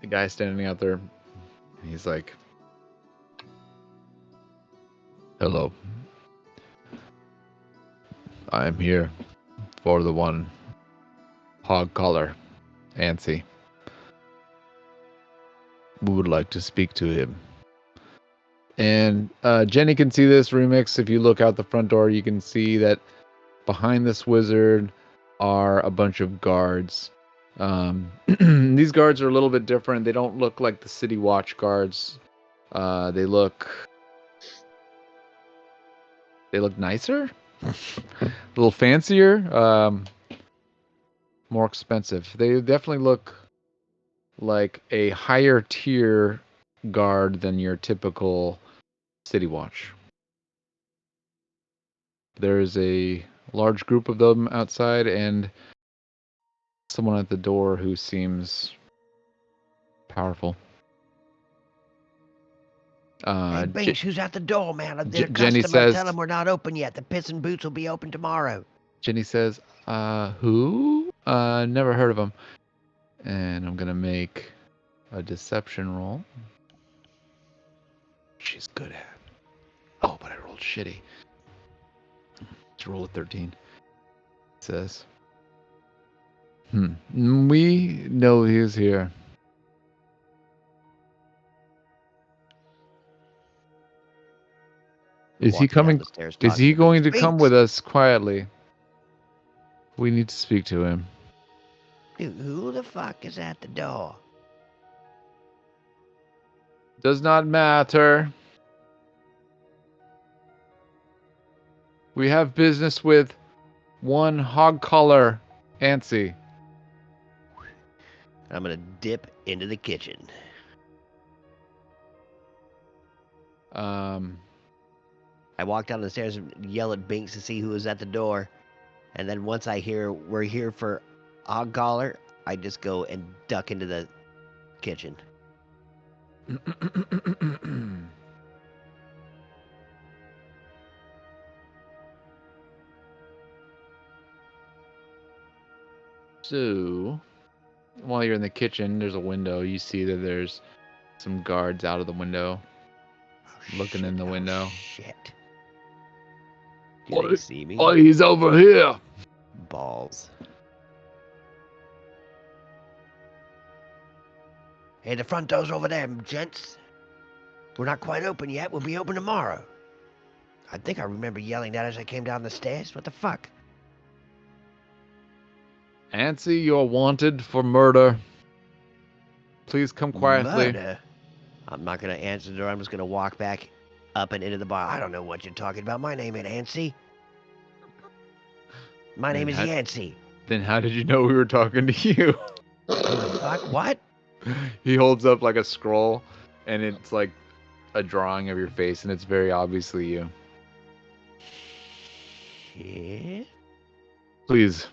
guy standing out there. He's like, hello. I'm here for the one hog collar, Ansi. We would like to speak to him. And Jenny can see this remix. If you look out the front door, you can see that behind this wizard are a bunch of guards. These guards are a little bit different. They don't look like the City Watch guards. They look nicer, a little fancier, more expensive. They definitely look like a higher tier guard than your typical City Watch. There's a large group of them outside and someone at the door who seems powerful. Hey, Binks, who's at the door, man? Jenny says, tell them we're not open yet. The Piss and Boots will be open tomorrow. Jenny says, who? Never heard of him. And I'm going to make a deception roll. She's good at. Oh, but I rolled shitty. Let's roll a 13. It says, we know he's here. Is he coming? Is he going to come with us quietly? We need to speak to him. Dude, who the fuck is at the door? Does not matter. We have business with one hog collar, Ansi. I'm gonna dip into the kitchen. I walk down the stairs and yell at Binks to see who is at the door. And then once I hear we're here for Hog Collar, I just go and duck into the kitchen. So, while you're in the kitchen, there's a window. You see that there's some guards out of the window. Looking in the window. Shit. Do they see me? Oh, he's over here. Balls. Hey, the front door's over there, gents. We're not quite open yet. We'll be open tomorrow. I think I remember yelling that as I came down the stairs. What the fuck? Ansi, you're wanted for murder. Please come quietly. Murder? I'm not going to answer the door. I'm just going to walk back up and into the bar. I don't know what you're talking about. My name ain't Ansi. My name is Yancey. Then how did you know we were talking to you? What the fuck? What? He holds up like a scroll, and it's like a drawing of your face, and it's very obviously you. Shit. Please,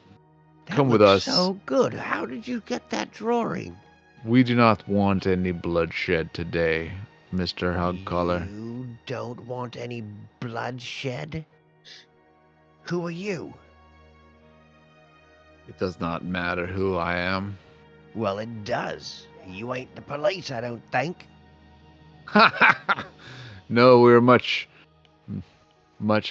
come with looks us. So good. How did you get that drawing? We do not want any bloodshed today, Mr. Hogcollar. You don't want any bloodshed? Who are you? It does not matter who I am. Well, it does. You ain't the police, I don't think. No, we're much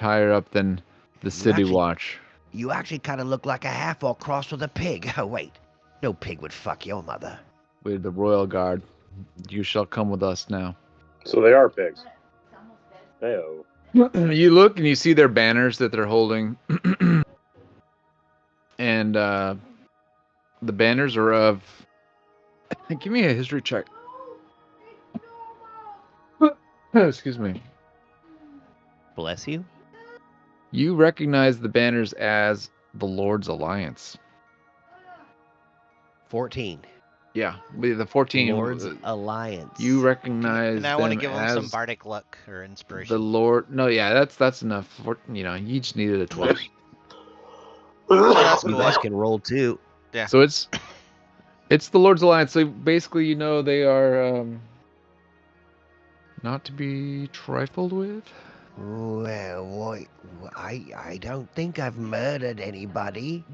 higher up than the City Watch. You actually kind of look like a half-orc crossed with a pig. Oh, wait. No pig would fuck your mother. We're the Royal Guard. You shall come with us now. So they are pigs. Hey-oh. You look and you see their banners that they're holding. And the banners are of... Give me a history check. Excuse me. Bless you. You recognize the banners as the Lord's Alliance. 14. Yeah, the 14. Lord's Alliance. You recognize And I want want to give him some bardic luck or the inspiration. Lord. No, yeah, that's enough. You each needed a 12. Oh, that's You cool. guys can roll too. Yeah. So it's the Lord's Alliance. So basically, they are not to be trifled with. Well, I don't think I've murdered anybody.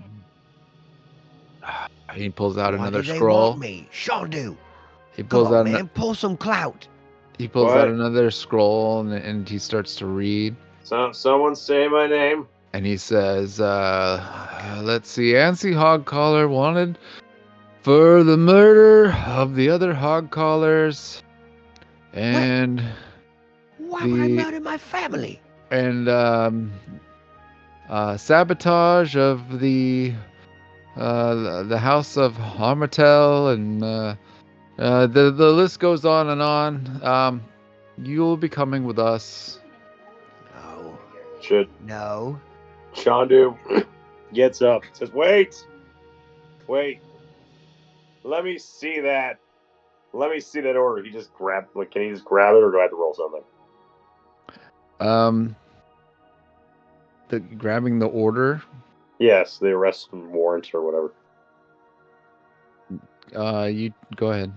He pulls out Why another do they scroll. want me? Shandu. He Come pulls on, out man. Pull some clout. he pulls What? out another scroll and he starts to read. Someone say my name. And he says, let's see, Ansi Hogcollar wanted for the murder of the other Hogcollars and Why would I murder my family? and sabotage of the House of Harmatel, and the list goes on and on. You'll be coming with us. No. Should No. Shandu gets up, says, Wait. Let me see that. Let me see that order. He just can he just grab it, or do I have to roll something? Grabbing the order. Yes, the arrest warrant or whatever. You go ahead.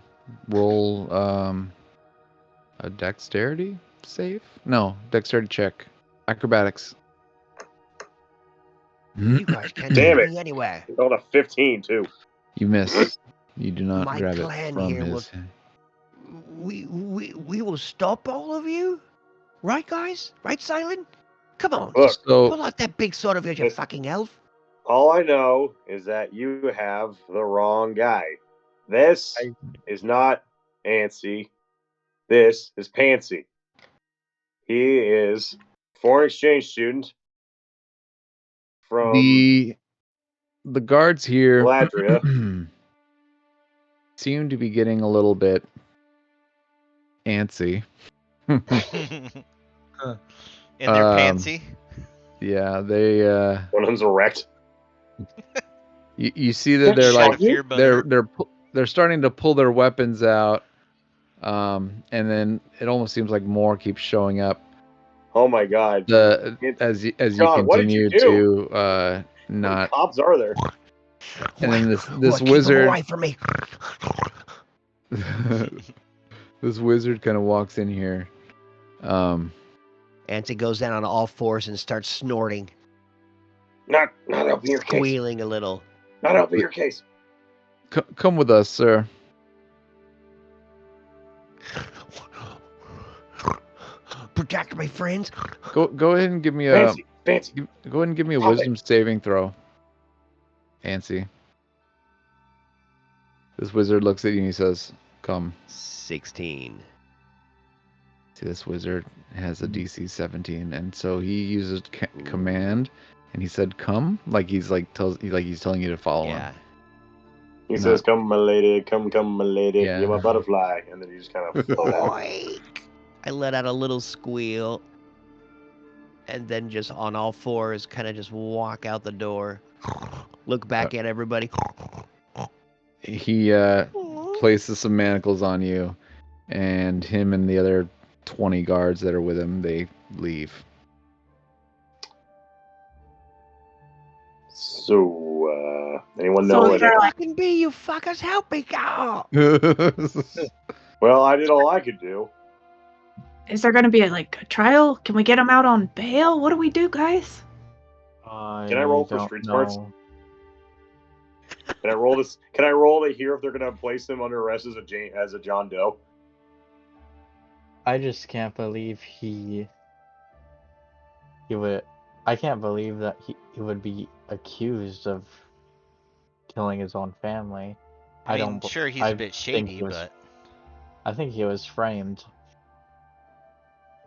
Roll a dexterity save? No, dexterity check. Acrobatics. You guys can't Damn get it. me anywhere. Rolled a 15 too. You miss. You do not My grab it clan from here his. We will stop all of you? Right, guys? Right, Silent? Come on. Look, So Pull out that big sword of yours, you Yes. fucking elf. all I know is that you have the wrong guy. This is not Ansi. This is Pansy. He is a foreign exchange student from the guards here Galadria. seem to be getting a little bit antsy. In their pantsy. Yeah, they One of them's erect. you see that they're like Fear boner. they're starting to pull their weapons out. And then it almost seems like more keeps showing up. Oh my God! As you John, what did you continue do? to How many not. cops are there? And then this Keep him wizard. away from me. This wizard kind of walks in here. Anti goes down on all fours and starts snorting, Not helping your case. squealing a little. Not helping your case. Come with us, sir. Protect my friends. Go ahead and give me a Fancy. Go ahead and give me a Stop wisdom saving throw. Fancy. This wizard looks at you and he says, "Come." 16. See, this wizard has a DC 17, and so he uses command, and he said, "Come," like he's telling you to follow him. He says, "Come, my lady, come, my lady. Yeah. You're my butterfly," and then you just kind of float out. I let out a little squeal, and then just on all fours, kind of just walk out the door, look back at everybody. He places some manacles on you, and him and the other 20 guards that are with him, they leave. So, anyone know what? Fucking be, you fuckers, help me, God! Well, I did all I could do. Is there going to be a trial? Can we get him out on bail? What do we do, guys? Can I roll for street smarts? Can I roll this? Can I roll to hear if they're going to place him under arrest as a John Doe? I just can't believe he would. I can't believe that he would be accused of killing his own family. I mean, sure, he's a bit shady, but I think he was framed.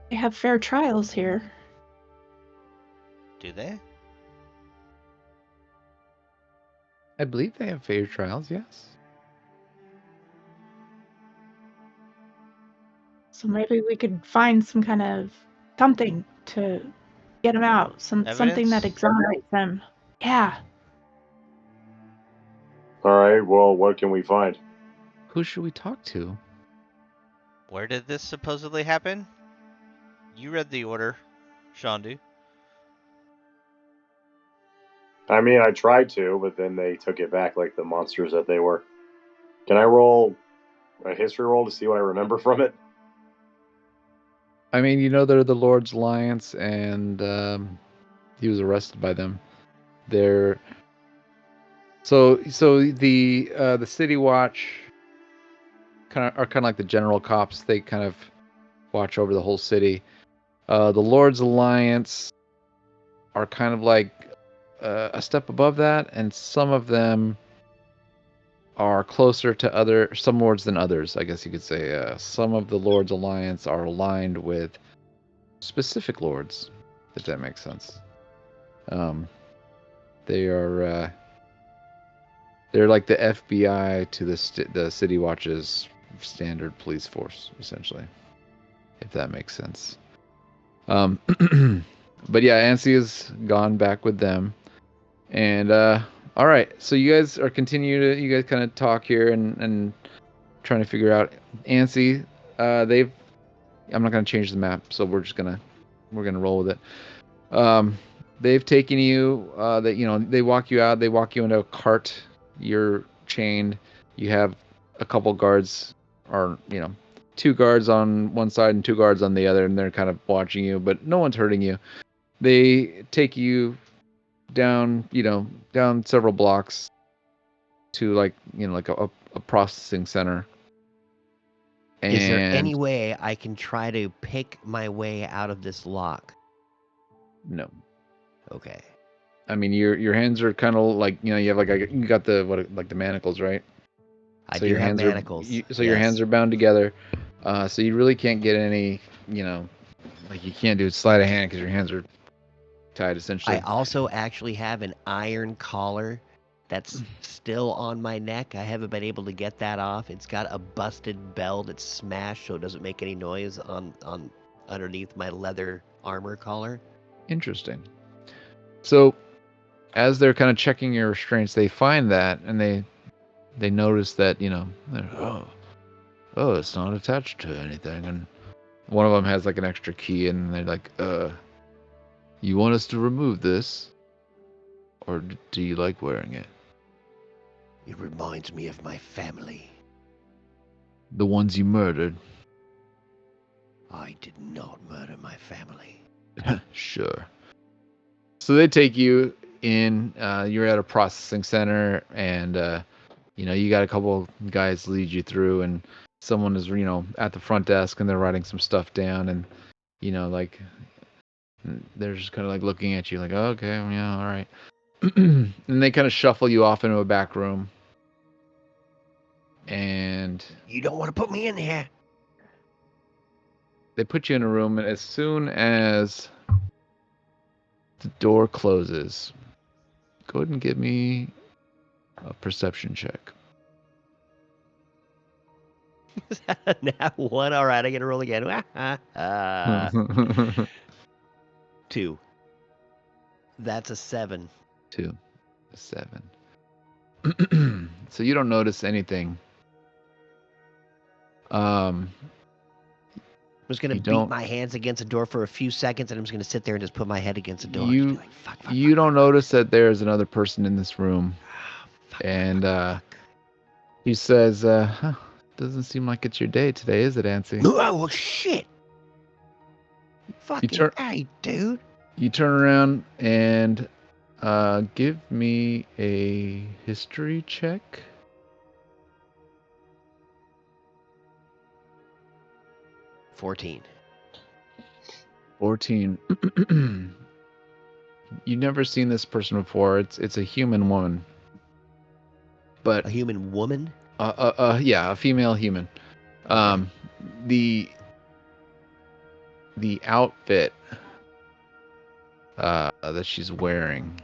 They have fair trials here. Do they? I believe they have fair trials, yes. So maybe we could find some kind of something to get him out. Something that exonerates him. Yeah. All right. Well, what can we find? Who should we talk to? Where did this supposedly happen? You read the order, Shandu. I mean, I tried to, but then they took it back like the monsters that they were. Can I roll a history roll to see what I remember from it? I mean, they're the Lord's Alliance, and he was arrested by them. They're so the City Watch are kind of like the general cops. They kind of watch over the whole city. The Lord's Alliance are kind of like a step above that, and some of them are closer to some lords than others, I guess you could say. Some of the Lord's Alliance are aligned with specific lords, if that makes sense. They're like the FBI to the City Watch's standard police force, essentially, if that makes sense. But yeah, Ansi has gone back with them, and all right. So you guys are you guys kind of talk here and trying to figure out Ansi. I'm not gonna change the map, so we're gonna roll with it. They've taken you. They walk you out. They walk you into a cart. You're chained. You have a couple guards, or 2 guards on one side and 2 guards on the other, and they're kind of watching you, but no one's hurting you. They take you down, down several blocks to a processing center. And is there any way I can try to pick my way out of this lock? No. Okay. I mean, your hands are kind of like, you have you got the the manacles, right? I do have manacles. Your hands are bound together. So you really can't get any, you can't do sleight of hand because your hands are tied, essentially. I also actually have an iron collar that's still on my neck. I haven't been able to get that off. It's got a busted bell that's smashed, so it doesn't make any noise on underneath my leather armor collar. Interesting. So, as they're kind of checking your restraints, they find that, and they notice that oh, it's not attached to anything. And one of them has like an extra key, and they're like, you want us to remove this? Or do you like wearing it? It reminds me of my family. The ones you murdered? I did not murder my family. Sure. So they take you in. You're at a processing center, and you got a couple guys lead you through, and someone is at the front desk, and they're writing some stuff down, and like they're just kind of like looking at you, like, oh, okay, yeah, all right. And they kind of shuffle you off into a back room, and You don't want to put me in here. they put you in a room, and as soon as the door closes, go ahead and give me a perception check. Now one. All right, I get to roll again. 2. That's a 7. 2, 7. So you don't notice anything. I'm just gonna You beat don't- my hands against the door for a few seconds, and I'm just gonna sit there and just put my head against the door. You- Just be like, fuck, fuck, You fuck. don't notice that there's another person in this room. Fuck, And fuck. he says, doesn't seem like it's your day today, is it, Ansi? Oh, well, shit. Fucking turn- hey, dude. You turn around and give me a history check. 14. 14. You've never seen this person before. It's a human woman. But A human woman? yeah, a female human. The outfit that she's wearing,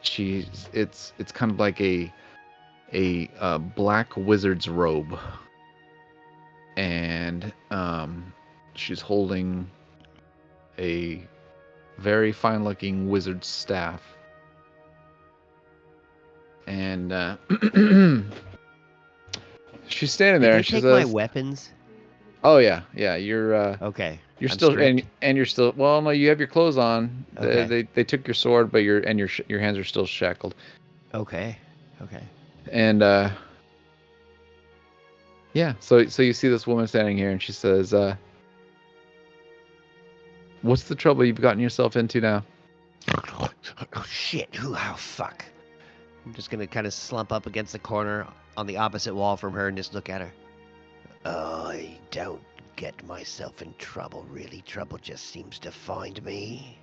it's kind of like a black wizard's robe, and she's holding a very fine-looking wizard's staff, and she's standing there. Did And they she take says, my weapons? "Oh yeah, you're Okay. you're I'm still stripped. and you're still well. No, you have your clothes on. Okay. They took your sword, but your hands are still shackled. Okay. Okay. And yeah, so you see this woman standing here, and she says, "What's the trouble you've gotten yourself into now?" Oh, shit. Oh, fuck. I'm just gonna kind of slump up against the corner on the opposite wall from her and just look at her. I don't get myself in trouble, really. Trouble just seems to find me.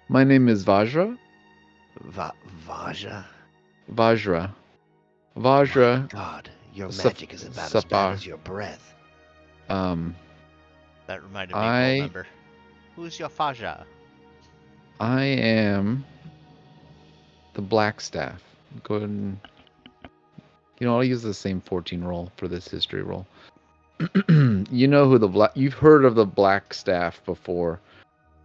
My name is Vajra. Vaja? Vajra. My God, your magic is about as bad Sapar. as your breath. That reminded me of I- a member. Who's your Faja? I am the Blackstaff. Go ahead and I'll use the same 14 roll for this history roll. You know who you've heard of the Blackstaff before.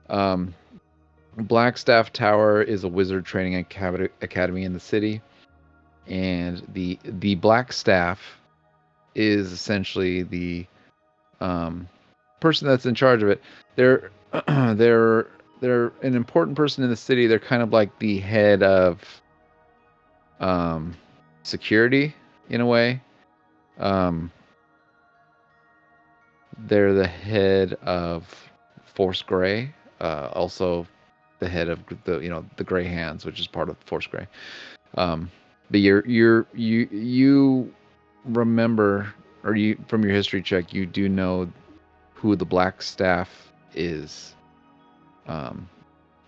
Blackstaff Tower is a wizard training academy in the city, and the Blackstaff is essentially the person that's in charge of it. They're an important person in the city. They're kind of like the head of security in a way. They're the head of Force Grey, also the head of the Grey Hands, which is part of Force Grey. But you remember, or you from your history check, you do know who the Blackstaff is. A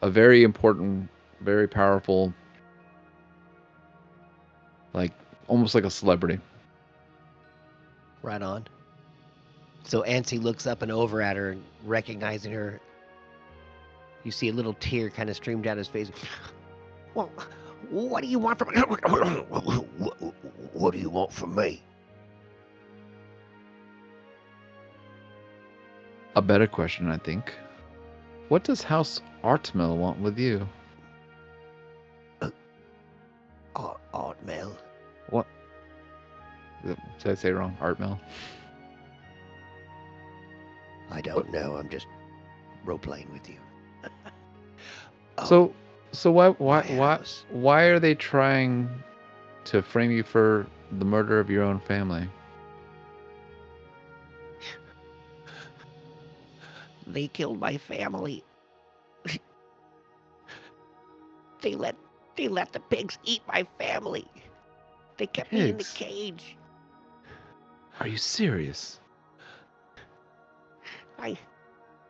very important, very powerful, like almost like a celebrity. Right on. So Ansi looks up and over at her, and recognizing her, you see a little tear kind of stream down his face. Well, what do you want from me? What do you want from me? A better question, I think. What does House Artmill want with you? Art Mel. What? Did I say it wrong? Art Mel? I don't know. I'm just role playing with you. So my why house. why are they trying to frame you for the murder of your own family? They killed my family. They let the pigs eat my family. They kept me in the Pigs? cage. Are you serious? I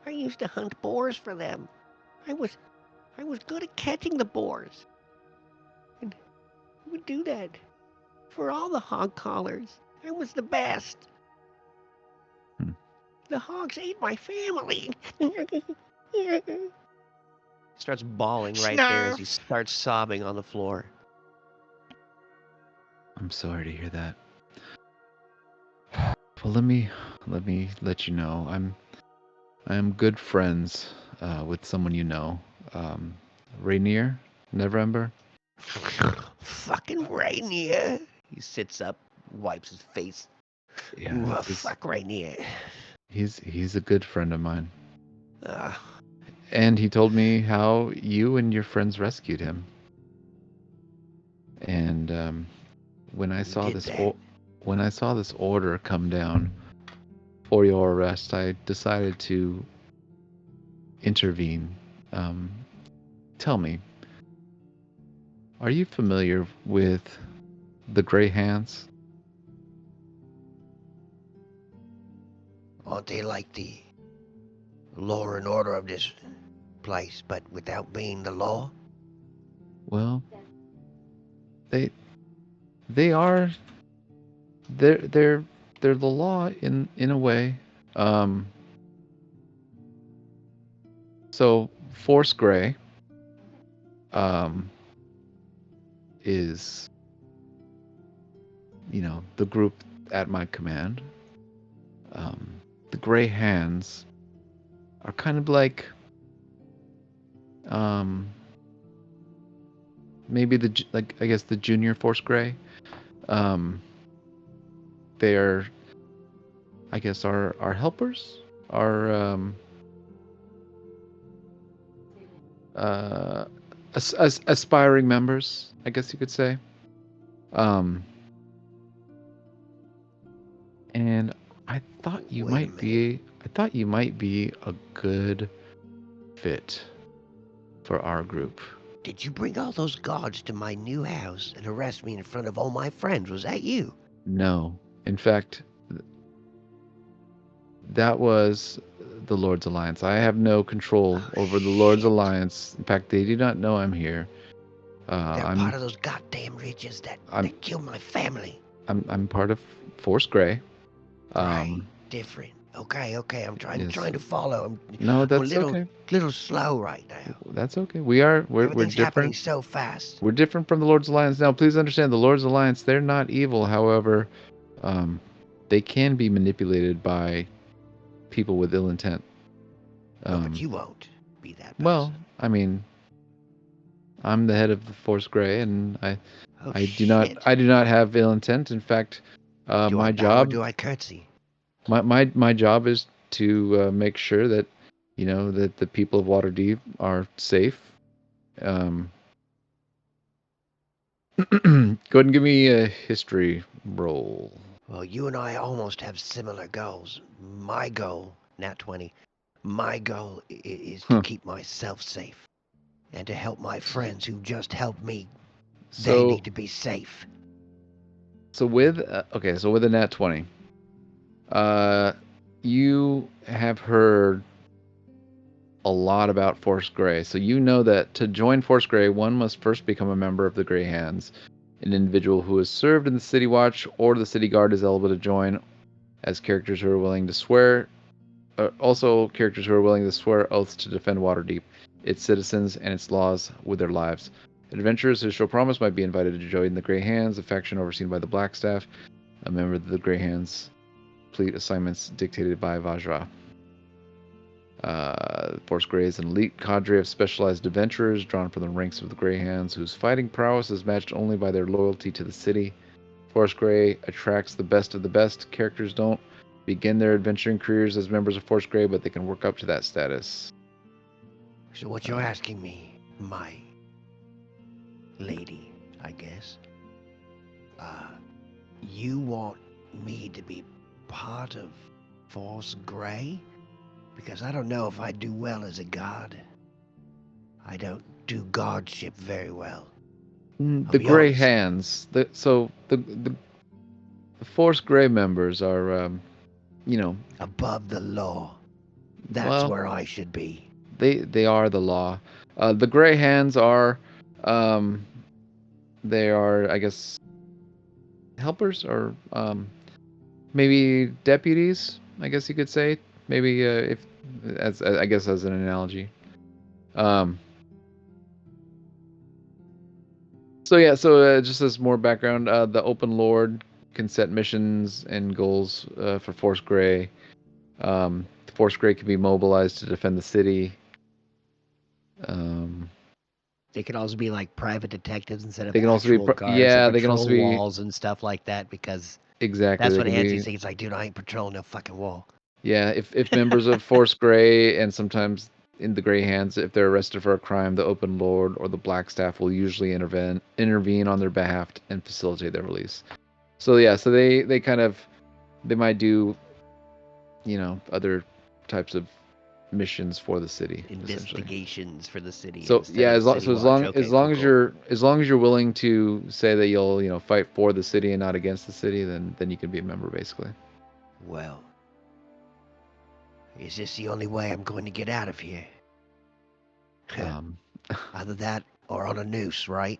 used to hunt boars for them. I was good at catching the boars. And I would do that for all the hog collars. I was the best. Hmm. The hogs ate my family. Starts bawling right there as he starts sobbing on the floor. I'm sorry to hear that. Well, let me let you know. I am good friends with someone you know. Rainier, Neverember. Fucking Rainier. He sits up, wipes his face. Yeah, Fuck Rainier. he's a good friend of mine. Uh, And he told me how you and your friends rescued him. And when I saw did this that. when I saw this order come down for your arrest, I decided to intervene. Tell me, are you familiar with the Grey Hands? Aren't they like the law and order of this place, but without being the law? Well, they are. They're the law in a way. So Force Grey is, the group at my command. The Grey Hands are kind of like maybe I guess the junior Force Grey. They're, I guess, our helpers, our aspiring members, I guess you could say. And I thought you might be a good fit for our group. Did you bring all those guards to my new house and arrest me in front of all my friends? Was that you? No. In fact, that was the Lord's Alliance. I have no control over the Lord's Alliance. In fact, they do not know I'm here. They're I'm part of those goddamn riches that killed my family. I'm part of Force Grey. Right. Different. Okay. I'm trying to follow. That's I'm okay. little slow right now. That's okay. We're Everything's happening different. so fast. We're different from the Lord's Alliance. Now, please understand, the Lord's Alliance, they're not evil. However, they can be manipulated by people with ill intent. But you won't be that person. Well, I mean, I'm the head of the Force Grey, and I do not have ill intent. In fact, my job. Do I curtsy? My job is to make sure that that the people of Waterdeep are safe. Go ahead and give me a history roll. Well, you and I almost have similar goals. My goal, Nat 20, my goal is to keep myself safe and to help my friends who just helped me. They need to be safe. So with a Nat 20, you have heard a lot about Force Grey. So you know that to join Force Grey, one must first become a member of the Grey Hands. An individual who has served in the City Watch or the City Guard is eligible to join as characters who are willing to swear. Also, characters who are willing to swear oaths to defend Waterdeep, its citizens, and its laws with their lives. Adventurers who show promise might be invited to join the Grey Hands, a faction overseen by the Blackstaff, a member of the Grey Hands. Complete assignments dictated by Vajra. Force Grey is an elite cadre of specialized adventurers drawn from the ranks of the Grey Hands, whose fighting prowess is matched only by their loyalty to the city. Force Grey attracts the best of the best. Characters don't begin their adventuring careers as members of Force Grey, but they can work up to that status. So what you're asking me, my lady, I guess, you want me to be part of Force Grey? Because I don't know if I do well as a god. I don't do godship very well. The Grey Hands. The Force Grey members are, above the law. That's where I should be. They are the law. The Grey Hands are, they are, I guess, helpers or maybe deputies. I guess you could say. Maybe if as I guess as an analogy. So just as more background, the Open Lord can set missions and goals for Force Grey. Force Grey can be mobilized to defend the city. They can also be like private detectives instead of they can also be guards. they can also be walls and stuff like that because exactly that's what Anthony's thinking. It's like, dude, I ain't patrolling no fucking wall. Yeah, if members of Force Grey and sometimes in the Grey Hands, if they're arrested for a crime, the Open Lord or the Black Staff will usually intervene on their behalf and facilitate their release. So they kind of they might do, other types of missions for the city, investigations for the city. So yeah, as long as you're willing to say that you'll fight for the city and not against the city, then you can be a member basically. Well, is this the only way I'm going to get out of here? Either that or on a noose, right?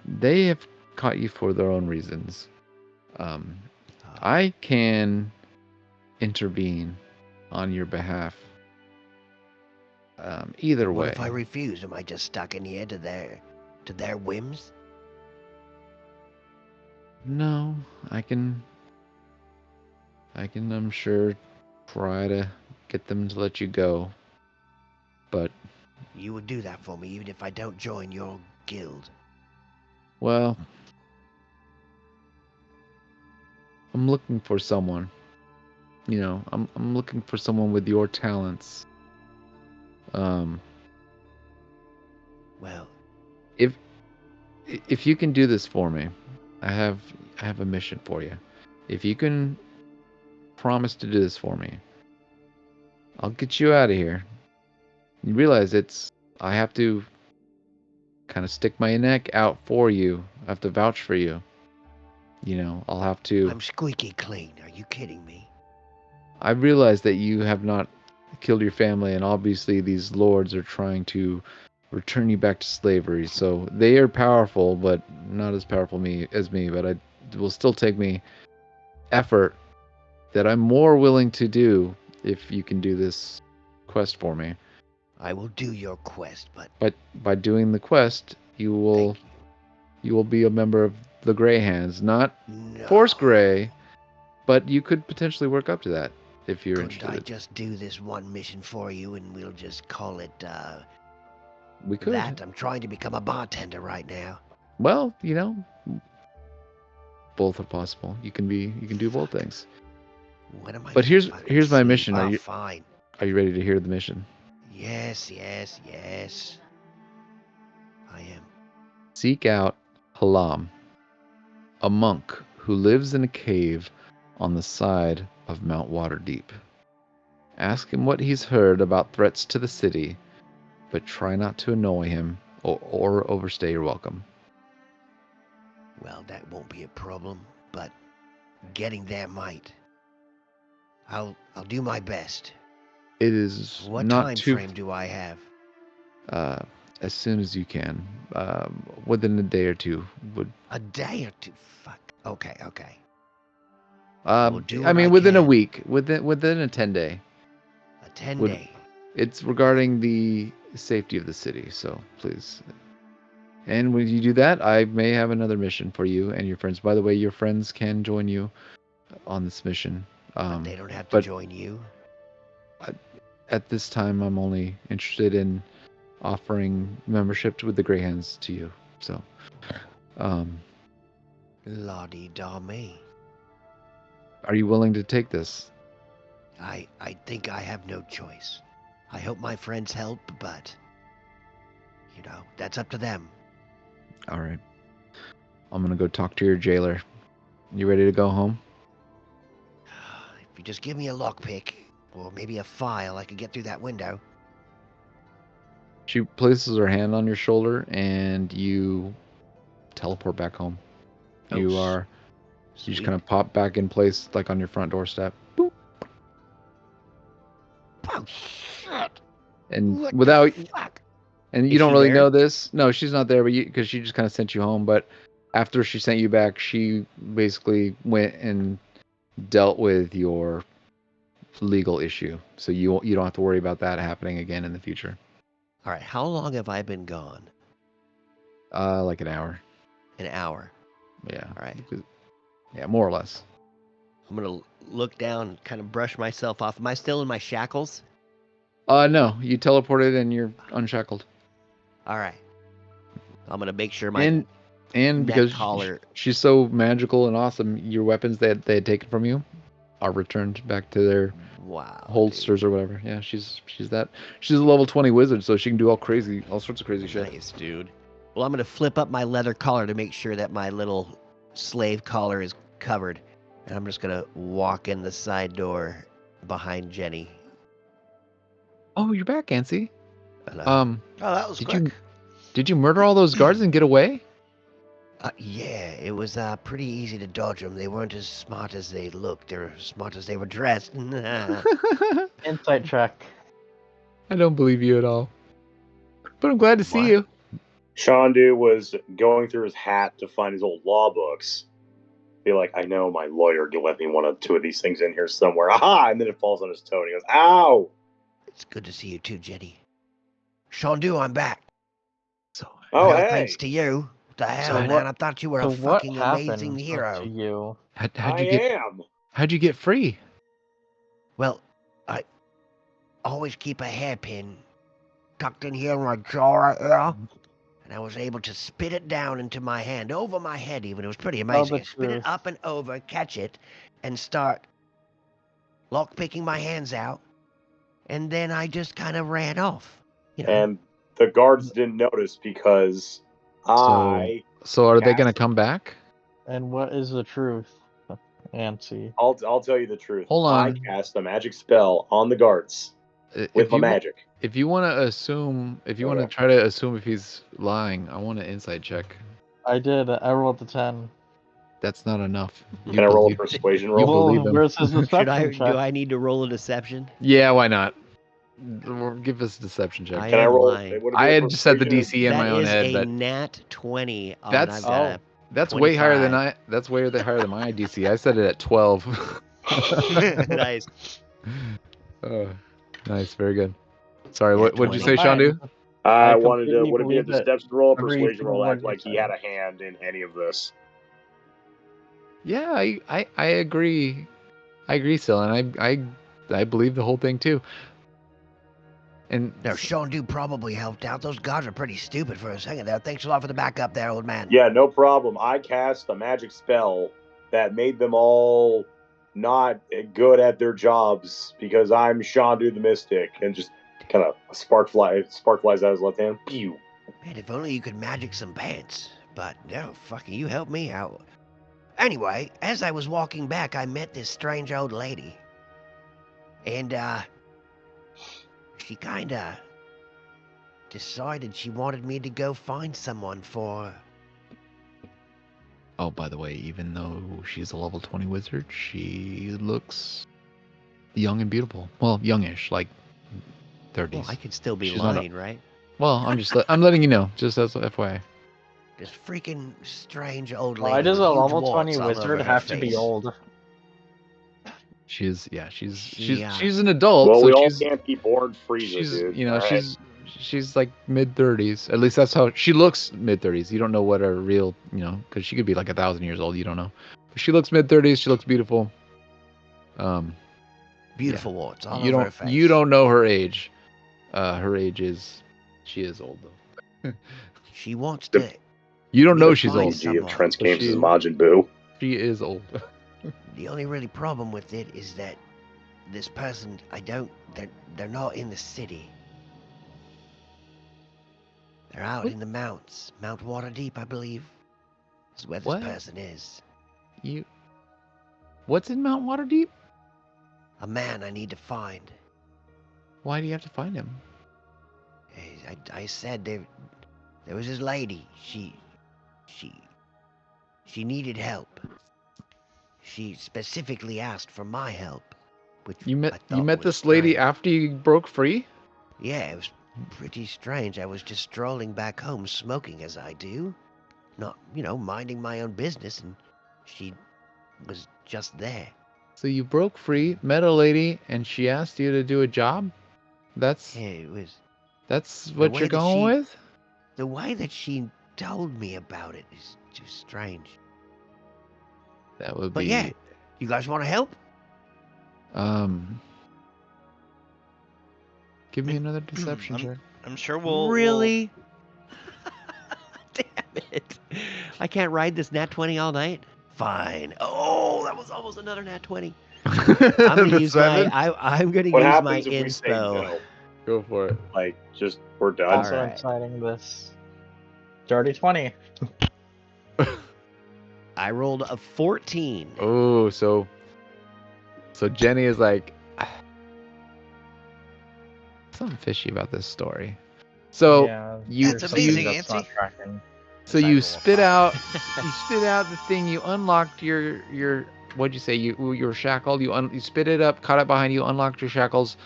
They have caught you for their own reasons. I can intervene on your behalf. Either way. What if I refuse? Am I just stuck in here to their whims? No, I can, I'm sure, try to get them to let you go. But you would do that for me, even if I don't join your guild. Well, I'm looking for someone. I'm looking for someone with your talents. Well, if you can do this for me, I have a mission for you. If you can promise to do this for me, I'll get you out of here. You realize I have to kind of stick my neck out for you. I have to vouch for you. I'll have to. I'm squeaky clean. Are you kidding me? I realize that you have not killed your family, and obviously these lords are trying to return you back to slavery. So they are powerful, but not as powerful as me. But it will still take me effort that I'm more willing to do if you can do this quest for me. I will do your quest, but by doing the quest, you will be a member of the Grey Hands, not Force Grey, but you could potentially work up to that if you're interested. Couldn't I just do this one mission for you and we'll just call it we could. That I'm trying to become a bartender right now. Well, both are possible. You can do both things. What am I? But here's my mission. Fine. Are you ready to hear the mission? Yes. I am. Seek out Halam, a monk who lives in a cave on the side of Mount Waterdeep. Ask him what he's heard about threats to the city, but try not to annoy him or overstay your welcome. Well, that won't be a problem, but getting there might. I'll do my best. It is what not time too frame do I have? As soon as you can, within a day or two would. A day or two? Fuck. Okay. Within a week, within a 10-day. A 10-day. It's regarding the safety of the city, so please. And when you do that, I may have another mission for you and your friends. By the way, your friends can join you on this mission. But they don't have to join you? At this time, I'm only interested in offering membership with the Greyhounds to you. So, La-di-da-me. are you willing to take this? I think I have no choice. I hope my friends help, but that's up to them. All right. I'm gonna go talk to your jailer. You ready to go home? If you just give me a lockpick or maybe a file, I could get through that window. She places her hand on your shoulder, and you teleport back home. You just kind of pop back in place, like on your front doorstep. Boop. Oh shit! And What without, the fuck? and you Is don't she really there? know this. No, she's not there, but because she just kind of sent you home. But after she sent you back, she basically went and dealt with your legal issue, so you don't have to worry about that happening again in the future. All right, how long have I been gone? Like an hour. An hour. Yeah. All right. Yeah, more or less. I'm gonna look down, kind of brush myself off. Am I still in my shackles? No, you teleported and you're unshackled. All right. I'm gonna make sure my And neck because collar. she's so magical and awesome, your weapons that they had taken from you are returned back to their holsters or whatever. Yeah, she's a level 20 wizard, so she can do all sorts of crazy shit. Nice, dude. Well, I'm gonna flip up my leather collar to make sure that my little slave collar is covered, and I'm just gonna walk in the side door behind Jenny. Oh, you're back, Ansi. Hello. Oh, that was quick. Did you murder all those guards and get away? Yeah, it was pretty easy to dodge them. They weren't as smart as they looked. They were as smart as they were dressed. Insight check. I don't believe you at all. But I'm glad to see you. Shandu was going through his hat to find his old law books. Be like, I know my lawyer can let me one or two of these things in here somewhere. Aha! And then it falls on his toe and he goes, ow! It's good to see you too, Jenny. Shandu, I'm back. So, oh, no hey! thanks to you. What the hell, So man? I thought you were a what fucking happened amazing hero. to you? How'd you get free? Well, I always keep a hairpin tucked in here in my jaw right here. And I was able to spit it down into my hand, over my head even. It was pretty amazing. I spit it up and over, catch it, and start lockpicking my hands out. And then I just kind of ran off. And the guards didn't notice because So are they going to come back? And what is the truth, Ansi? I'll tell you the truth. Hold on. I cast a magic spell on the guards with my magic. If you want to assume, want to try to assume if he's lying, I want an insight check. I did. I rolled a 10. That's not enough. Can I roll a persuasion roll? You believe him. Where's his deception check? Do I need to roll a deception? Yeah, why not? Give us a deception check. Can I roll? I had just set the DC in my own head, but but nat 20. That's way higher than That's way higher than my DC. I set it at 12. Nice. Nice, very good. Sorry, what did you say, Shandu? I wanted to. Would it be a deception roll, persuasion roll, act like he had a hand in any of this? Yeah, I agree. I agree, still, and I believe the whole thing too. And now, Shandu probably helped out. Those guards are pretty stupid for a second there. Thanks a lot for the backup there, old man. Yeah, no problem. I cast a magic spell that made them all not good at their jobs because I'm Shandu the Mystic, and just kind of spark flies out his left hand. Pew. Man, if only you could magic some pants. But no, fucking, you helped me out. Anyway, as I was walking back, I met this strange old lady. And, she kinda decided she wanted me to go find someone for her. Oh, by the way, even though she's a level 20 wizard, she looks young and beautiful. Well, youngish, like 30s. Well, I could still be lying, right? Well, I'm letting you know, just as FYI. This freaking strange old lady. Why does a with huge level 20 warts all over wizard her have to be face. old? She's an adult. Well, so we all can't be born freezers, dude. She's like mid-30s. At least that's how she looks. Mid-30s. You don't know what her real, because she could be like 1,000 years old. You don't know. But she looks mid-30s. She looks beautiful. Beautiful warts all You over her don't face. you don't know her age. Her age is she is old though. She wants to. You don't know The she's find old. PG of someone. Trent So Games she- is Majin Buu. She is old. The only really problem with it is that this person, they're not in the city. They're out What? in the mounts. Mount Waterdeep, I believe, is where this What? person is. What's in Mount Waterdeep? A man I need to find. Why do you have to find him? I said there was this lady. She needed help. She specifically asked for my help. Which You I met thought was this lady strange. after you broke free? Yeah, it was pretty strange. I was just strolling back home, smoking as I do, not minding my own business, and she was just there. So you broke free, met a lady, and she asked you to do a job? That's Yeah, it was what way you're that going she- with? the way that she told me about it is just strange. That would But be yeah, you guys want to help? Give me another deception check. I'm sure we'll Really? Damn it! I can't ride this nat 20 all night. Fine. Oh, that was almost another nat 20. I'm gonna The use seven? I'm gonna What use my happens if we say inspo. no? Go for it. Like, just we're done. Also Alright. inciting this. Dirty 20. I rolled a 14. Oh, so Jenny is like something fishy about this story. So yeah, you- there's That's something amazing, that's not Nancy. tracking. so I you roll a spit 5. out the thing. You unlocked your what'd you say? You were shackled. You spit it up, caught it behind you, unlocked your shackles,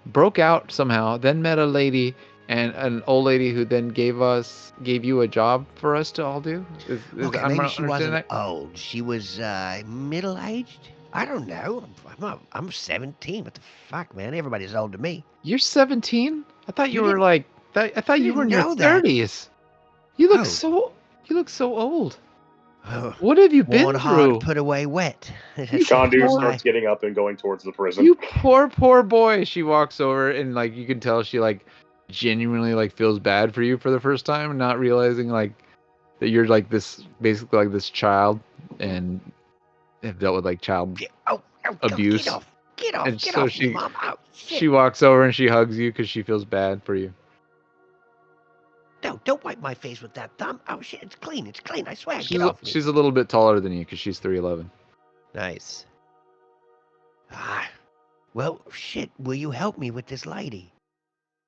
broke out somehow. Then met a lady and an old lady who then gave you a job for us to all do. Okay, I'm maybe not she understanding wasn't that? old. She was middle-aged. I don't know. I'm 17. What the fuck, man? Everybody's old to me. You're 17. I thought you You were didn't- like. I thought you you were in didn't your know that. 30s. You look Oh. so old. Oh, What have you been worn through? hard, put away wet. Shandu My- starts getting up and going towards the prison. You poor boy. She walks over and like you can tell she like genuinely like feels bad for you for the first time, not realizing like that you're like this basically like this child and have dealt with like child. Oh, Abuse. Get off, And get so off, she- Mom. Oh, shit. She walks over and she hugs you because she feels bad for you. No, don't wipe my face with that thumb. Oh shit, it's clean. I swear. She's Get off me. she's a little bit taller than you because she's 3'11". Nice. Well, shit. Will you help me with this lady?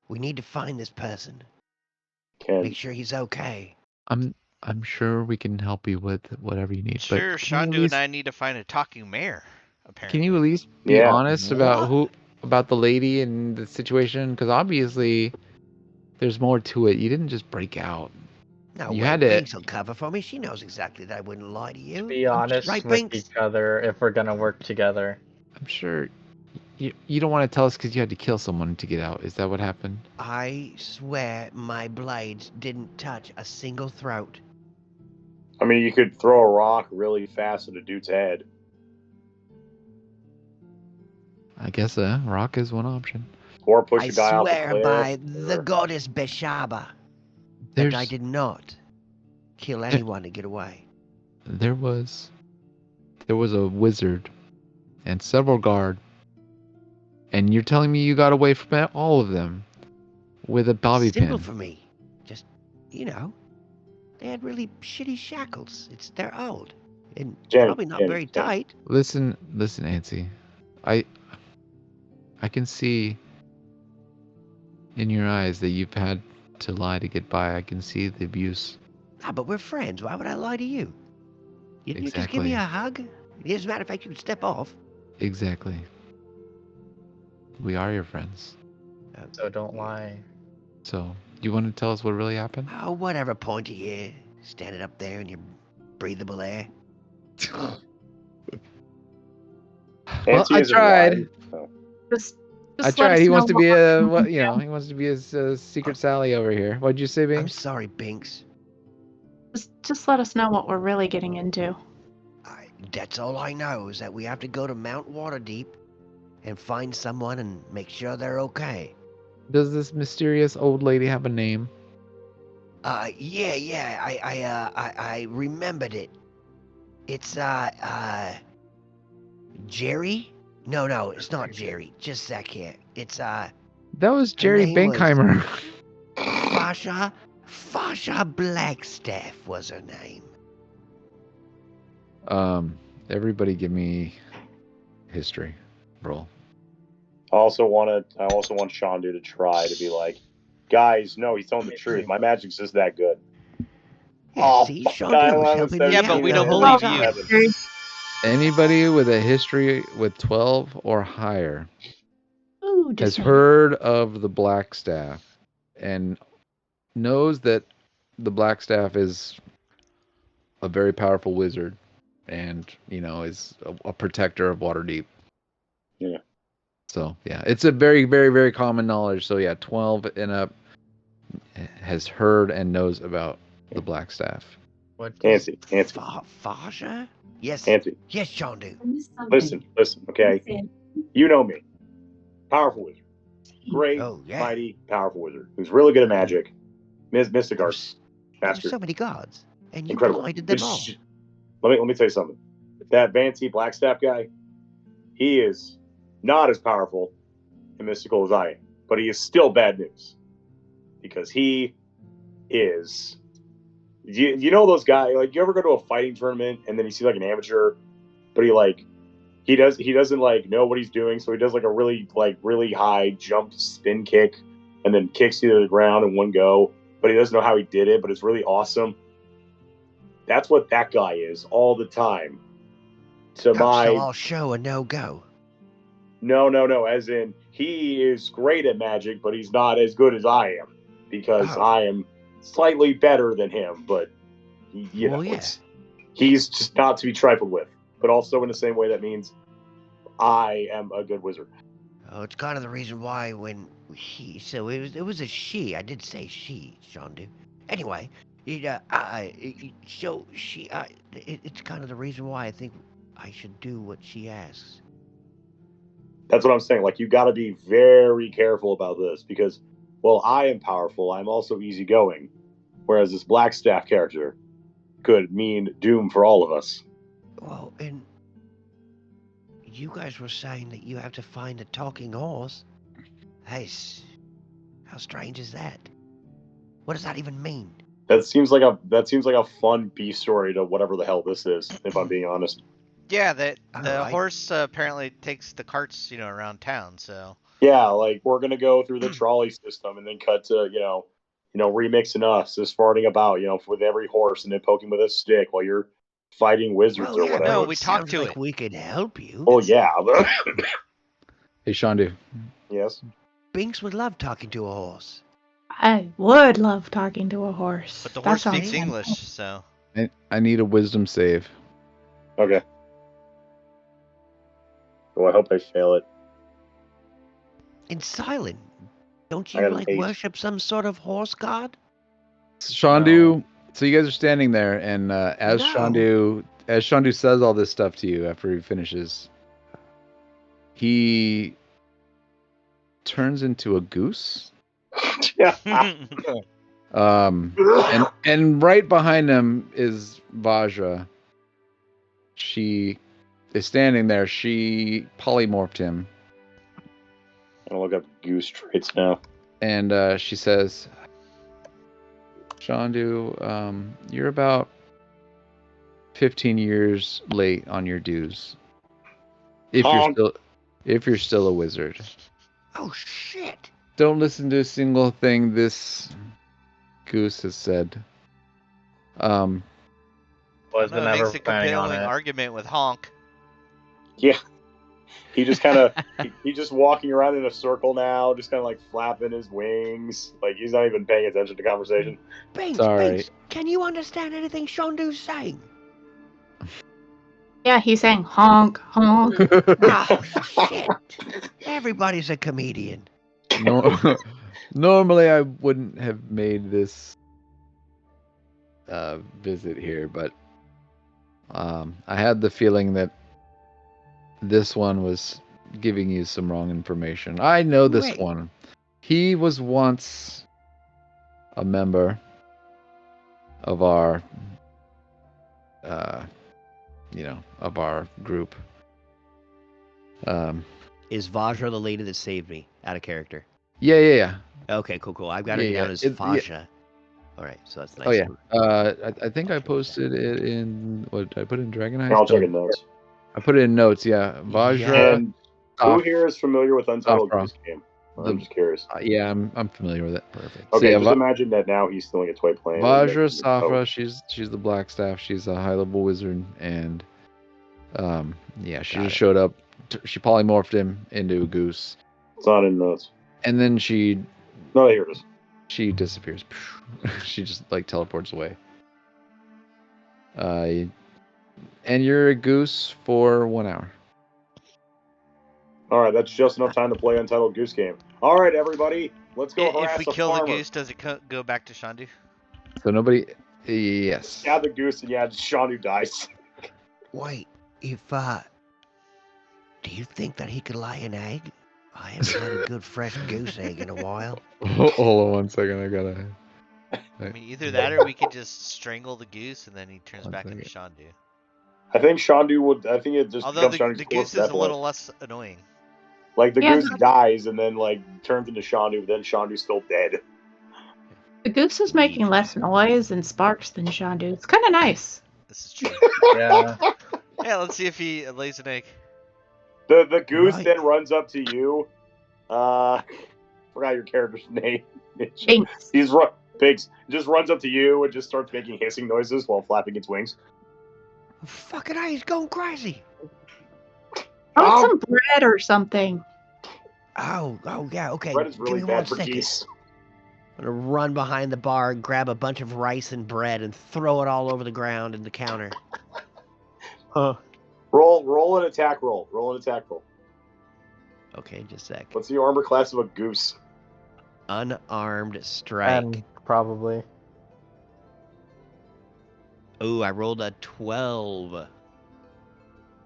We need to find this person. Can Make sure he's okay. I'm sure we can help you with whatever you need. Sure, but can you at Shandu least- and I need to find a talking mayor. Apparently. Can you at least be Yeah. honest about the lady and the situation? Because obviously, there's more to it. You didn't just break out. No, You well, had to- Binks will cover for me. She knows exactly that I wouldn't lie to you. Be honest right, with Binks? each other if we're gonna work together. I'm sure you don't want to tell us because you had to kill someone to get out. Is that what happened? I swear my blades didn't touch a single throat. I mean, you could throw a rock really fast at a dude's head. I guess a rock is one option. Or push I a guy off a swear cliff. by the goddess Beshaba that I did not kill anyone to get away. There was a wizard and several guard, and you're telling me you got away from all of them with a bobby Simple pin. for me. Just, they had really shitty shackles. They're old and Jenny, probably not Jenny, very Jenny. tight. Listen, Nancy. I can see in your eyes that you've had to lie to get by. I can see the abuse. But we're friends. Why would I lie to you? Didn't you just give me Exactly. a hug? As a matter of fact, you could step off. Exactly. We are your friends. So don't lie. So, you want to tell us what really happened? Oh, whatever, pointy here. Standing up there in your breathable air. Well, Nancy I isn't tried. lying. Oh. Just I let tried. us He know wants to what be we're a gonna do. he wants to be a secret Sally over here. What'd you say, I'm Binks? sorry, Binks. Just let us know what we're really getting into. That's all I know is that we have to go to Mount Waterdeep and find someone and make sure they're okay. Does this mysterious old lady have a name? Yeah. I remembered it. It's Jerry? No, it's not Jerry. Just a sec here. It's That was Jerry name was- Bankheimer. Fasha Blackstaff was her name. Everybody give me history roll. I also want Shandu to try to be like, guys, no, he's telling the truth. My magic's just that good. Yeah, see, Sean I was love helping the me Yeah, out but we the don't whole believe time. you. Anybody with a history with 12 or higher Ooh, has just me. heard of the Black Staff and knows that the Black Staff is a very powerful wizard and, is a protector of Waterdeep. Yeah. So, yeah, it's a very, very, very common knowledge. So, yeah, 12 and up has heard and knows about the Black Staff. What? Nancy. Fasha? Yes. Nancy. Yes, Sean do. Listen, okay? You know me. Powerful wizard. Great, Oh, yeah. mighty, powerful wizard who's really good at magic. Mystic arts. There's Master. so many gods, and you Incredible. blinded them all. Let me tell you something. That Vancy Blackstaff guy, he is not as powerful and mystical as I am, but he is still bad news because he is. You know those guys? Like, you ever go to a fighting tournament and then you see like an amateur, but he doesn't like know what he's doing, so he does like a really high jump spin kick and then kicks you to the ground in one go, but he doesn't know how he did it, but it's really awesome. That's what that guy is all the time. So I'll show a no go. No. As in, he is great at magic, but he's not as good as I am because I am slightly better than him. But he's just not to be trifled with. But also in the same way, that means I am a good wizard. Oh, it's kind of the reason why when it was a she. I did say she, Shandu. Anyway, it's kind of the reason why I think I should do what she asks. That's what I'm saying. Like, you got to be very careful about this because, well, I am powerful. I'm also easygoing, whereas this Blackstaff character could mean doom for all of us. Well, and you guys were saying that you have to find a talking horse. Hey, how strange is that? What does that even mean? That seems like a fun B story to whatever the hell this is, if I'm being honest. Yeah, the horse apparently takes the carts, around town. So yeah, like we're gonna go through the trolley system and then cut to remixing us, just farting about with every horse and then poking with a stick while you're fighting wizards or whatever. No, we talked to like it. We could help you. Oh yeah. Hey, Shandu. Yes. Binks would love talking to a horse. I would love talking to a horse. But the horse speaks English, so I need a wisdom save. Okay. Oh, I hope I fail it. In silent, don't you worship some sort of horse god? Shandu, so you guys are standing there, and as Shandu says all this stuff to you after he finishes, he turns into a goose. Yeah. And right behind him is Vajra. She is standing there. She polymorphed him. I'm gonna look up goose traits now. And she says, Shandu, you're about 15 years late on your dues. If you're still a wizard. Oh shit. Don't listen to a single thing this goose has said. Was never makes a compelling argument with Honk. Yeah. He just kind of he's just walking around in a circle now, just kind of like flapping his wings, like he's not even paying attention to conversation. Binks, can you understand anything Shandu's saying? Yeah, he's saying honk, honk. Oh shit! Everybody's a comedian. Normally, I wouldn't have made this visit here, but I had the feeling that this one was giving you some wrong information. I know this Wait. one. He was once a member of our, of our group. Is Vajra the lady that saved me out of character? Yeah. Okay, cool. I've got her Yeah, down as yeah. Vajra. All right, so that's nice. Oh yeah. I think I posted it in what did I put in Dragon Heist? I'll check in notes. I put it in notes. Yeah, Vajra. And who here is familiar with Untitled Soft Goose Game? I'm just curious. Yeah, I'm familiar with it. Perfect. Okay, So, just imagine that now he's stealing a toy plane. Vajra Safra, she's the Black Staff. She's a high level wizard, and she just showed up. She polymorphed him into a goose. It's not in notes. And then she. No, here it is. She disappears. She just like teleports away. And you're a goose for 1 hour. All right, that's just enough time to play Untitled Goose Game. All right, everybody, let's go harass If we a kill farmer. the goose, does it go back to Shandu? So nobody. Yes. Yeah, the goose, and Shandu dies. Wait, if do you think that he could lay an egg? I haven't had a good fresh goose egg in a while. Hold on 1 second. I gotta. I mean, either that or we could just strangle the goose and then he turns back into Shandu. I think Shandu would. I think it just Although becomes the Shandu's goose corpse is a little less annoying. Like the Yeah, goose dies and then like turns into Shandu, but then Shandu's still dead. The goose is making less noise and sparks than Shandu. It's kind of nice. This is true. Yeah. Yeah, let's see if he lays an egg. The goose Right. then runs up to you. Forgot your character's name. Binks. Pigs just runs up to you and just starts making hissing noises while flapping its wings. Fucking A, he's going crazy. I want some bread or something. Oh yeah, okay. Bread is Give really me bad 1 for second. geese. I'm gonna run behind the bar, grab a bunch of rice and bread, and throw it all over the ground and the counter. Roll an attack roll. Roll an attack roll. Okay, just a sec. What's the armor class of a goose? Unarmed strike. And probably. Ooh, I rolled a 12.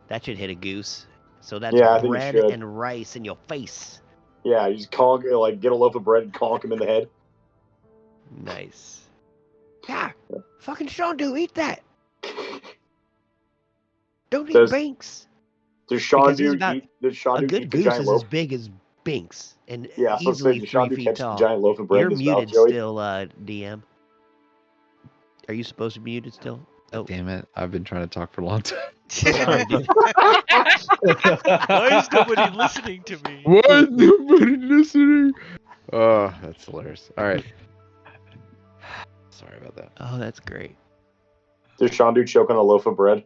That should hit a goose. So that's Yeah, I think it bread should. and rice in your face. Yeah, you just get a loaf of bread and conk him in the head. Nice. Yeah, fucking Shandu, eat that. Don't eat Does- Binks. Does Because he's Shandu about- eat? Does A Shandu good eat the goose giant is loaf? as big as Binks and Yeah, so easily does 3 Shandu feet catch the tall. giant loaf of bread You're in his mouth, muted Joey? still, DM. Are you supposed to be muted still? Oh, Damn it! I've been trying to talk for a long time. sorry, dude. Why is nobody listening to me? Why is nobody listening? Oh, that's hilarious. All right. Sorry about that. Oh, that's great. Does Shandu choke on a loaf of bread?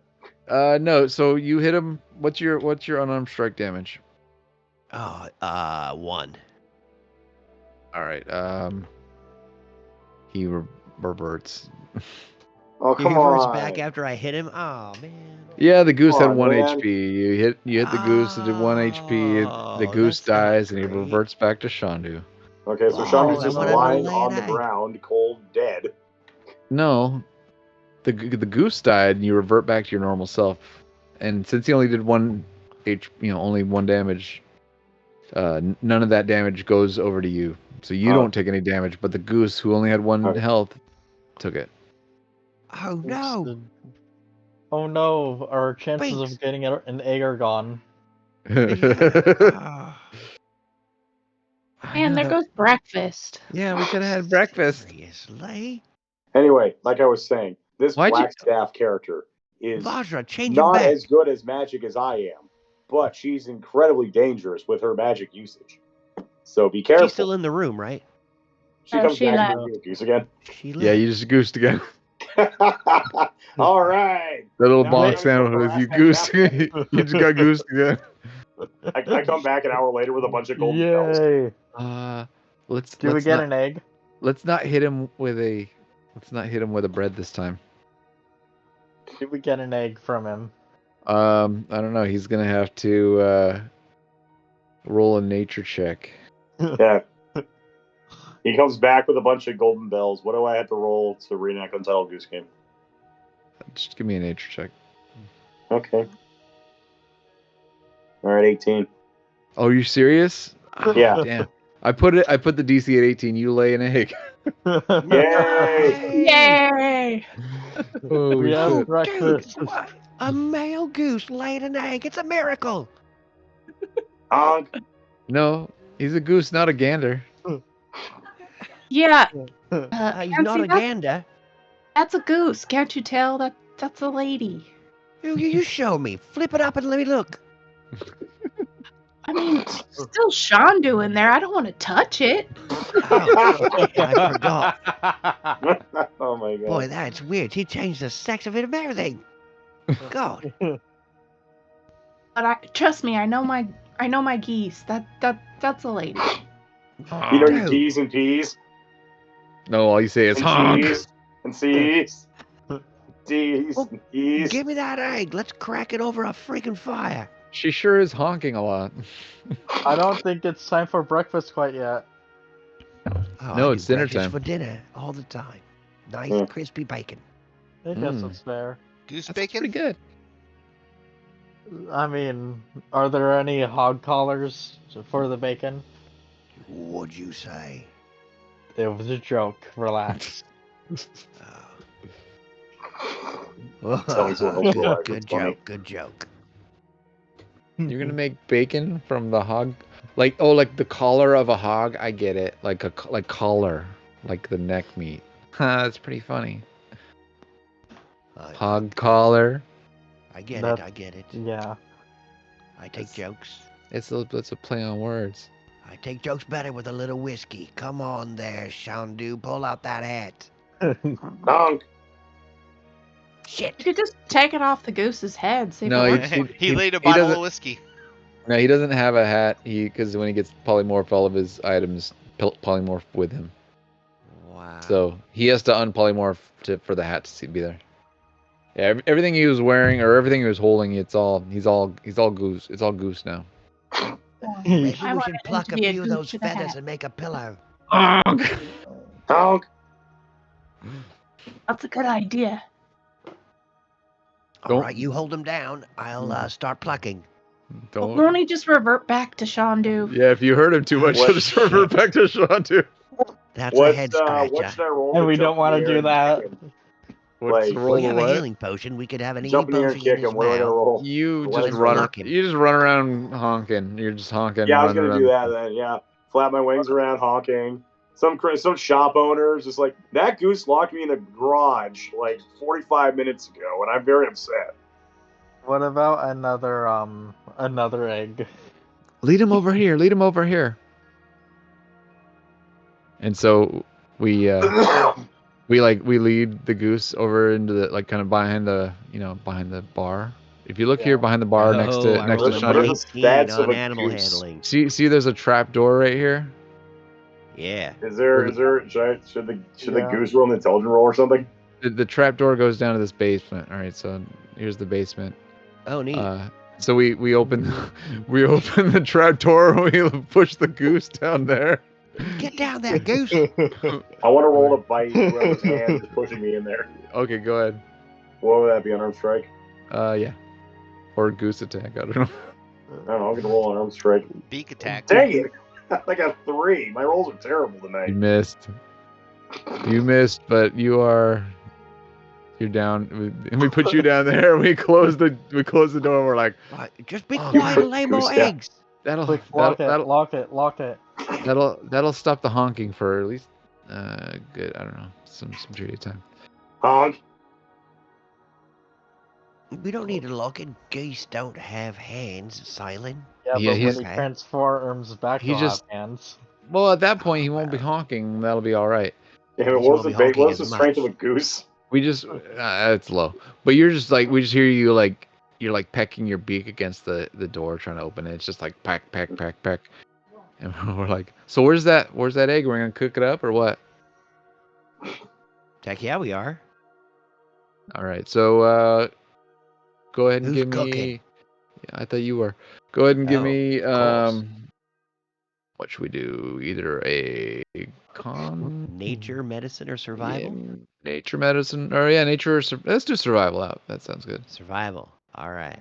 No. So you hit him. What's your unarmed strike damage? Oh, 1. All right. He reverts. Oh, He come reverts on. back after I hit him. Oh man. Yeah, the goose Come had on, 1 man. HP. You hit the goose. It did 1 HP. The Oh, goose that's not dies, and he great. reverts back to Shandu. Okay, so Whoa, Shandu's I just wanted to lying lay on an the egg. ground, cold, dead. No, the goose died, and you revert back to your normal self. And since he only did only 1 damage, none of that damage goes over to you. So you don't take any damage, but the goose, who only had 1 Okay. health, took it. Oh no. Oh no, our chances Binks. of getting an egg are gone. Yeah. And there goes breakfast. Yeah, we could have had breakfast. Seriously? Anyway, like I was saying, this Why'd you- Black Staff character is Vajra, change him not back. as good as magic as I am, but she's incredibly dangerous with her magic usage. So be careful. She's still in the room, right? She Oh, comes she back left. to the goose again. She Yeah, left. you just goosed again. All right. That little Now bonk we're sound gonna was you go goosed. harass that You just got goosed again. I come back an hour later with a bunch of golden bells. Yay! Let's Do we get an egg? let's not hit him with a bread this time. Did we get an egg from him? I don't know. He's gonna have to roll a nature check. Yeah. He comes back with a bunch of golden bells. What do I have to roll to reenact Untitled Goose Game? Just give me a nature check. Okay. All right, 18. Oh, you serious? Yeah. Damn. I put the DC at 18. You lay an egg. Yay! Yay! Holy We have shit. breakfast. Goose, what? A male goose laid an egg. It's a miracle. Honk. No, he's a goose, not a gander. Yeah. He's Nancy, not a gander. that's a goose. Can't you tell that that's a lady? You show me. Flip it up and let me look. I mean, still Shandu in there. I don't want to touch it. Oh, shit, I forgot. Oh my god. Boy, that's weird. He changed the sex of it and everything. God. But trust me, I know my geese. That's a lady. You know your Dude. D's and P's No, all you say is and honk. G's and C's. D's Well, and E's. Give me that egg. Let's crack it over a freaking fire. She sure is honking a lot. I don't think it's time for breakfast quite yet. Oh, No, I it's do dinner breakfast time. for dinner all the time. Nice Yeah. crispy bacon. I guess it's fair. Goose That's bacon? pretty good. I mean, are there any hog collars for the bacon? What'd you say? It was a joke. Relax. Sounds a little relaxed. Good It's funny. joke. Good joke. You're gonna make bacon from the hog, like the collar of a hog. I get it, like collar, like the neck meat. That's pretty funny. Hog collar. I get That- it. I get it. Yeah. I take jokes. It's a play on words. I take jokes better with a little whiskey. Come on there, Shandu. Pull out that hat. Honk. Shit. You could just take it off the goose's head. See if No, it he- works. He laid a he bottle doesn't- of whiskey. No, he doesn't have a hat. Because when he gets polymorph, all of his items polymorph with him. Wow. So he has to unpolymorph for the hat to be there. Yeah, everything he was wearing or everything he was holding, he's all goose. It's all goose now. Maybe I we want should him pluck to a be a few of goose those with a feathers hat. and make a pillow. Honk. That's a good idea. All Don't- right, you hold them down. I'll start plucking. Don't. Won't he just revert back to Shandu? Yeah, if you hurt him too much, What- he'll just revert back to Sean too. That's a What's head what scratcher. should I roll? And to we jump don't in want the to air do and that. kick him? What's Like, the Well, roll you to have a what? healing potion. We could have an Jump healing in the air and potion in kick his him. What do I gotta mouth. roll? You The just legs run. pluck him. You just run around honking. You're just honking. Yeah, I was running gonna do around. that then. Yeah, flap my wings around, honking. Some shop owners just like that goose locked me in the garage like 45 minutes ago, and I'm very upset. What about another egg? Lead him over here. Lead him over here. And so we lead the goose over into the kind of behind the bar. If you look here behind the bar next to I next rolled to a What are Shandu, the 19 stats of on a animal goose? handling. see there's a trap door right here. Yeah. Is there should the Yeah. goose roll an intelligence roll or something? The trap door goes down to this basement. All right, so here's the basement. Oh, neat. So we open the trap door and we push the goose down there. Get down there, goose. I want to roll to bite whoever's hand is pushing me in there. Okay, go ahead. What would that be, unarmed strike? Yeah. Or goose attack. I don't know. I don't know. I'm gonna roll unarmed strike. Beak attack. Dang it! I got 3. My rolls are terrible You tonight. missed. You missed, but you're down. And we put you down there. We close the door. And we're like, Right, just be Oh, quiet and lay more goose, yeah. eggs. Quick, lock it. that'll stop the honking for at least good. I don't know, some period of time. Honk. We don't need to lock it. Geese don't have hands, Silent. Yeah, Yeah, but when he's- he transforms back, he he'll just- have hands. Well, at that point, he won't be honking. That'll be all right. Yeah, He's what's gonna the be honking what's the as strength much. of a goose? We just it's low, but you're just like we just hear you like you're like pecking your beak against the door trying to open it. It's just like peck, and we're like, so where's that egg? We're gonna cook it up or what? Heck yeah, we are. All right, so go ahead and Who's give me. cooking? Yeah, I thought you were. Go ahead and give Oh, me of course. what should we do? Either a Nature, medicine, or survival? Yeah, nature medicine, or nature. Let's do survival out. That sounds good. Survival. All right.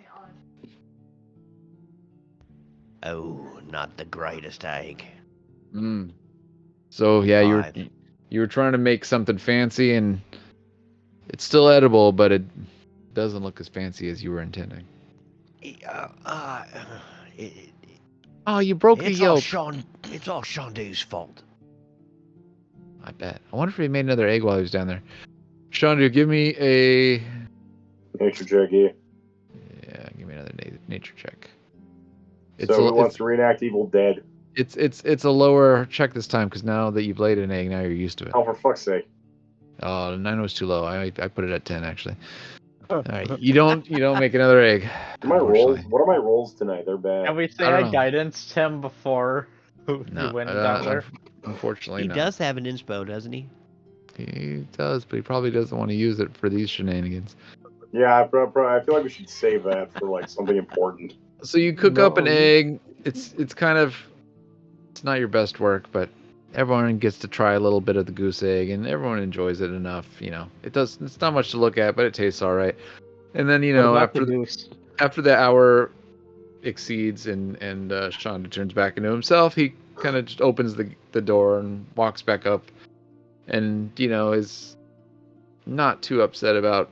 Oh, not the greatest egg. So yeah, you were trying to make something fancy, and it's still edible, but it doesn't look as fancy as you were intending. Oh, you broke the yolk. It's all Shondu's fault. I bet. I wonder if he made another egg while he was down there. Shondu, give me a nature check here. Yeah, give me another nature check. So who wants to reenact Evil Dead? It's a lower check this time because now that you've laid an egg, now you're used to it. Oh, for fuck's sake! Oh, 9 was too low. I put it at 10 actually. All right, you don't make another egg. My rolls. What are my rolls tonight? They're bad. Can we say I guidance him before you went down there? Unfortunately, he does have an inspo, doesn't he? He does, but he probably doesn't want to use it for these shenanigans. Yeah, I feel like we should save that for like something important. So you cook up an egg. It's not your best work, but everyone gets to try a little bit of the goose egg, and everyone enjoys it enough. It's not much to look at, but it tastes all right. And then after the hour exceeds and Shonda turns back into himself, he kind of just opens the door and walks back up, and is not too upset about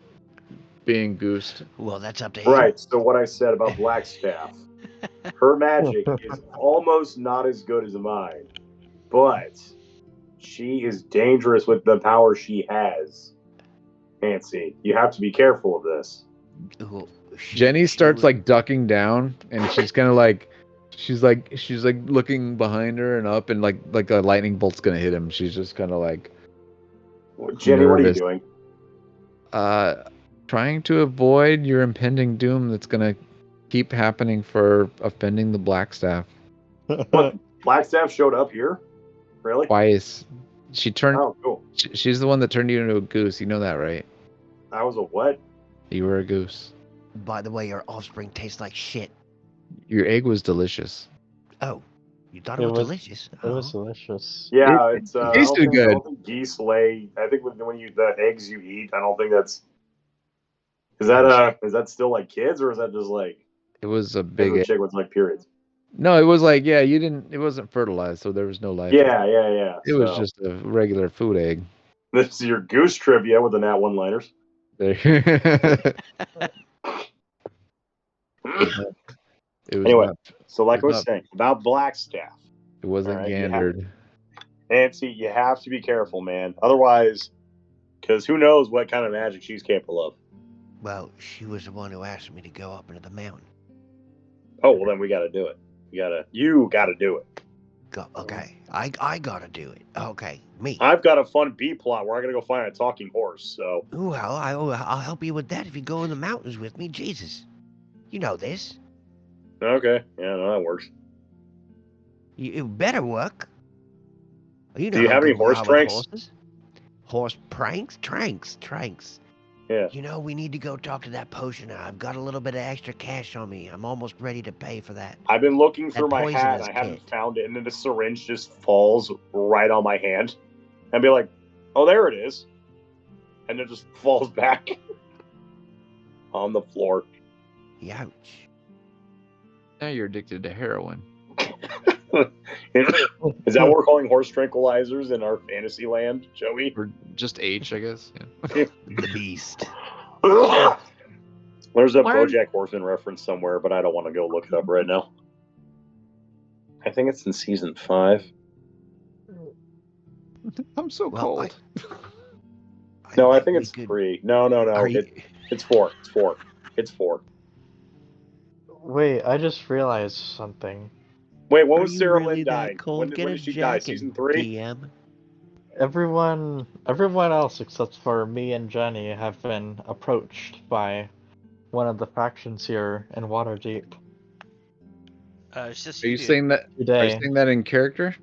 being goosed. Well, that's up to him. Right. So what I said about Blackstaff, her magic is almost not as good as mine, but she is dangerous with the power she has. Nancy, you have to be careful of this. Jenny starts like ducking down, and she's kind of like, she's looking behind her and up, and like a lightning bolt's gonna hit him. She's just kind of like, Jenny, nervous. What are you doing? Trying to avoid your impending doom that's gonna keep happening for offending the Blackstaff. What? Blackstaff showed up here? Really? Twice. She turned. Oh, cool. She's the one that turned you into a goose. You know that, right? I was a what? You were a goose. By the way, your offspring tastes like shit. Your egg was delicious. Oh, you thought it was delicious? It was delicious. Yeah, it tasted good. I don't think geese lay. I think when the eggs you eat, I don't think that's. Is that still like kids, or is that just like? It was a big egg. Chick with like periods. No, it was like it wasn't fertilized, so there was no life. Yeah. It was just a regular food egg. This is your goose trivia with the Nat one-liners. Anyway, so like I was saying about Blackstaff. It wasn't gandered. Nancy, you have to be careful, man. Otherwise, because who knows what kind of magic she's capable of. Well, she was the one who asked me to go up into the mountain. Oh, well then we got to do it. You got to do it. Okay, I got to do it. Okay, me. I've got a fun B plot where I got to go find a talking horse. So. Well, I'll help you with that if you go in the mountains with me. Jesus, you know this. Okay, yeah, no, that works. It better work. You know. Do you have any horse tranks? Horse pranks? Tranks. Yeah. We need to go talk to that potioner. I've got a little bit of extra cash on me. I'm almost ready to pay for that. I've been looking for my hat. I haven't found it, and then the syringe just falls right on my hand. And be like, oh, there it is. And it just falls back on the floor. Ouch. Now you're addicted to heroin. Is that what we're calling horse tranquilizers in our fantasy land, Joey? Or just H, I guess. Yeah. The beast. There's a BoJack Horseman reference somewhere, but I don't want to go look it up right now. I think it's in season 5. I'm so cold. No, I think it's 3. No. It's 4. It's 4. Wait, I just realized something. Wait, when was Sarah Lynn died? When did she die? Season 3? DM? Everyone else except for me and Jenny have been approached by one of the factions here in Waterdeep. It's just Are you saying that? Today. Are you saying that in character?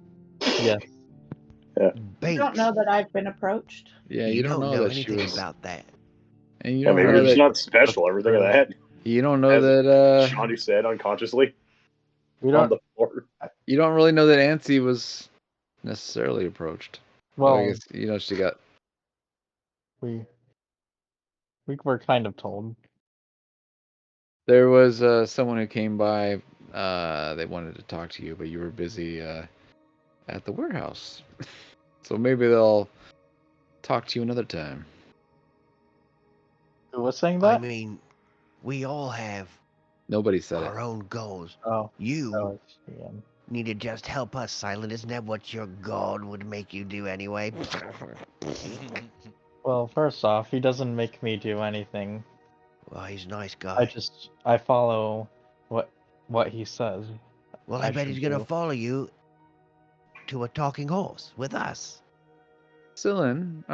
Yeah. You don't know that I've been approached. Yeah, you don't know that anything she was about that. And you don't maybe know it's that, not special. Everything of that. You don't know that. Shondu said unconsciously. On the floor. You don't really know that Ansi was necessarily approached. Well, I guess she got. We were kind of told. There was someone who came by They wanted to talk to you, but you were busy at the warehouse. So maybe they'll talk to you another time. Who was saying I that? mean, we all have Nobody said our it. own goals. Oh, You that was Ian. need to just help us, Silent. Isn't that what your god would make you do anyway? Well, first off, he doesn't make me do anything. Well, he's a nice guy. I follow what he says. Well, I bet should he's gonna do. follow you to a talking horse with us. Silent.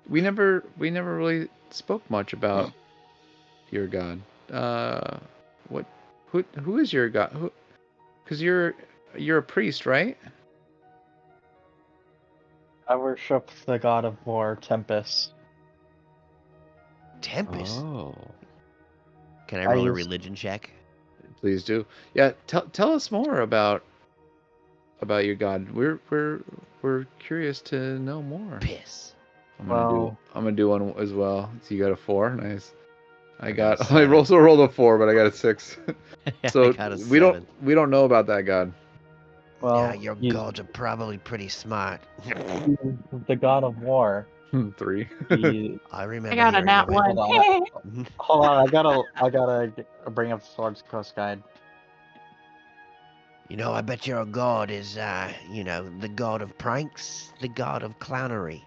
We never really spoke much about your god. Who is your god? Because you're a priest, right? I worship the god of war, Tempest. Tempest? Oh, Can I I roll a used- religion check? please do. Yeah, tell us more about your god. We're curious to know more. Piss. I'm gonna do one as well. So you got a 4, nice. I also rolled a 4, but I got a 6. So I got a 7. we don't know about that god. Well, Yeah, your he's gods are probably pretty smart. the god of war. 3. He, I remember. I got a hearing nat of it. one. hold on, I gotta bring up the Swords Coast Guide. You know, I bet your god is, the god of pranks, the god of clownery.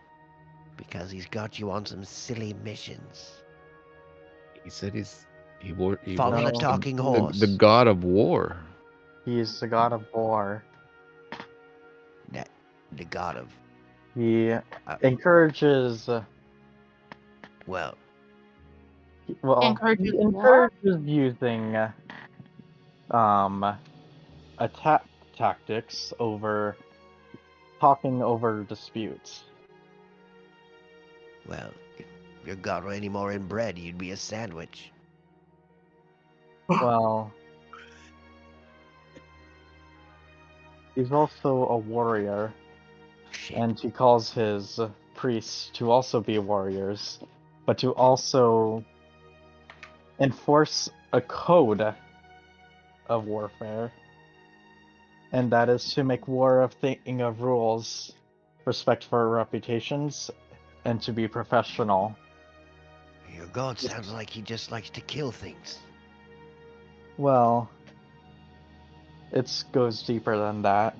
Because he's got you on some silly missions. He said he Follow the worships talking horse. the god of war. He's the god of war. The god of, He encourages. well, Encourages he encourages using attack tactics over talking over disputes. well, if your god were any more inbred, you'd be a sandwich. Well, he's also a warrior, Shit. and he calls his priests to also be warriors, but to also enforce a code of warfare. And that is to make war a thing of rules, respect for reputations, and to be professional. Your god sounds like he just likes to kill things. Well, it goes deeper than that.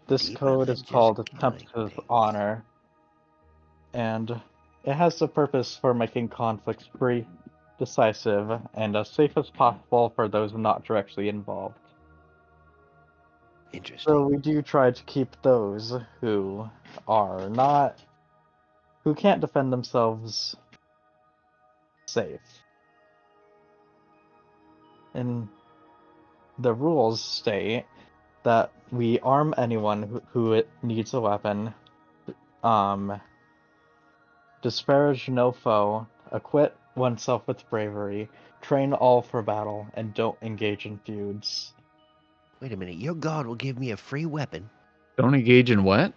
This Deeper code than is just called killing Tempest's things. Honor, and it has the purpose for making conflicts free, decisive, and as safe as possible for those not directly involved. Interesting. So we do try to keep those who can't defend themselves safe. And the rules state that we arm anyone who needs a weapon, disparage no foe, acquit oneself with bravery, train all for battle, and don't engage in feuds. Wait a minute, your god will give me a free weapon. Don't engage in what?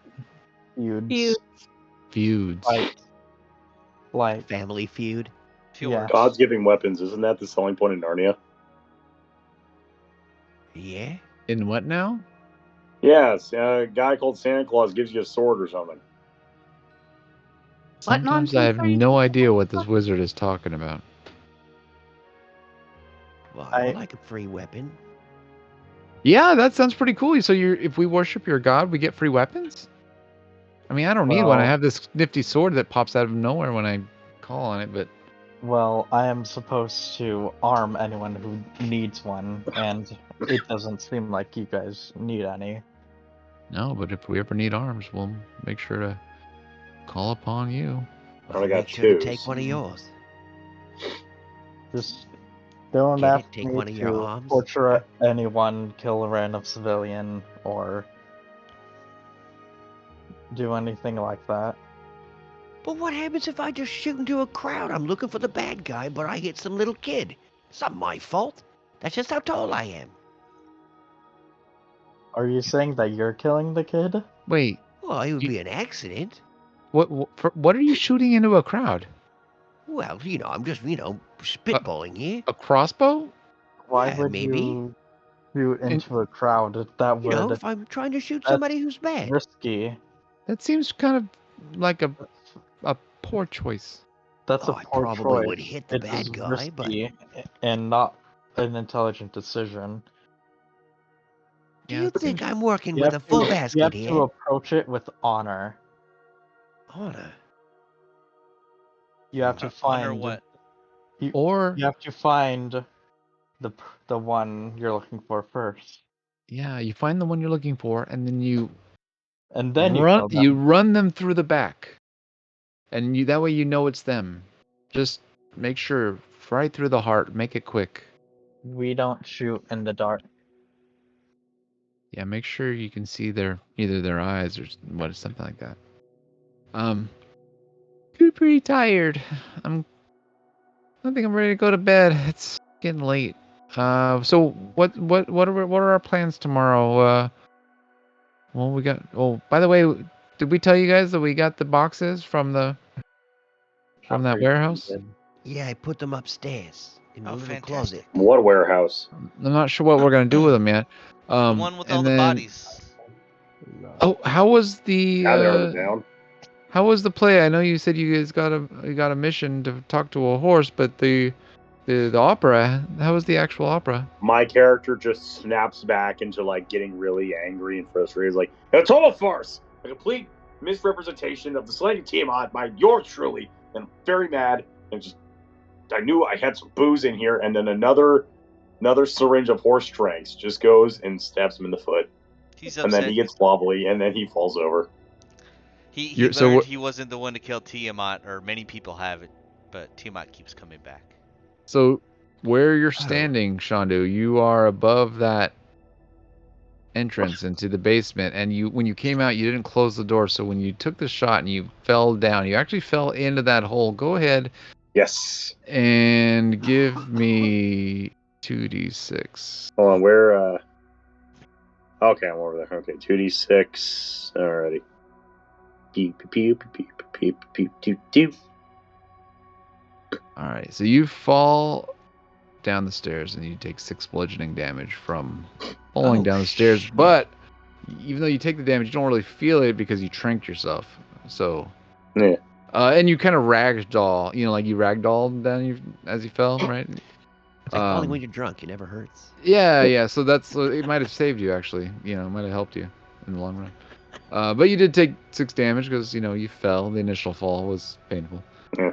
Feuds. Feuds. Like Family feud. Yeah. God's giving weapons. Isn't that the selling point in Narnia? Yeah? In what now? Yes, a guy called Santa Claus gives you a sword or something. What Sometimes I have nonsense are you no talking idea what this about? wizard is talking about. Well, I I- would like a free weapon. Yeah, that sounds pretty cool. So if we worship your god, we get free weapons? I mean, I don't need one. I Well- have this nifty sword that pops out of nowhere when I call on it, but Well, I am supposed to arm anyone who needs one, and it doesn't seem like you guys need any. no, but if we ever need arms, we'll make sure to call upon you. Well, only then got make sure to two. take one of yours. Just don't Get it? ask Take me one of your to arms? torture anyone, kill a random civilian, or do anything like that. But what happens if I just shoot into a crowd? I'm looking for the bad guy, but I hit some little kid. It's not my fault. That's just how tall I am. Are you saying that you're killing the kid? Wait, Well, it would be an accident. what are you shooting into a crowd? Well, I'm just, spitballing here. A crossbow? Why Yeah, would maybe. you shoot into a crowd? That You know, would if I'm trying to shoot that's somebody who's bad. risky. That seems kind of like a poor choice. That's Oh, a I poor probably choice. would hit the It is bad guy, but risky and not an intelligent decision. do you think I'm working You with a have full to, you basket have to here? approach it with honor. Honor. You have to Honor find what? Or you have to find the one you're looking for first, yeah, you find the one you're looking for, and then you and then you kill them. run them through the back, and that way you know it's them. Just make sure right through the heart. Make it quick. We don't shoot in the dark. Yeah, make sure you can see either their eyes or something like that. Pretty tired. I think I'm ready to go to bed. It's getting late. So what are our plans tomorrow? Well, we got. Oh, by the way, did we tell you guys that we got the boxes from that warehouse? Yeah, I put them upstairs in the Oh, little fantastic. closet. What warehouse? I'm not sure what we're gonna do with them yet. The one with all the bodies. Oh, how was the Now they're on the down. how was the play? I know you said you guys got a mission to talk to a horse, but the opera. How was the actual opera? My character just snaps back into like getting really angry and frustrated. He's like, a total farce, a complete misrepresentation of the slaying Tiamat by yours truly, and I'm very mad. And just, I knew I had some booze in here, and then another syringe of horse tranks just goes and stabs him in the foot, He's and upset. then he gets wobbly, and then he falls over. He You're- so learned what- he wasn't the one to kill Tiamat, or many people have it, but Tiamat keeps coming back. So where you're standing, Shandu, you are above that entrance into the basement, and when you came out, you didn't close the door. So when you took the shot and you fell down, you actually fell into that hole. Go ahead Yes. and give me 2d6. Hold on, where? Okay, I'm over there. Okay, 2d6. Alrighty. Pew pew pew pew pew pew pew pew. All right, so you fall down the stairs and you take 6 bludgeoning damage from falling down the stairs. shit. But even though you take the damage, you don't really feel it because you tranked yourself. So Yeah. and you kind of ragdoll, like you ragdolled down as you fell, right? It's like falling when you're drunk. It never hurts. Yeah. So it might have saved you actually. It might have helped you in the long run. But you did take 6 damage because you fell. The initial fall was painful. Yeah.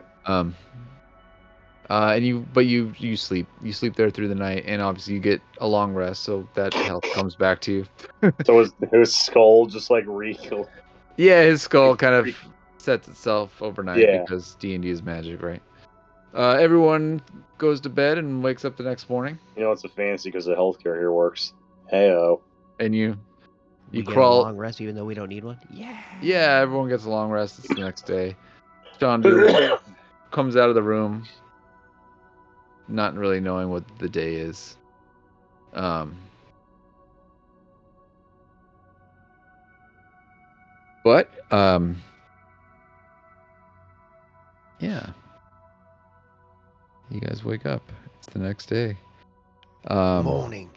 And you sleep. You sleep there through the night, and obviously you get a long rest, so that health comes back to you. So his skull just like rehealed. Yeah, his skull kind of sets itself overnight because D&D is magic, right? Everyone goes to bed and wakes up the next morning. It's a fancy because the healthcare here works. Heyo. And you Get crawl. a long rest even though we don't need one. Yeah. Yeah, everyone gets a long rest. It's the next day. Shandu comes out of the room, not really knowing what the day is. But yeah. You guys wake up. It's the next day. Morning.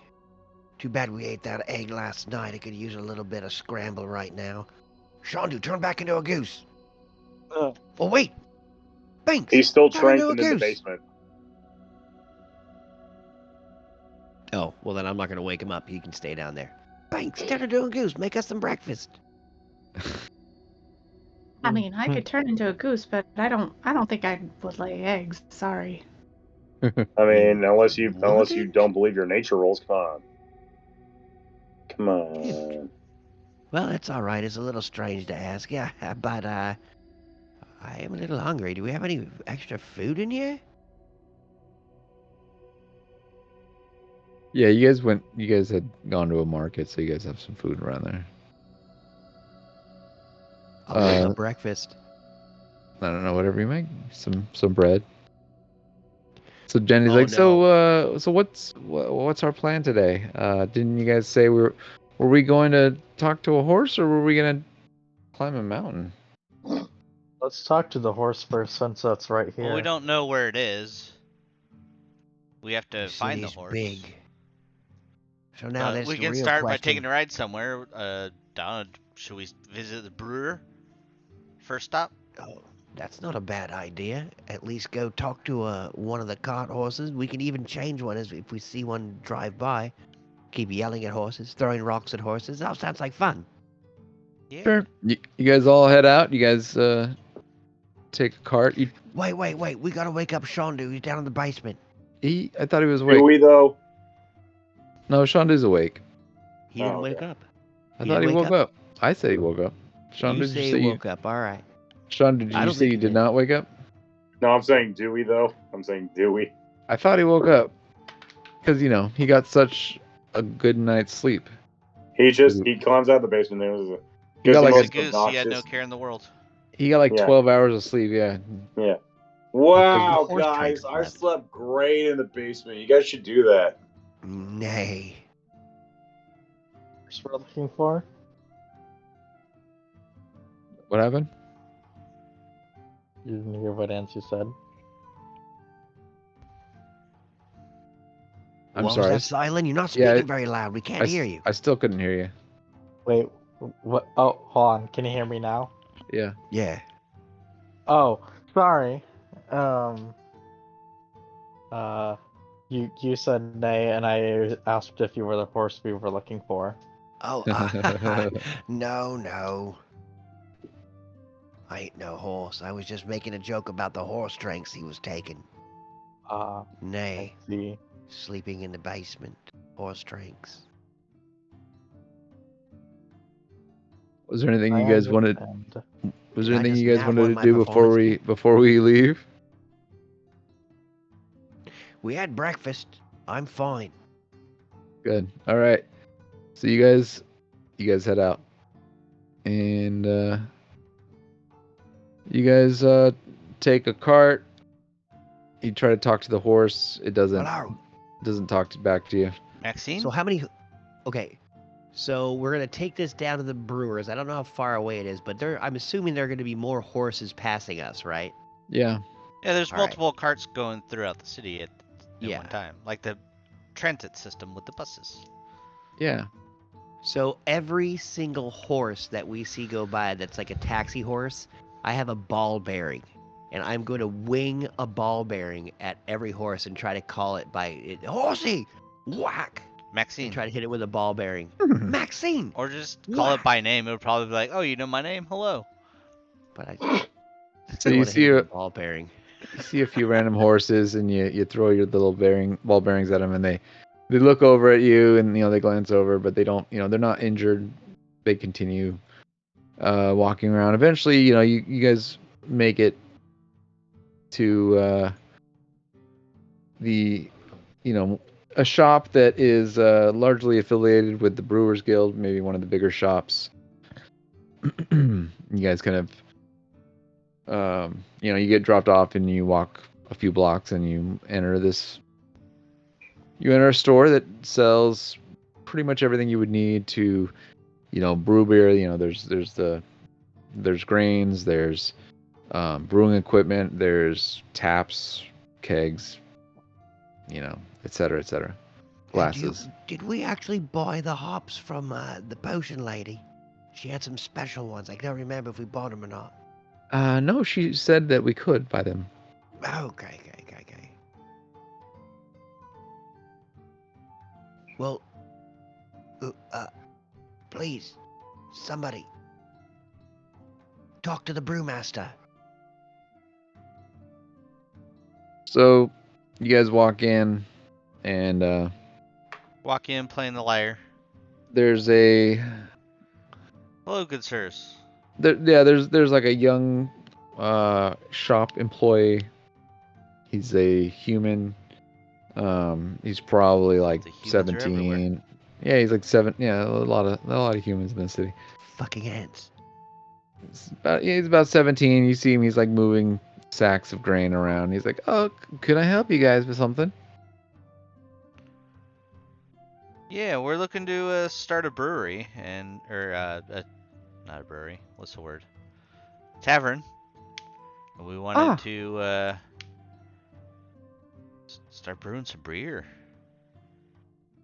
Too bad we ate that egg last night. I could use a little bit of scramble right now. Shandu, turn back into a goose. Oh, wait. Thanks. He's still Turn into tranked a in the goose. basement. Oh, well then I'm not gonna wake him up. He can stay down there. Thanks. Turn into a goose. Make us some breakfast. I mean, I could turn into a goose, but I don't think I would lay eggs. Sorry. I mean, unless you What? don't believe your nature rules, come on. Well, it's all right. It's a little strange to ask, yeah, but I am a little hungry. Do we have any extra food in here? Yeah, you guys had gone to a market, so you guys have some food around there. I'll make a breakfast. I don't know, whatever you make. Some bread. So Jenny's Oh, like, no. so what's our plan today? Didn't you guys say were we going to talk to a horse, or were we gonna climb a mountain? Let's talk to the horse first, since that's right here. Well, we don't know where it is. We have to The find the city's horse. big. So now that's we the can real start by question. taking a ride somewhere. Should we visit the brewer? First stop? Oh, that's not a bad idea. At least go talk to one of the cart horses. We can even change one if we see one drive by. Keep yelling at horses, throwing rocks at horses. That sounds like fun. Yeah. Sure. You guys all head out. You guys take a cart. Wait. We gotta wake up Shondu. He's down in the basement. I thought he was Do awake. we though? No, Shondu's awake. He didn't okay. wake up. I He thought he didn't wake woke up. I said he woke up. Sean, You did say you he say woke up. All right. Sean, did I you don't say think you he did did. not wake up? No, I'm saying do we though? I'm saying do we? I thought he woke up. Because, he got such a good night's sleep. He climbs out of the basement. There was He got the like most Goose, he had no obnoxious. care in the world. He got like Yeah. 12 hours of sleep, yeah. Yeah. Wow, horse guys, tranks I left. slept great in the basement. You guys should do that. Nay. Horse we're looking for? What happened? You didn't hear what Nancy said. I'm What sorry. was that, Silent? You're not Yeah, speaking very loud. We can't hear you. I still couldn't hear you. Wait, what? Oh, hold on. Can you hear me now? Yeah. Yeah. Oh, sorry. You said nay, and I asked if you were the horse we were looking for. Oh, no. I ain't no horse. I was just making a joke about the horse drinks he was taking. I Nay. see. Sleeping in the basement. Horse drinks. Was there anything I you guys wanted? understand. Was there I anything just you guys nap on wanted to my do before we leave? We had breakfast. I'm fine. Good. All right. So you guys head out, and you guys take a cart. You try to talk to the horse. It doesn't talk back to you. Maxine? So how many... Okay. So we're going to take this down to the brewers. I don't know how far away it is, but I'm assuming there are going to be more horses passing us, right? Yeah. Yeah, there's All right. multiple carts going throughout the city at Yeah. one time. Like the transit system with the buses. Yeah. So every single horse that we see go by that's like a taxi horse, I have a ball bearing. And I'm going to wing a ball bearing at every horse and try to call it by it. Horsey! Whack! Maxine. And try to hit it with a ball bearing. Maxine! Or just call it by name. It would probably be like, oh, you know my name? Hello. But I So still you want to see hit it a with a ball bearing. you see a few random horses, and you throw your little ball bearings at them, and they look over at you, and they glance over, but they don't. They're not injured. They continue walking around. Eventually, you guys make it to a shop that is largely affiliated with the Brewers Guild, maybe one of the bigger shops. You guys kind of you get dropped off, and you walk a few blocks, and you enter a store that sells pretty much everything you would need to brew beer. There's grains, there's brewing equipment, there's taps, kegs, et cetera, et cetera. Glasses. Did we actually buy the hops from the potion lady? She had some special ones. I don't remember if we bought them or not. No, she said that we could buy them. Okay. Well, please, somebody, talk to the brewmaster. So, you guys walk in, and Walk in playing the lyre. there's a Hello, good sirs. there's like a young shop employee. He's a human. He's probably like The humans are everywhere. 17. Yeah, he's like 7. Yeah, a lot of humans in the city. Fucking ants. He's about 17. You see him. He's like moving sacks of grain around. He's like, "Oh, could I help you guys with something?" Yeah, we're looking to start a brewery not a brewery. What's the word? Tavern. And we wanted to start Start brewing some beer.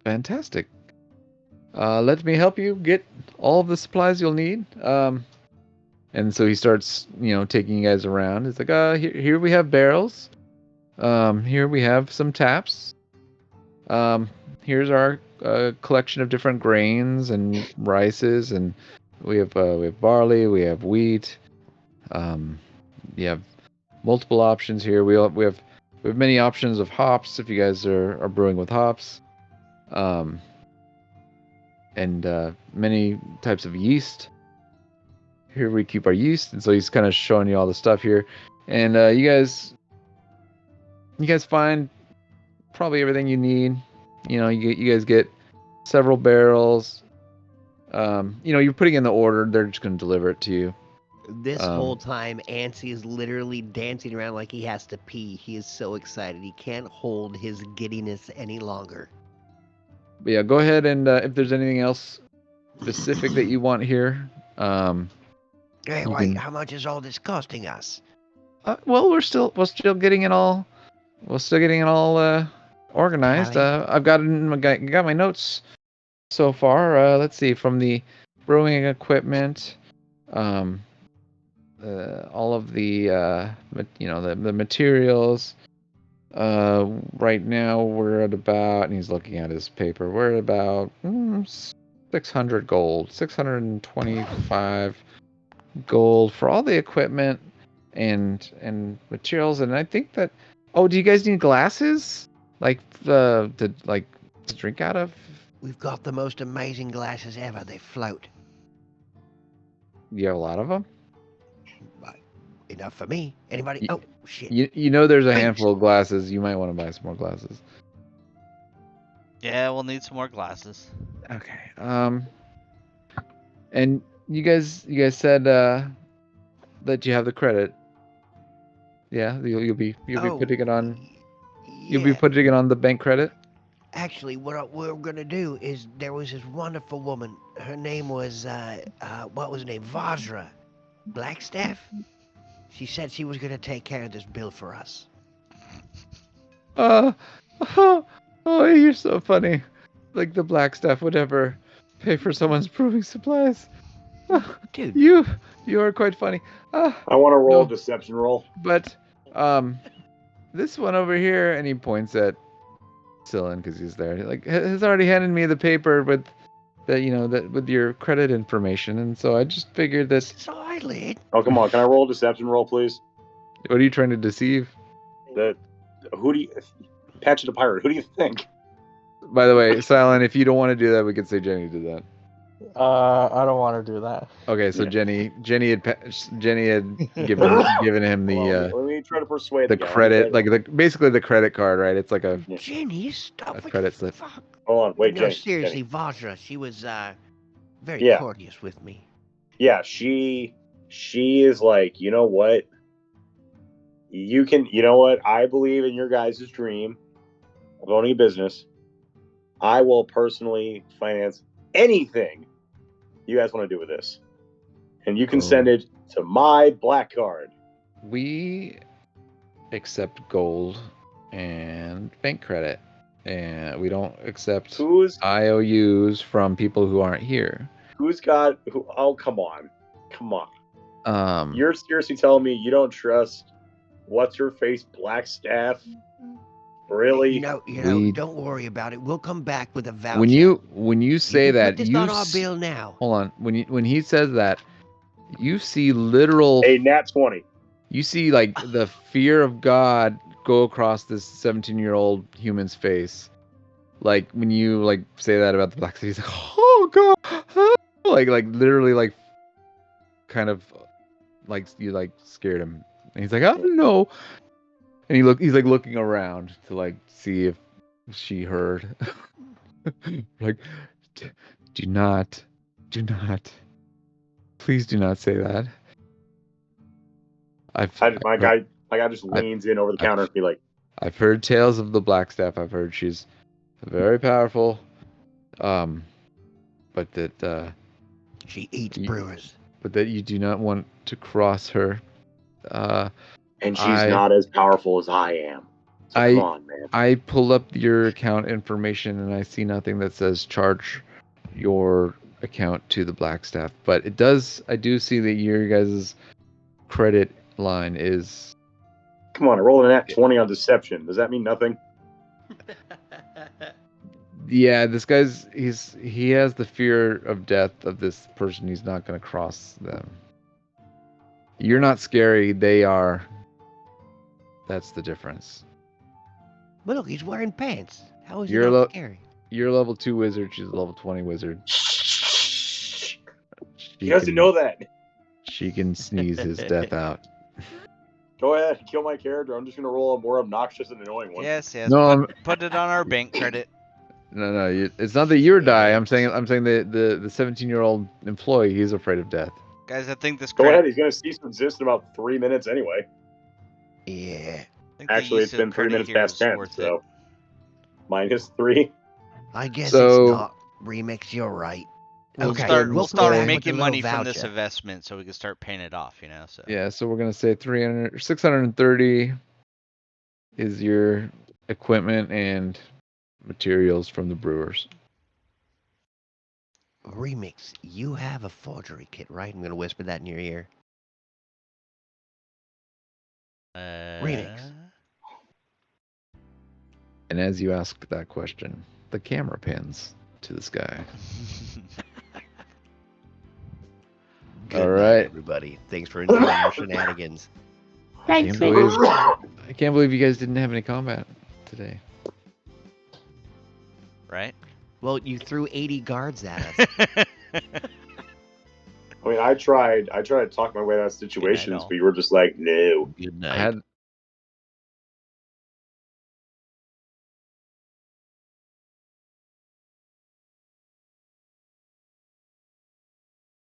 Fantastic. Let me help you get all of the supplies you'll need. And so he starts, taking you guys around. He's like, here we have barrels. Here we have some taps. Here's our collection of different grains and rices, and we have barley, we have wheat. You have multiple options here. We have many options of hops if you guys are brewing with hops. And many types of yeast. Here we keep our yeast, and so he's kind of showing you all the stuff here. And you guys find probably everything you need. You guys get several barrels. You're putting in the order. They're just going to deliver it to you. This whole time, Ansi is literally dancing around like he has to pee. He is so excited. He can't hold his giddiness any longer. But yeah, go ahead and if there's anything else specific that you want here. Hey, wait, how much is all this costing us? Well, we're still getting it all. We're still getting it all organized. I've got my notes so far. Let's see, from the brewing equipment, all of the the materials. Right now we're at about, and he's looking at his paper. We're at about 600 gold, 625 gold for all the equipment and materials. And I think that. Oh, do you guys need glasses? To drink out of? We've got the most amazing glasses ever. They float. You have a lot of them? Enough for me. Anybody? Oh, shit. There's a handful of glasses. You might want to buy some more glasses. Yeah, we'll need some more glasses. Okay. And you guys said that you have the credit. Yeah, you'll be putting it on. You'll be putting it on the bank credit. Actually, what we're gonna do is there was this wonderful woman. Her name was what was her name? Vajra Blackstaff. She said she was gonna take care of this bill for us. Oh, you're so funny. Like the Blackstaff would ever pay for someone's brewing supplies. Dude, you are quite funny. I want to roll a deception roll. But this one over here, and he points at Cylin because he's there. Has already handed me the paper with that with your credit information, and so I just figured that. Silent. Oh, come on! Can I roll a deception roll, please? What are you trying to deceive? Patch the Pirate. Who do you think? By the way, Silent, if you don't want to do that, we could say Jenny did that. I don't want to do that. Okay, so yeah. Jenny had given him the let me try to persuade the credit, basically the credit card, right? It's like a Jenny, stop a credit slip. Fuck. Hold on, wait, no, Jenny. Seriously, Jenny. Vajra, she was very courteous with me. Yeah, she is like, you know what? I believe in your guys' dream of owning a business. I will personally finance anything you guys want to do with this. And you can send it to my black card. We accept gold and bank credit. And we don't accept IOUs from people who aren't here. Oh, come on. You're seriously telling me you don't trust what's-her-face Blackstaff? Really? Don't worry about it. We'll come back with a voucher. When you say that, put this on our bill now. Hold on. When he says that, you see literal a nat 20. You see the fear of God go across this 17-year-old human's face. When you say that about the Black City, he's like, oh God, literally kind of you scared him, and he's like, oh no. And he's looking around to see if she heard. Do not, please do not say that. My guy just leans in over the counter and be like, I've heard tales of the Blackstaff. I've heard she's very powerful, but that she eats brewers. But that you do not want to cross her. And she's not as powerful as I am. So come on, man. I pull up your account information and I see nothing that says charge your account to the Blackstaff, but I do see that your guys' credit line is. Come on, I rolled an at 20 on deception. Does that mean nothing? Yeah, this guy's he has the fear of death of this person. He's not going to cross them. You're not scary, they are. That's the difference. But look, he's wearing pants. How is he You're not scary? You're a level 2 wizard, she's a level 20 wizard. He doesn't know that. She can sneeze his death out. Go ahead, kill my character. I'm just gonna roll a more obnoxious and annoying one. Yes. No, Put it on our bank credit. No, it's not that you're die. I'm saying the 17-year-old employee, he's afraid of death. Guys, I think this. Go ahead. He's gonna cease to exist in about 3 minutes anyway. Yeah. Actually, it's been 3 minutes past 10, so -3. I guess So- it's not. Remix, you're right. We'll Okay, start, we'll we'll go start back with making the money little from this voucher. investment so we can start paying it off, you know. So Yeah, so we're gonna say 630 is your equipment and materials from the brewers. Remix, you have a forgery kit, right? I'm gonna whisper that in your ear. Remix. And as you ask that question, the camera pans to the sky. Good All night, right. everybody. Thanks for enjoying our shenanigans. Thanks, I man. can't believe you guys didn't have any combat today. Right? Well, you threw 80 guards at us. I mean, I tried to talk my way out of situations, know. but you were just like, no. Good I night. had